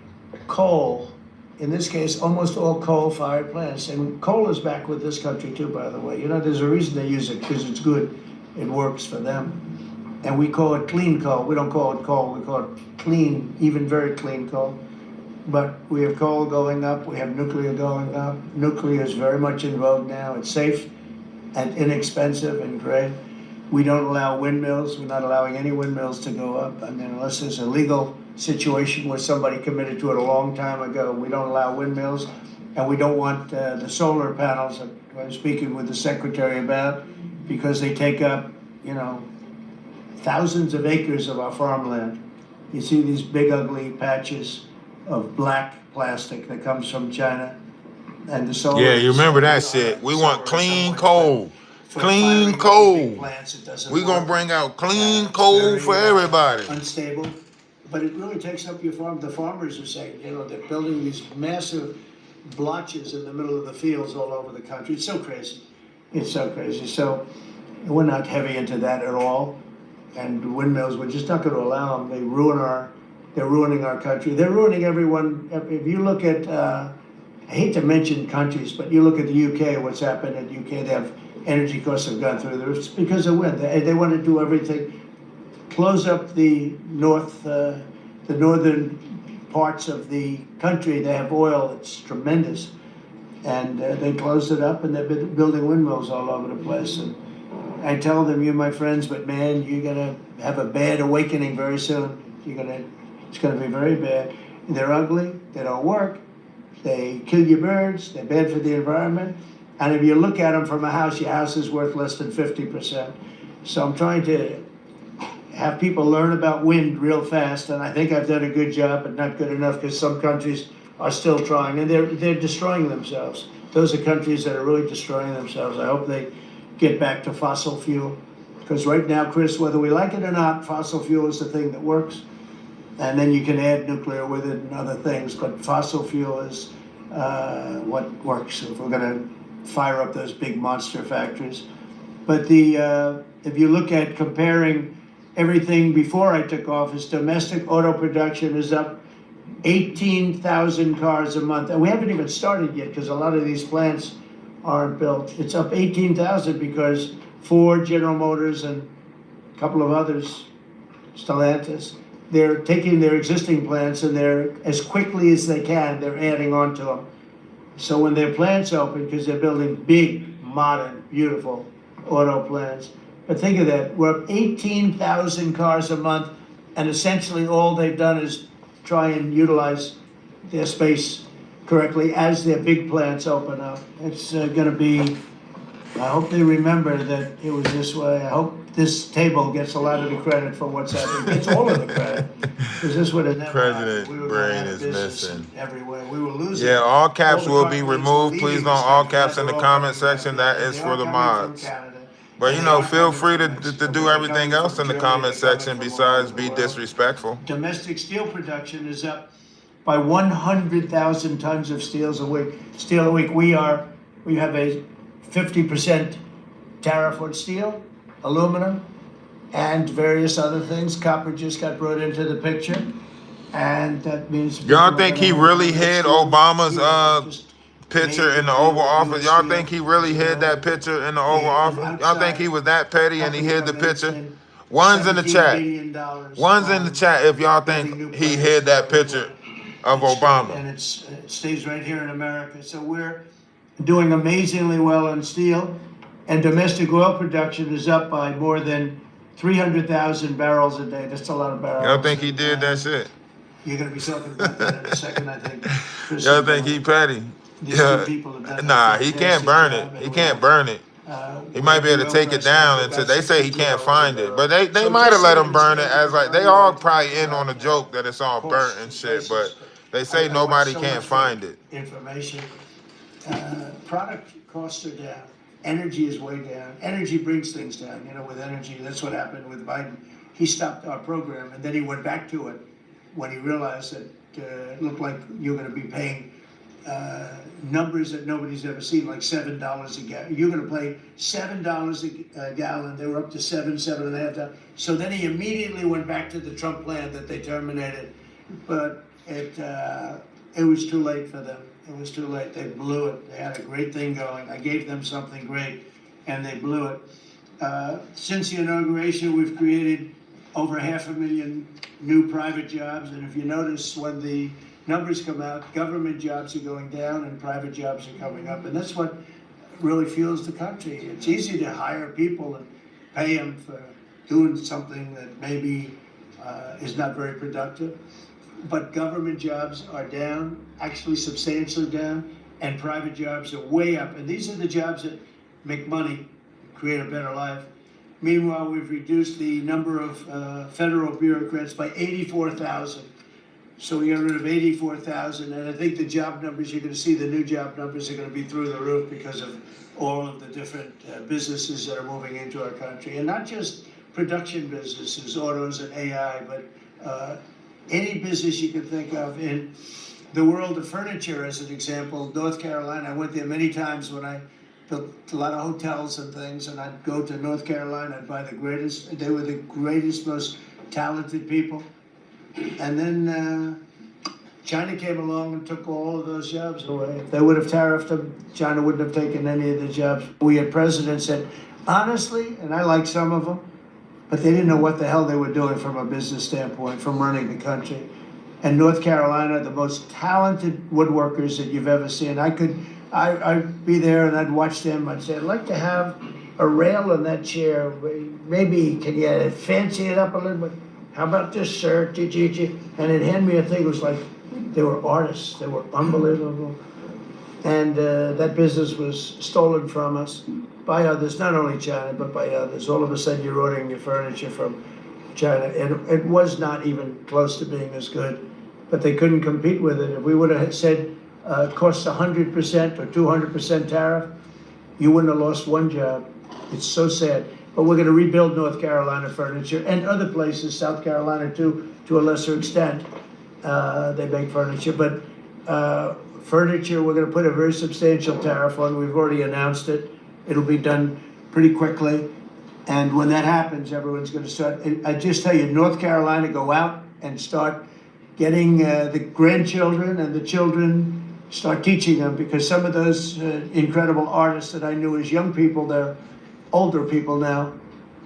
coal, in this case, almost all coal-fired plants. And coal is back with this country too, by the way. You know, there's a reason they use it, because it's good. It works for them. And we call it clean coal. We don't call it coal, we call it clean, even very clean coal. But we have coal going up, we have nuclear going up. Nuclear is very much in vogue now. It's safe and inexpensive and great. We don't allow windmills. We're not allowing any windmills to go up. I mean, unless there's a legal situation where somebody committed to it a long time ago, we don't allow windmills. And we don't want the solar panels that I'm speaking with the secretary about, because they take up, you know, thousands of acres of our farmland. You see these big ugly patches of black plastic that comes from China, and the solar. Yeah, you remember that shit. We want clean coal. Clean coal. We gonna bring out clean coal for everybody. Unstable, but it really takes up your farm. The farmers are saying, you know, they're building these massive blotches in the middle of the fields all over the country. It's so crazy. It's so crazy. So we're not heavy into that at all. And windmills, we're just not going to allow them. They're ruining our country. They're ruining everyone. If you look at, I hate to mention countries, but you look at the UK, what's happened in the UK, they have energy costs have gone through the roof. It's because of wind. They want to do everything, close up the northern parts of the country. They have oil, it's tremendous. And they closed it up, and they've been building windmills all over the place. And I tell them, you're my friends, but man, you're gonna have a bad awakening very soon. It's gonna be very bad. They're ugly, they don't work, they kill your birds, they're bad for the environment. And if you look at them from a house, your house is worth less than 50%. So I'm trying to have people learn about wind real fast, and I think I've done a good job, but not good enough, because some countries are still trying, and they're destroying themselves. Those are countries that are really destroying themselves. I hope they get back to fossil fuel, because right now, Chris, whether we like it or not, fossil fuel is the thing that works, and then you can add nuclear with it and other things, but fossil fuel is what works if we're going to fire up those big monster factories. But if you look at comparing everything before I took office, domestic auto production is up 18,000 cars a month, and we haven't even started yet, because a lot of these plants aren't built. It's up 18,000 because Ford, General Motors, and a couple of others, Stellantis, they're taking their existing plants, and they're, as quickly as they can, they're adding on to them. So when their plants open, because they're building big, modern, beautiful auto plants, but think of that, we're up 18,000 cars a month, and essentially all they've done is try and utilize their space correctly as their big plants open up. It's going to be, I hope they remember that it was this way. I hope this table gets a lot of the credit for what's happening. It's all of the credit, because this would have never President happened. We were brain going is missing everywhere. We were losing. Yeah, all caps All the will be car plants removed. were Please leaving don't this all country. caps in the They're all comment coming back. section. That They is are for the coming from mods. Canada. But And you they know, are feel coming free from to Mexico. do They're everything coming else from in the Germany. comment They're coming section from all besides over the be world. disrespectful. Domestic steel production is up by 100,000 tons of steel a week. We have a 50% tariff on steel, aluminum, and various other things. Copper just got brought into the picture, and that means Y'all think he really hid Obama's picture in the Oval Office? Y'all think he really hid that picture in the Oval Office? Y'all think he was that petty and he hid the picture? One's in the chat. One's in the chat if y'all think he hid that picture of Obama. And it stays right here in America. So we're doing amazingly well on steel, and domestic oil production is up by more than 300,000 barrels a day. That's a lot of barrels. Y'all think he did that shit? You're going to be talking about that in a second, I think. Y'all think he petty? Yeah. Nah, he can't burn it. He can't burn it. He might be able to take it down until they say he can't find it. But they might have let him burn it as like, they all probably in on the joke that it's all burnt and shit, but they say nobody can't find it. Information. Product costs are down. Energy is way down. Energy brings things down. You know, with energy, that's what happened with Biden. He stopped our program, and then he went back to it when he realized that it looked like you're going to be paying numbers that nobody's ever seen, like $7 a gallon. You're gonna pay $7 a gallon. They were up to $7.5. So then he immediately went back to the Trump plan that they terminated. But it was too late for them. It was too late. They blew it. They had a great thing going. I gave them something great, and they blew it. Since the inauguration, we've created over 500,000 new private jobs. And if you notice, when the numbers come out, government jobs are going down and private jobs are coming up. And that's what really fuels the country. It's easy to hire people and pay them for doing something that maybe is not very productive. But government jobs are down, actually substantially down, and private jobs are way up. And these are the jobs that make money, create a better life. Meanwhile, we've reduced the number of federal bureaucrats by 84,000. So we got rid of 84,000, and I think the job numbers, you're going to see the new job numbers are going to be through the roof because of all of the different businesses that are moving into our country. And not just production businesses, autos and AI, but any business you can think of. In the world of furniture, as an example, North Carolina, I went there many times when I built a lot of hotels and things, and I'd go to North Carolina and buy the greatest, they were the greatest, most talented people. And then China came along and took all of those jobs away. If they would have tariffed them, China wouldn't have taken any of the jobs. We had presidents that, honestly, and I like some of them, but they didn't know what the hell they were doing from a business standpoint, from running the country. And North Carolina, the most talented woodworkers that you've ever seen. I'd be there and I'd watch them. I'd say, I'd like to have a rail in that chair. Maybe can you fancy it up a little bit? How about this, sir? And they'd hand me a thing. It was like they were artists. They were unbelievable. And that business was stolen from us by others, not only China, but by others. All of a sudden, you're ordering your furniture from China. And it was not even close to being as good, but they couldn't compete with it. If we would have said costs 100% or 200% tariff, you wouldn't have lost one job. It's so sad. But we're going to rebuild North Carolina furniture and other places, South Carolina too, to a lesser extent. They make furniture, but furniture, we're going to put a very substantial tariff on. We've already announced it. It'll be done pretty quickly. And when that happens, everyone's going to start. I just tell you, North Carolina, go out and start getting the grandchildren and the children, start teaching them, because some of those incredible artists that I knew as young people, they're older people now,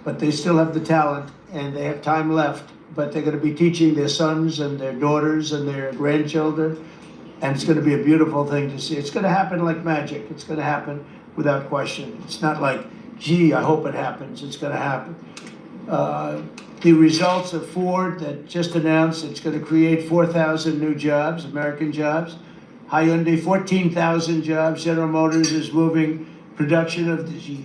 but they still have the talent and they have time left, but they're going to be teaching their sons and their daughters and their grandchildren, and it's going to be a beautiful thing to see. It's going to happen like magic. It's going to happen without question. It's not like, gee, I hope it happens. It's going to happen. The results of Ford that just announced, it's going to create 4,000 new jobs, American jobs. Hyundai, 14,000 jobs. General Motors is moving production of the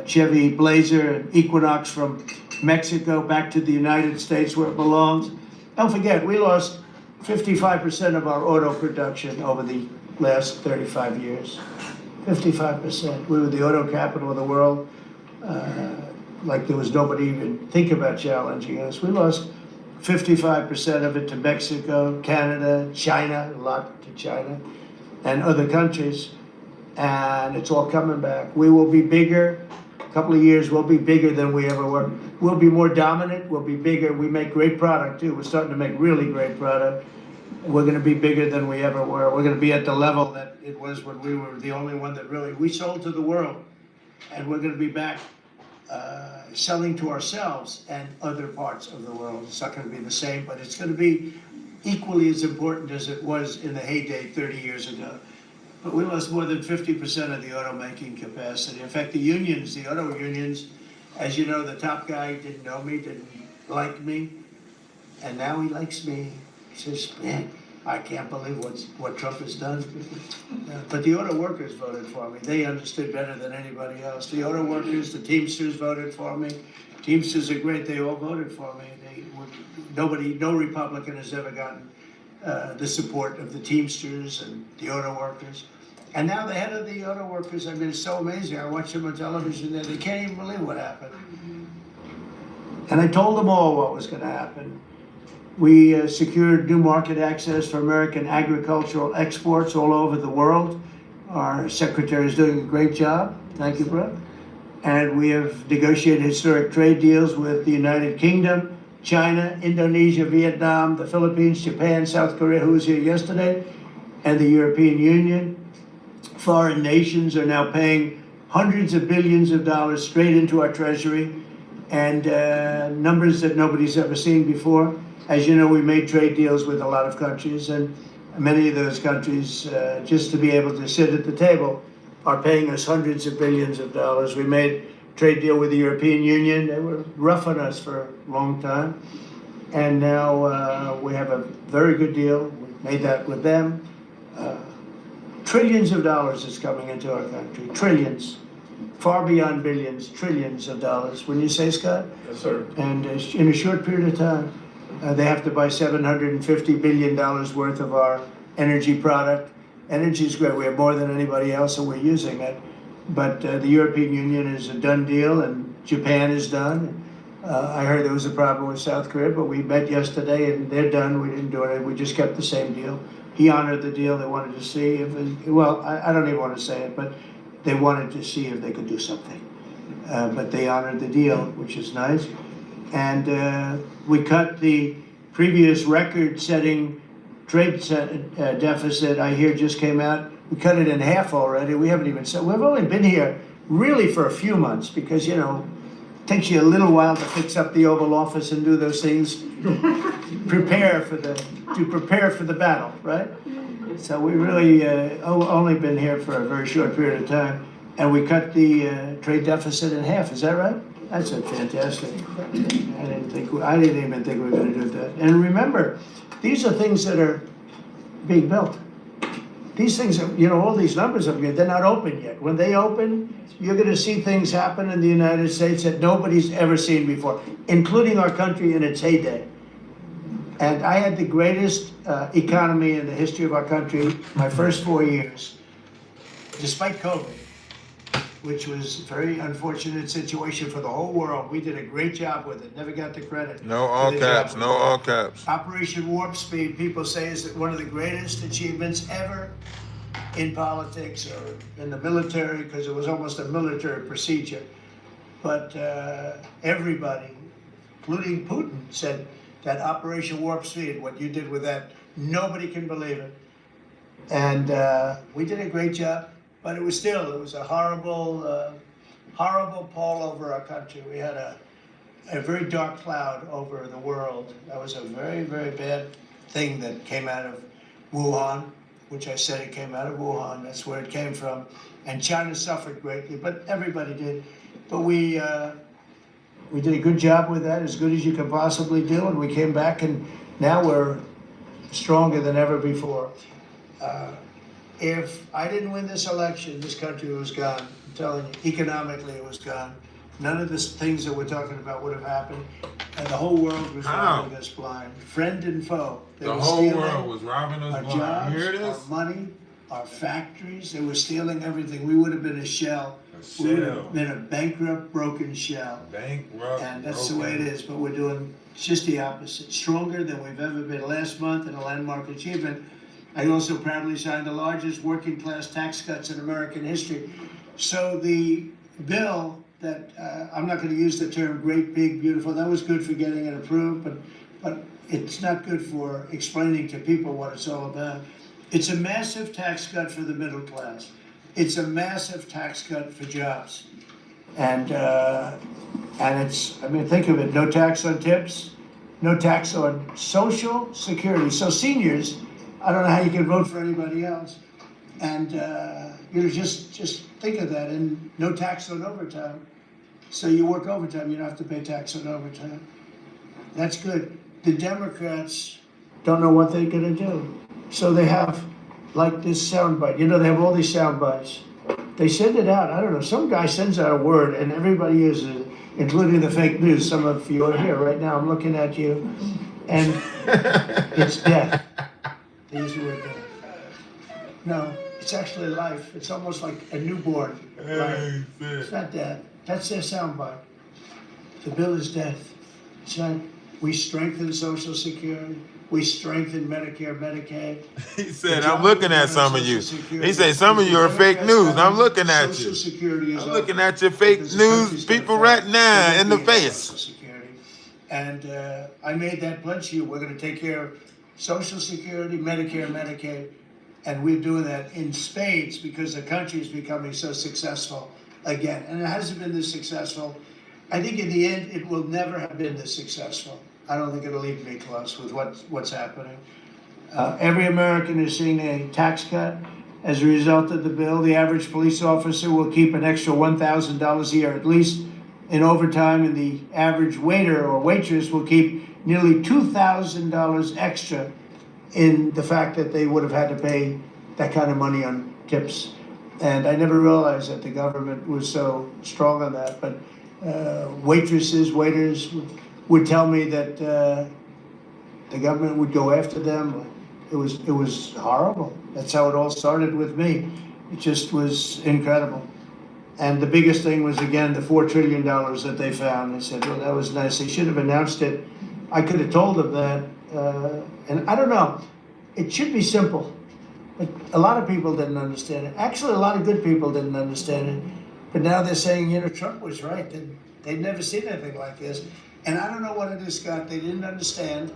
Chevy Blazer and Equinox from Mexico back to the United States where it belongs. Don't forget, we lost 55% of our auto production over the last 35 years. 55%. We were the auto capital of the world. Like there was nobody even think about challenging us. We lost 55% of it to Mexico, Canada, China, a lot to China, and other countries. And it's all coming back. We will be bigger. A couple of years, we'll be bigger than we ever were. We'll be more dominant. We'll be bigger. We make great product, too. We're starting to make really great product. We're going to be bigger than we ever were. We're going to be at the level that it was when we were the only one that really, we sold to the world. And we're going to be back selling to ourselves and other parts of the world. It's not going to be the same, but it's going to be equally as important as it was in the heyday 30 years ago. But we lost more than 50% of the automaking capacity. In fact, the unions, the auto unions, as you know, the top guy didn't know me, didn't like me, and now he likes me. He says, man, I can't believe what Trump has done. But the auto workers voted for me. They understood better than anybody else. The auto workers, the Teamsters voted for me. Teamsters are great. They all voted for me. No Republican has ever gotten the support of the Teamsters and the auto workers. And now the head of the auto workers, I mean, it's so amazing. I watch them on television there. They can't even believe what happened. And I told them all what was going to happen. We secured new market access for American agricultural exports all over the world. Our secretary is doing a great job. Thank you, Brett. And we have negotiated historic trade deals with the United Kingdom, China, Indonesia, Vietnam, the Philippines, Japan, South Korea, who was here yesterday, and the European Union. Foreign nations are now paying hundreds of billions of dollars straight into our treasury, and numbers that nobody's ever seen before. As you know, we made trade deals with a lot of countries, and many of those countries, just to be able to sit at the table, are paying us hundreds of billions of dollars. We made a trade deal with the European Union. They were rough on us for a long time. And now we have a very good deal. We made that with them. Trillions of dollars is coming into our country. Trillions. Far beyond billions, trillions of dollars. Wouldn't you say, Scott? Yes, sir. And in a short period of time, they have to buy $750 billion worth of our energy product. Energy is great. We have more than anybody else, and we're using it. But the European Union is a done deal, and Japan is done. I heard there was a problem with South Korea, but we met yesterday, and they're done. We didn't do it. We just kept the same deal. He honored the deal. They wanted to see if, I don't even want to say it, but they wanted to see if they could do something. But they honored the deal, which is nice. And we cut the previous record-setting trade deficit, I hear just came out. We cut it in half already. We haven't even said, we've only been here really for a few months because, you know, it takes you a little while to fix up the Oval Office and do those things, prepare for the battle, right? So we really only been here for a very short period of time, and we cut the trade deficit in half. Is that right? That's fantastic. I didn't even think we were going to do that. And remember, these are things that are being built. These things are, you know, all these numbers up here, they're not open yet. When they open, you're going to see things happen in the United States that nobody's ever seen before, including our country in its heyday. And I had the greatest economy in the history of our country my first 4 years, despite COVID, which was a very unfortunate situation for the whole world. We did a great job with it, never got the credit. No all caps, no all caps. Operation Warp Speed, people say, is one of the greatest achievements ever in politics or in the military, because it was almost a military procedure. But everybody, including Putin, said that Operation Warp Speed, what you did with that, nobody can believe it. And we did a great job. But it was a horrible, horrible pall over our country. We had a very dark cloud over the world. That was a very, very bad thing that came out of Wuhan, which I said it came out of Wuhan. That's where it came from. And China suffered greatly, but everybody did. But we did a good job with that, as good as you could possibly do. And we came back, and now we're stronger than ever before. If I didn't win this election, this country was gone. I'm telling you, economically it was gone. None of the things that we're talking about would have happened. And the whole world was robbing us blind. Friend and foe. They The were whole stealing world was robbing us our blind. jobs, You hear this? our money, our factories. They were stealing everything. We would have been a shell. We would have been a bankrupt, broken shell. Bankrupt, And that's the broken. way it is. But we're doing just the opposite. Stronger than we've ever been. Last month, in a landmark achievement, I also proudly signed the largest working class tax cuts in American history. So the bill that, I'm not going to use the term great, big, beautiful, that was good for getting it approved, but it's not good for explaining to people what it's all about. It's a massive tax cut for the middle class. It's a massive tax cut for jobs. And it's, I mean, think of it, no tax on tips, no tax on Social Security. So seniors, I don't know how you can vote for anybody else. And you know, just think of that, and no tax on overtime. So you work overtime, you don't have to pay tax on overtime. That's good. The Democrats don't know what they're gonna do. So they have like this soundbite. You know, they have all these sound bites. They send it out, I don't know, some guy sends out a word and everybody uses it, including the fake news. Some of you are here right now, I'm looking at you, and it's death. They use the word death. No, it's actually life. It's almost like a newborn life. It's not death. That's their soundbite. The bill is death. It's not, We strengthened Social Security. We strengthened Medicare, Medicaid. He said, I'm looking at some of you. He said, some of you are fake news. I'm looking at you. Social Security is I'm looking at your fake news people right now in the face. Social Security. And I made that pledge to you. We're going to take care of Social Security, Medicare, Medicaid. And we're doing that in spades because the country is becoming so successful again. And it hasn't been this successful. I think in the end, it will never have been this successful. I don't think it'll even be close with what's happening. Every American is seeing a tax cut as a result of the bill. The average police officer will keep an extra $1,000 a year at least in overtime, and the average waiter or waitress will keep nearly $2,000 extra in the fact that they would have had to pay that kind of money on tips. And I never realized that the government was so strong on that, but waitresses, waiters would tell me that the government would go after them. It was horrible. That's how it all started with me. It just was incredible. And the biggest thing was, again, the $4 trillion that they found. I said, well, that was nice. They should have announced it. I could have told them that. And I don't know. It should be simple. But a lot of people didn't understand it. Actually, a lot of good people didn't understand it. But now they're saying, Trump was right. They'd never seen anything like this. And I don't know what it is, Scott. They didn't understand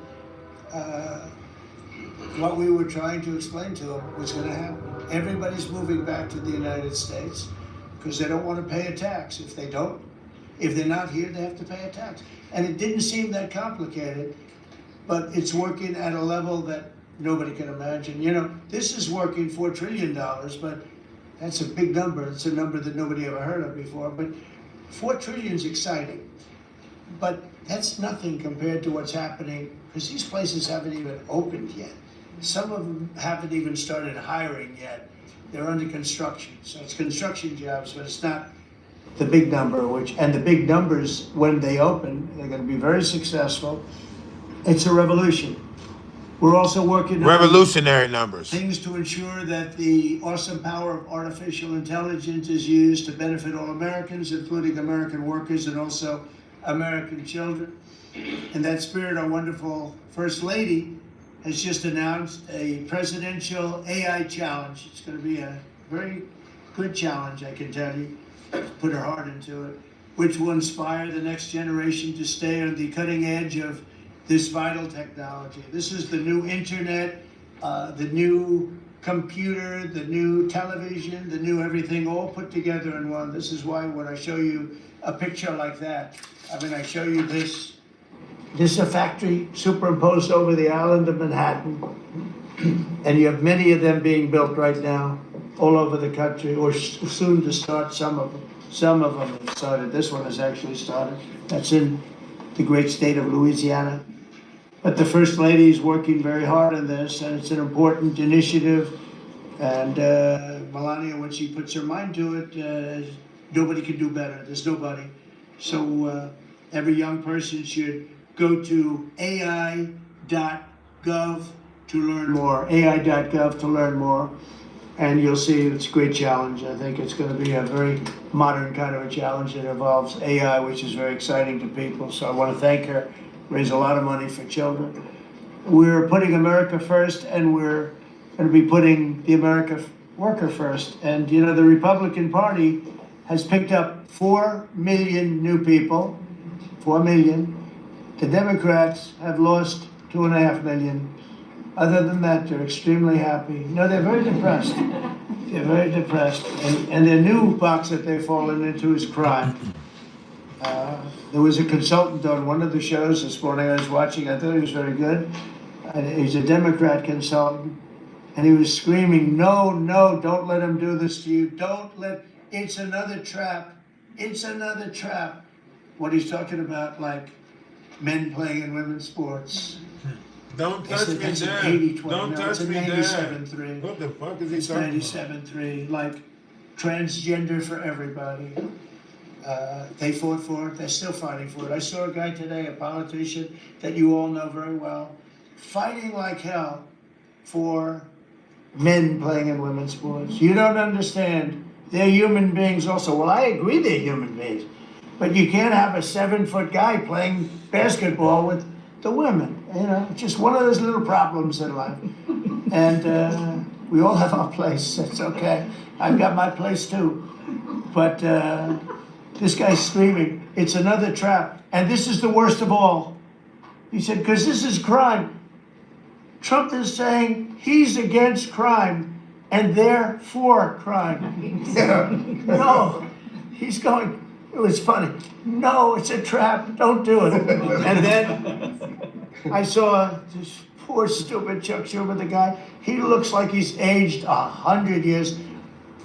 what we were trying to explain to them was going to happen. Everybody's moving back to the United States because they don't want to pay a tax. If they're not here, they have to pay a tax. And it didn't seem that complicated, but it's working at a level that nobody can imagine. This is working $4 trillion, but that's a big number. It's a number that nobody ever heard of before. But 4 trillion is exciting, but that's nothing compared to what's happening because these places haven't even opened yet. Some of them haven't even started hiring yet. They're under construction. So it's construction jobs, but it's not the big number, and the big numbers, when they open, they're going to be very successful. It's a revolution. We're also working revolutionary numbers. Things to ensure that the awesome power of artificial intelligence is used to benefit all Americans, including American workers and also American children. In that spirit, our wonderful First Lady has just announced a presidential AI challenge. It's going to be a very good challenge, I can tell you. Put her heart into it, which will inspire the next generation to stay on the cutting edge of this vital technology. This is the new internet, the new computer, the new television, the new everything all put together in one. This is why when I show you a picture like that, I show you this is a factory superimposed over the island of Manhattan, and you have many of them being built right now all over the country, or soon to start. Some of them have started. This one has actually started. That's in the great state of Louisiana. But the First Lady is working very hard on this, and it's an important initiative. And Melania, when she puts her mind to it, nobody can do better. There's nobody. So every young person should go to AI.gov to learn more, AI.gov to learn more. And you'll see it's a great challenge. I think it's going to be a very modern kind of a challenge that involves AI, which is very exciting to people. So I want to thank her, raise a lot of money for children. We're putting America first, and we're going to be putting the American worker first. And, the Republican Party has picked up 4 million new people, 4 million. The Democrats have lost 2.5 million. Other than that, they're extremely happy. They're very depressed. They're very depressed. And their new box that they've fallen into is crime. There was a consultant on one of the shows this morning I was watching. I thought he was very good. He's a Democrat consultant. And he was screaming, no, don't let him do this to you. It's another trap. It's another trap. What he's talking about, like men playing in women's sports. Don't touch me, Dad. Don't touch me, Dad. 97.3. What the fuck is he talking about? 97.3, like transgender for everybody. They fought for it. They're still fighting for it. I saw a guy today, a politician that you all know very well, fighting like hell for men playing in women's sports. You don't understand. They're human beings also. Well, I agree they're human beings. But you can't have a 7-foot guy playing basketball with the women, you know, just one of those little problems in life. And we all have our place, that's okay. I've got my place too. But this guy's screaming, it's another trap. And this is the worst of all. He said, because this is crime. Trump is saying he's against crime and they're for crime. No, he's going, it was funny. No, it's a trap, don't do it. And then I saw this poor stupid Chuck Schumer, the guy. He looks like he's aged 100 years.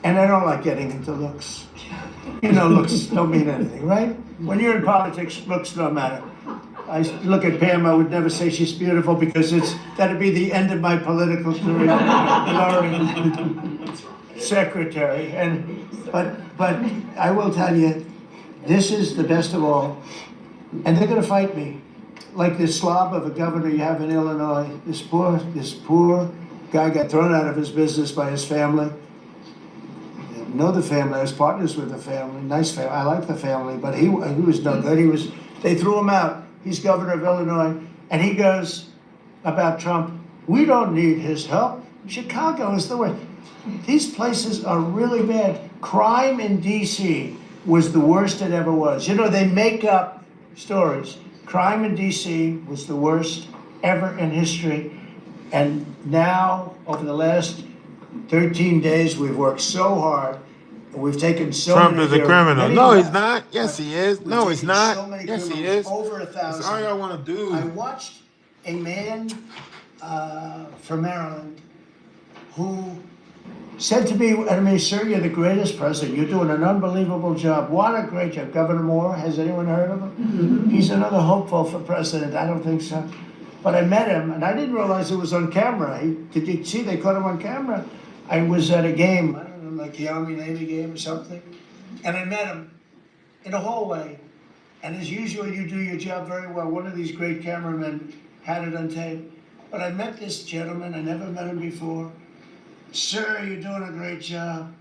And I don't like getting into looks. You know, looks don't mean anything, right? When you're in politics, looks don't matter. I look at Pam, I would never say she's beautiful because that'd be the end of my political career. Laurie, secretary. But I will tell you, this is the best of all. And they're gonna fight me. Like this slob of a governor you have in Illinois, this poor guy got thrown out of his business by his family. I know the family, I was partners with the family, nice family, I like the family, but he was no good. They threw him out. He's governor of Illinois, and he goes about Trump, we don't need his help. Chicago is the worst. These places are really bad. Crime in DC was the worst it ever was. You know, they make up stories. Crime in DC was the worst ever in history. And now, over the last 13 days, we've worked so hard. And we've taken so Trump many. is a criminal. Many No, lives. he's not. Yes, he is. No, he's not. So many Yes, he criminals, is. over 1,000. That's all y'all want to do. I watched a man from Maryland who said to me, I mean, sir, you're the greatest president. You're doing an unbelievable job. What a great job. Governor Moore, has anyone heard of him? Mm-hmm. He's another hopeful for president. I don't think so. But I met him, and I didn't realize it was on camera. Did you see they caught him on camera? I was at a game, I don't know, like the Army-Navy game or something. And I met him in a hallway. And as usual, you do your job very well. One of these great cameramen had it on tape. But I met this gentleman, I never met him before. Sir, you're doing a great job.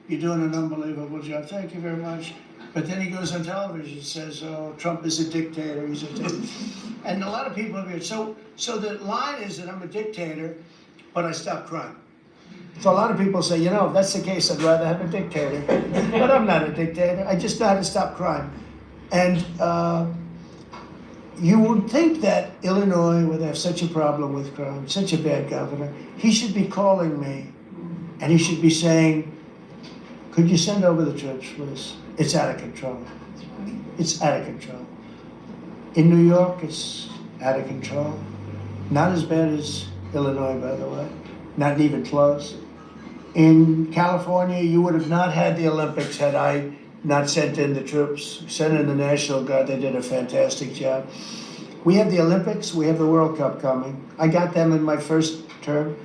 You're doing an unbelievable job. Thank you very much. But then he goes on television and says, oh, Trump is a dictator. He's a dictator. And a lot of people have here. So the line is that I'm a dictator, but I stop crime. So a lot of people say, you know, if that's the case, I'd rather have a dictator. But I'm not a dictator. I just know how to stop crime. And you would think that Illinois, where they have such a problem with crime, such a bad governor, he should be calling me and he should be saying, could you send over the troops, please? It's out of control. It's out of control. In New York, it's out of control. Not as bad as Illinois, by the way. Not even close. In California, you would have not had the Olympics had I not sent in the troops, sent in the National Guard. They did a fantastic job. We have the Olympics, we have the World Cup coming. I got them in my first term,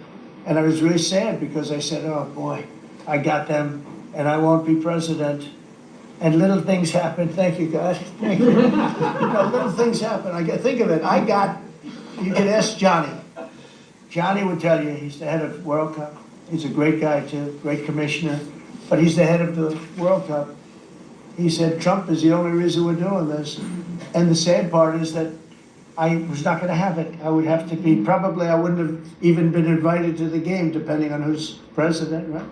and I was really sad because I said, oh boy, I got them, and I won't be president. And little things happen, thank you, God. Thank you. You know, little things happen. Think of it, you can ask Johnny. Johnny would tell you, he's the head of World Cup. He's a great guy too, great commissioner, but he's the head of the World Cup. He said, Trump is the only reason we're doing this. And the sad part is that I was not gonna have it. I would have to be, probably I wouldn't have even been invited to the game, depending on who's president, right?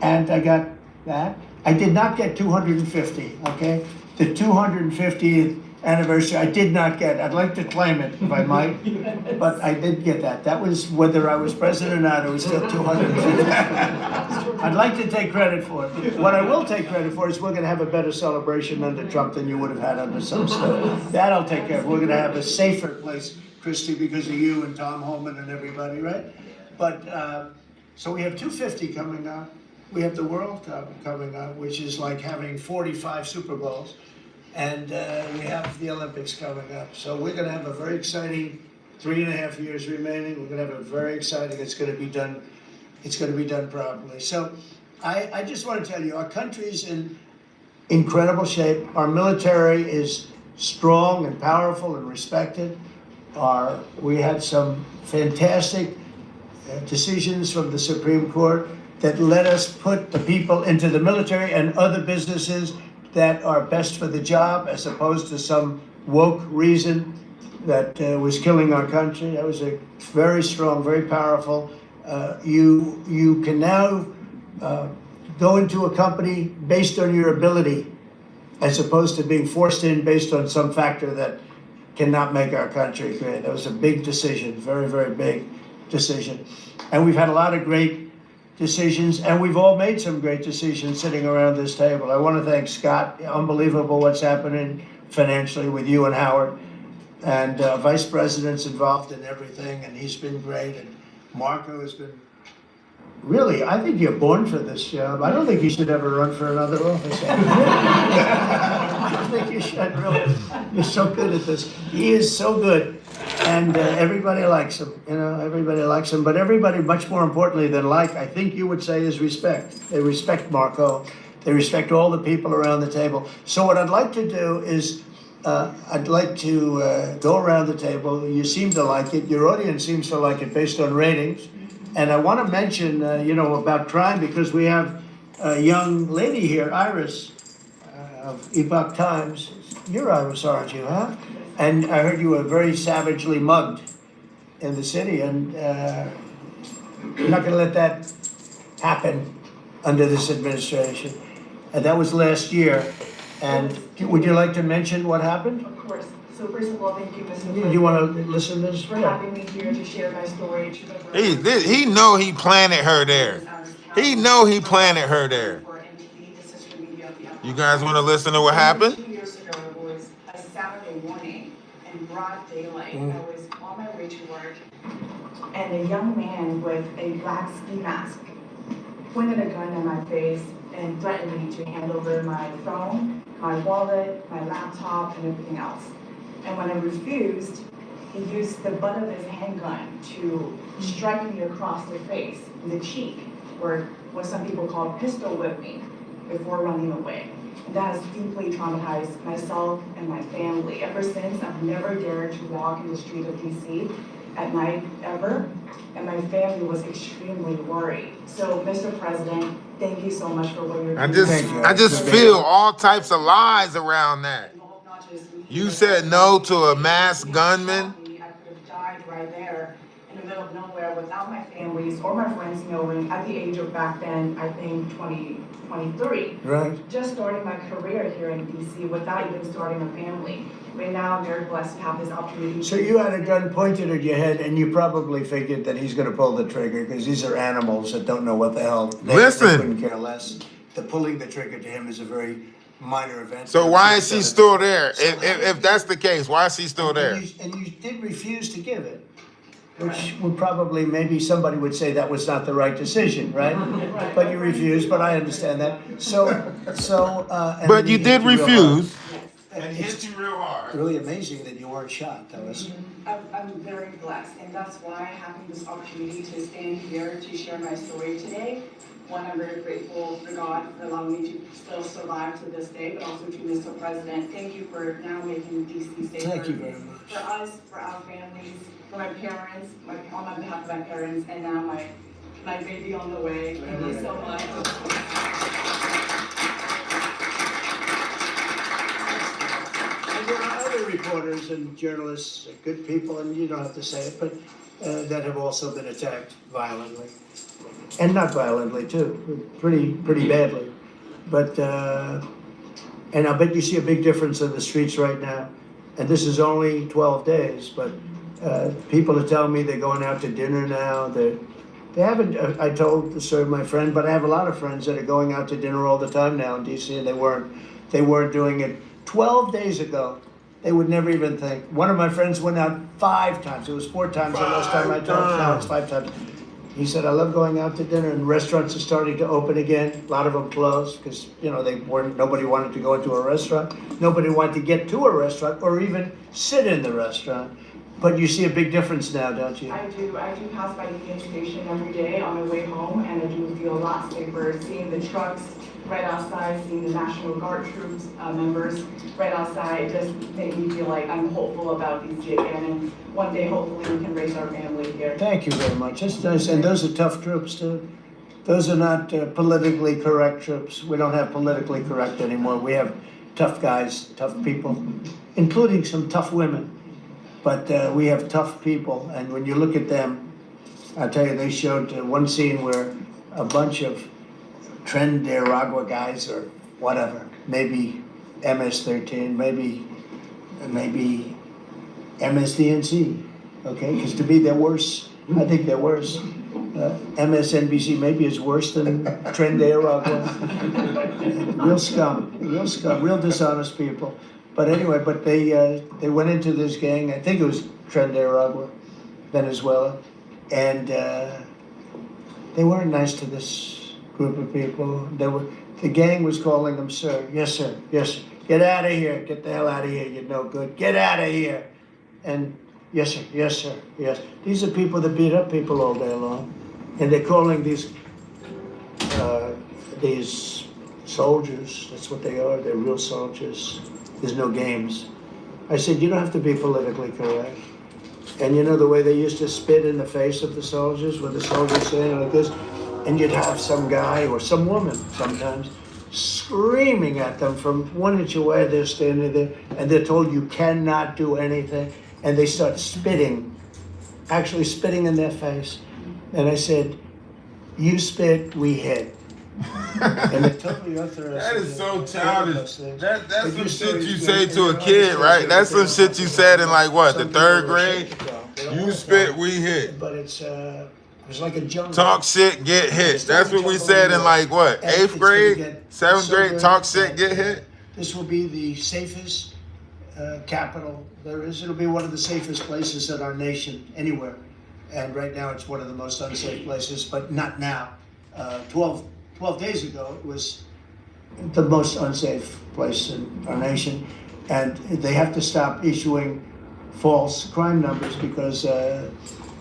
And I got that. I did not get 250, okay? The 250th anniversary, I did not get. I'd like to claim it, if I might, but I did get that. That was whether I was president or not, it was still 250. I'd like to take credit for it. What I will take credit for is we're gonna have a better celebration under Trump than you would have had under some stuff. That I'll take care of. We're gonna have a safer place, Christy, because of you and Tom Homan and everybody, right? But, so we have 250 coming up. We have the World Cup coming up, which is like having 45 Super Bowls. And we have the Olympics coming up. So we're gonna have a very exciting 3.5 years remaining. We're gonna have a very exciting, it's gonna be done properly. So I just wanna tell you, our country's in incredible shape. Our military is strong and powerful and respected. We had some fantastic decisions from the Supreme Court that let us put the people into the military and other businesses that are best for the job, as opposed to some woke reason that was killing our country. That was a very strong, very powerful. You can now go into a company based on your ability, as opposed to being forced in based on some factor that cannot make our country great. That was a big decision, very, very big decision. And we've had a lot of great decisions, and we've all made some great decisions sitting around this table. I want to thank Scott. Unbelievable what's happening financially with you and Howard. And Vice President's involved in everything, and he's been great. And Marco has been, really, I think you're born for this job. I don't think you should ever run for another office. I don't think you should, really. You're so good at this. He is so good. And everybody likes him, everybody likes him. But everybody, much more importantly than like, I think you would say, is respect. They respect Marco. They respect all the people around the table. So what I'd like to do is, I'd like to go around the table. You seem to like it. Your audience seems to like it based on ratings. And I want to mention, about crime, because we have a young lady here, Iris, of Epoch Times. You're Iris, aren't you, huh? And I heard you were very savagely mugged in the city, and you're not going to let that happen under this administration. And that was last year. And would you like to mention what happened? Of course. So first of all, thank you, Mr. President. Do you want to listen to this? For having me here to share my story. To He know he planted her there. He know he planted her there. You guys want to listen to what happened? 2 years ago, it was a Saturday morning in broad daylight. I was on my way to work, and a young man with a black ski mask pointed a gun at my face and threatened me to hand over my phone, my wallet, my laptop, and everything else. And when I refused, he used the butt of his handgun to strike me across the face, in the cheek, or what some people call pistol whip me, before running away. And that has deeply traumatized myself and my family. Ever since, I've never dared to walk in the street of DC at night, ever. And my family was extremely worried. So, Mr. President, thank you so much for what you're doing. I just feel all types of lies around that. You said no to a masked gunman. I could have died right there in the middle of nowhere without my families or my friends knowing at the age of back then, I think 23. Right. Just starting my career here in DC without even starting a family. Right now, I'm very blessed to have this opportunity. So you had a gun pointed at your head, and you probably figured that he's going to pull the trigger, because these are animals that don't know what the hell. They couldn't care less. The pulling the trigger to him is a very minor event. So why is she still there? If that's the case, why is she still there? And you did refuse to give it, which would probably, maybe somebody would say that was not the right decision, right? But you refused, but I understand that. But you did refuse. And hit you real hard. Really amazing that you weren't shot. That was. I'm very blessed, and that's why having this opportunity to stand here to share my story today. One, I'm very grateful for God for allowing me to still survive to this day, but also to Mr. President. Thank you for now making DC safer. Thank you very much. For us, for our families, for my parents, on behalf of my parents, and now my baby on the way. Thank you so much. There are other reporters and journalists, good people, and you don't have to say it, but that have also been attacked violently. And not violently, too, pretty badly. But, and I bet you see a big difference in the streets right now. And this is only 12 days, but people are telling me they're going out to dinner now. They haven't, I told my friend, but I have a lot of friends that are going out to dinner all the time now in DC, and they weren't doing it 12 days ago. They would never even think. One of my friends went out 5 times. It was 4 times the last time I told him. Now it's 5 times. He said, I love going out to dinner, and restaurants are starting to open again. A lot of them closed because, nobody wanted to go into a restaurant. Nobody wanted to get to a restaurant or even sit in the restaurant. But you see a big difference now, don't you? I do pass by Union Station every day on my way home, and I do feel a lot safer seeing the trucks right outside, seeing the National Guard troops members right outside. Just make me feel like I'm hopeful about DC again, and one day hopefully we can raise our family here. Thank you very much. That's nice, and those are tough troops too. Those are not politically correct troops. We don't have politically correct anymore. We have tough guys, tough people, including some tough women. But we have tough people, and when you look at them, I tell you, they showed one scene where a bunch of Tren-de-Aragua guys or whatever, maybe MS-13, maybe MSDNC, okay? Because to me, they're worse. I think they're worse. MSNBC maybe is worse than Tren-de-Aragua. Real scum, real dishonest people. But anyway, they went into this gang, I think it was Tren-de-Aragua, Venezuela, and they weren't nice to this group of people. The gang was calling them sir. Yes, sir. Yes, sir. Get out of here. Get the hell out of here. You're no good. Get out of here. And yes, sir. Yes, sir. Yes. These are people that beat up people all day long. And they're calling these soldiers. That's what they are. They're real soldiers. There's no games. I said, you don't have to be politically correct. And you know the way they used to spit in the face of the soldiers, with the soldiers saying like this, and you'd have some guy or some woman sometimes screaming at them from 1 inch away. They're standing there and they're told you cannot do anything, and they start spitting, actually spitting in their face. And I said, you spit, we hit. And they're totally authorized. That is so childish. That's some shit you say to a kid, right? That's some shit you said in like what, the 3rd grade? You spit, we hit. But it's like a jungle. Talk shit, get hit. That's what we said in like what, 8th grade, 7th grade? Talk shit, get hit. This will be the safest capital there is. It'll be one of the safest places in our nation, anywhere. And right now it's one of the most unsafe places, but not now. 12 days ago, it was the most unsafe place in our nation. And they have to stop issuing false crime numbers because, I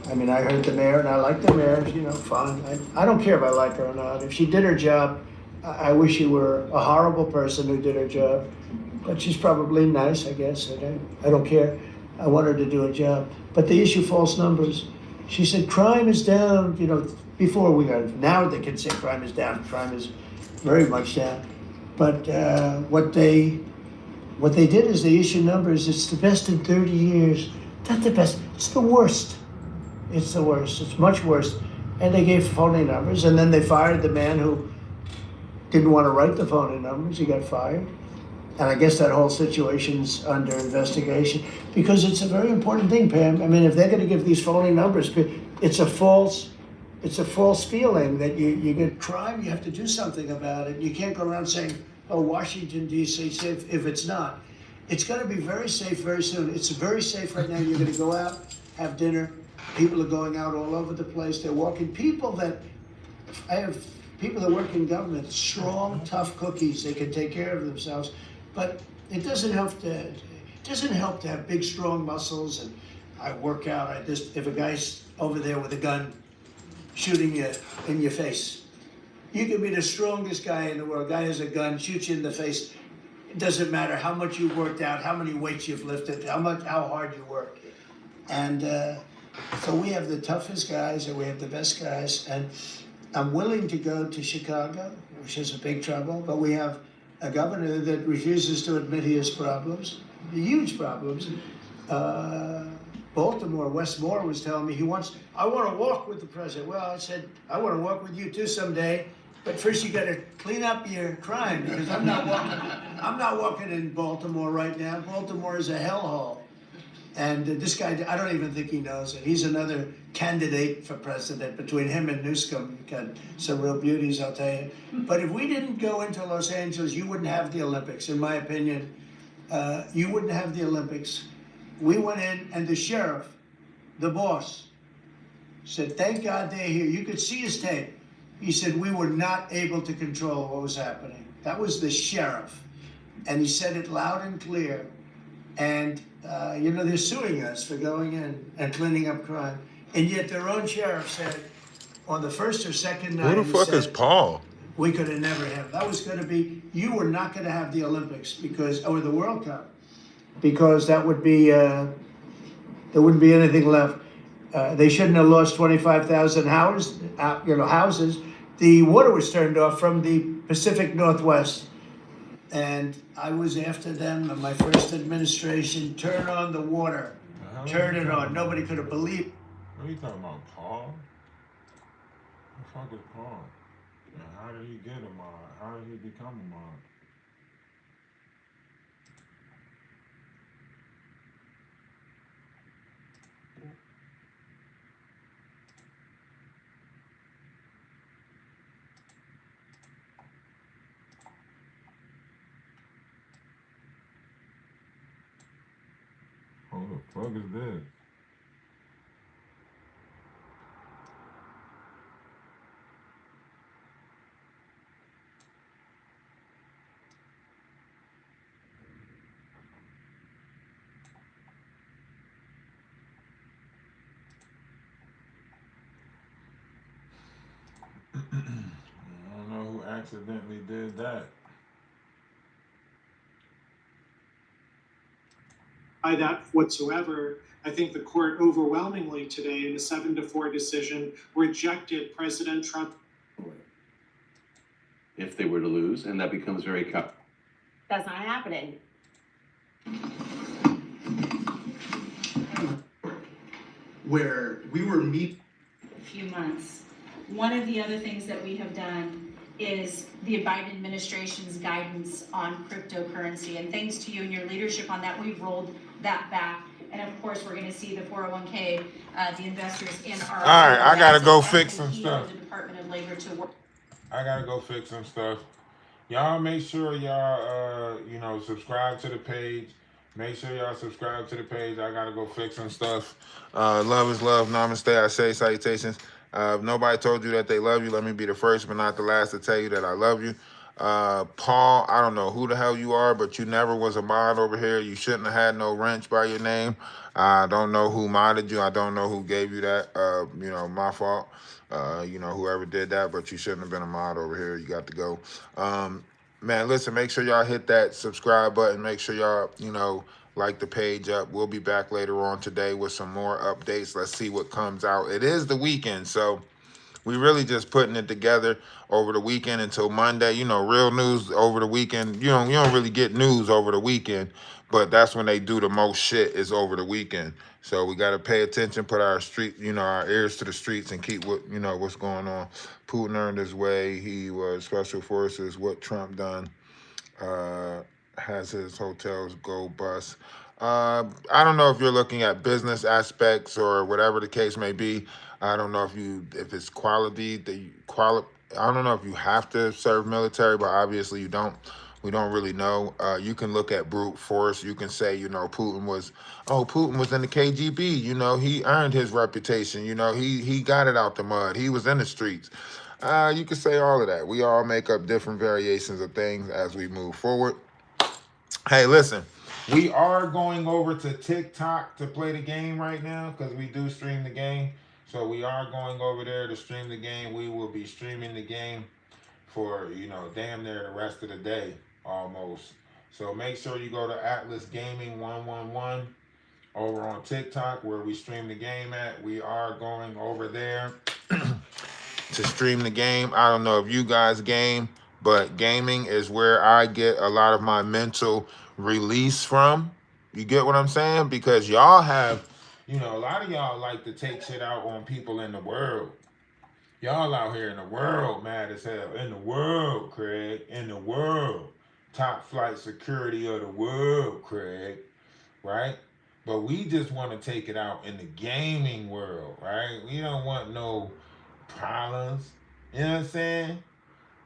heard the mayor and I like the mayor, fine. I don't care if I like her or not. If she did her job, I wish she were a horrible person who did her job. But she's probably nice, I guess. I don't care. I want her to do a job. But they issue false numbers. She said crime is down, before we got, now they can say crime is down. Crime is very much down. But what they did is they issued numbers. It's the best in 30 years. Not the best. It's the worst. It's the worst. It's much worse. And they gave phony numbers, and then they fired the man who didn't want to write the phony numbers. He got fired. And I guess that whole situation's under investigation because it's a very important thing, Pam. If they're going to give these phony numbers, it's a false feeling that you get crime. You have to do something about it. You can't go around saying, "Oh, Washington D.C. safe," if it's not. It's going to be very safe very soon. It's very safe right now. You're going to go out, have dinner. People are going out all over the place. They're walking. I have people that work in government, strong, tough cookies. They can take care of themselves. But it doesn't help to have big, strong muscles. And I work out. If a guy's over there with a gun shooting you in your face, you can be the strongest guy in the world. A guy has a gun, shoots you in the face. It doesn't matter how much you've worked out, how many weights you've lifted, how hard you work. And so we have the toughest guys and we have the best guys. And I'm willing to go to Chicago, which is a big trouble, but we have a governor that refuses to admit he has problems, huge problems. Baltimore, Wes Moore was telling me I want to walk with the president. Well, I said, I want to walk with you too someday, but first you got to clean up your crime because I'm not walking in Baltimore right now. Baltimore is a hellhole. And this guy, I don't even think he knows it. He's another candidate for president. Between him and Newsom, got some real beauties, I'll tell you. But if we didn't go into Los Angeles, you wouldn't have the Olympics, in my opinion. You wouldn't have the Olympics. We went in, and the sheriff, the boss, said, thank God they're here. You could see his tape. He said, we were not able to control what was happening. That was the sheriff. And he said it loud and clear. And, they're suing us for going in and cleaning up crime. And yet their own sheriff said on the first or second night, Who the fuck is Paul? We could have never had. That was going to be, you were not going to have the Olympics or the World Cup, because that would be, there wouldn't be anything left. They shouldn't have lost 25,000 houses. The water was turned off from the Pacific Northwest. And I was after them in my first administration, turn on the water. turn it on. Nobody could have believed. What are you talking about, Paul? The fuck is Paul? And how did he get a mod? How did he become a mod? Who the fuck is this? I don't know who accidentally did that. By that whatsoever, I think the court overwhelmingly today in a 7-4 decision rejected President Trump. If they were to lose, and that becomes very That's not happening. Where we were meeting. Few months. One of the other things that we have done is the Biden administration's guidance on cryptocurrency. And thanks to you and your leadership on that, we've rolled that back. And of course, we're going to see the 401k, the investors in our. All right, I gotta go fix some stuff. The Department of Labor to work. I gotta go fix some stuff. Y'all make sure y'all, subscribe to the page. Make sure y'all subscribe to the page. I gotta go fix some stuff. Love is love. Namaste. I say salutations. If nobody told you that they love you, let me be the first but not the last to tell you that I love you. Paul, I don't know who the hell you are, but you never was a mod over here. You shouldn't have had no wrench by your name. I don't know who modded you. I don't know who gave you that. My fault. Whoever did that, but you shouldn't have been a mod over here. You got to go. Man, listen, make sure y'all hit that subscribe button. Make sure y'all, like the page up. We'll be back later on today with some more updates. Let's see what comes out. It is the weekend, so we really just putting it together over the weekend until Monday. Real news over the weekend. You don't really get news over the weekend, but that's when they do the most shit is over the weekend. So we got to pay attention, put our our ears to the streets and keep what's going on. Putin earned his way. He was special forces. What Trump done has his hotels go bust. I don't know if you're looking at business aspects or whatever the case may be. I don't know if it's quality. I don't know if you have to serve military, but obviously you don't. We don't really know. You can look at brute force. You can say, Putin was in the KGB. He earned his reputation. He got it out the mud. He was in the streets. You can say all of that. We all make up different variations of things as we move forward. Hey, listen, we are going over to TikTok to play the game right now because we do stream the game. So we are going over there to stream the game. We will be streaming the game for, damn near the rest of the day almost. So make sure you go to Atlas Gaming 111 over on TikTok where we stream the game at. We are going over there to stream the game. I don't know if you guys game, but gaming is where I get a lot of my mental release from. You get what I'm saying? Because y'all have, a lot of y'all like to take shit out on people in the world. Y'all out here in the world mad as hell. In the world, Craig. In the world. Top flight security of the world, Craig. Right? But we just want to take it out in the gaming world, right? We don't want no problems. You know what I'm saying?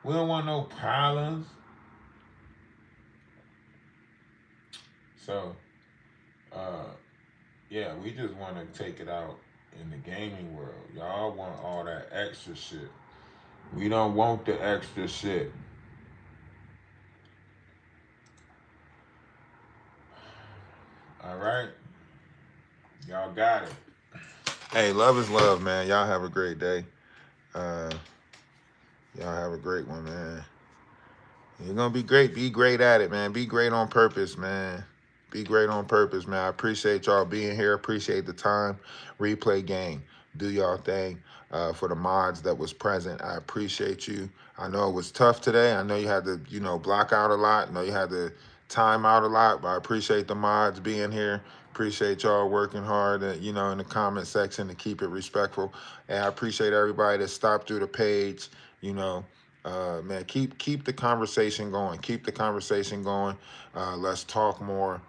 We don't want no problems. So, we just want to take it out in the gaming world. Y'all want all that extra shit. We don't want the extra shit. All right? Y'all got it. Hey, love is love, man. Y'all have a great day. Y'all have a great one, man. You're going to be great. Be great at it, man. Be great on purpose, man. Be great on purpose, man. I appreciate y'all being here. Appreciate the time. Replay game. Do y'all thing. For the mods that was present, I appreciate you. I know it was tough today. I know you had to, block out a lot. I know you had to time out a lot, but I appreciate the mods being here. Appreciate y'all working hard, in the comment section to keep it respectful. And I appreciate everybody that stopped through the page. Man, keep the conversation going. Keep the conversation going. Let's talk more.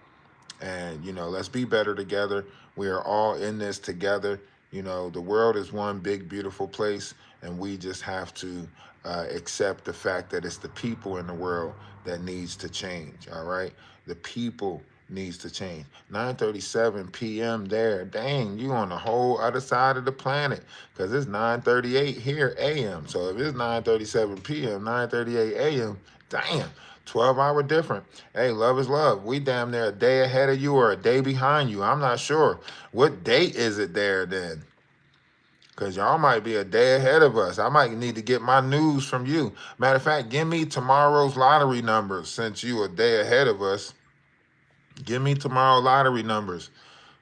And, let's be better together. We are all in this together. The world is one big, beautiful place, and we just have to accept the fact that it's the people in the world that needs to change, all right? The people needs to change. 9:37 p.m. there. Dang, you on the whole other side of the planet, because it's 9:38 here a.m. So if it's 9:37 p.m., 9:38 a.m., damn. 12-hour different. Hey, love is love. We damn near a day ahead of you or a day behind you. I'm not sure. What date is it there then? Because y'all might be a day ahead of us. I might need to get my news from you. Matter of fact, give me tomorrow's lottery numbers since you a day ahead of us. Give me tomorrow's lottery numbers,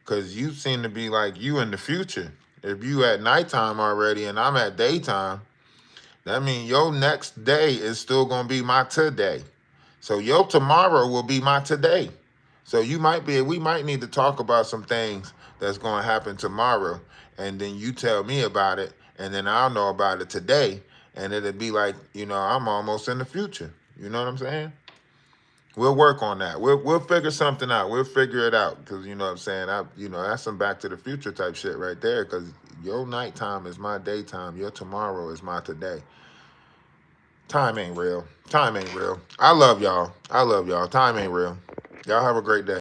because you seem to be like you in the future. If you at nighttime already and I'm at daytime, that means your next day is still going to be my today. So your tomorrow will be my today. So we might need to talk about some things that's going to happen tomorrow, and then you tell me about it, and then I'll know about it today, and it'll be like, I'm almost in the future. You know what I'm saying? We'll work on that. We'll figure something out. We'll figure it out, because you know what I'm saying. That's some Back to the Future type shit right there, because your nighttime is my daytime. Your tomorrow is my today. Time ain't real. Time ain't real. I love y'all. Time ain't real. Y'all have a great day.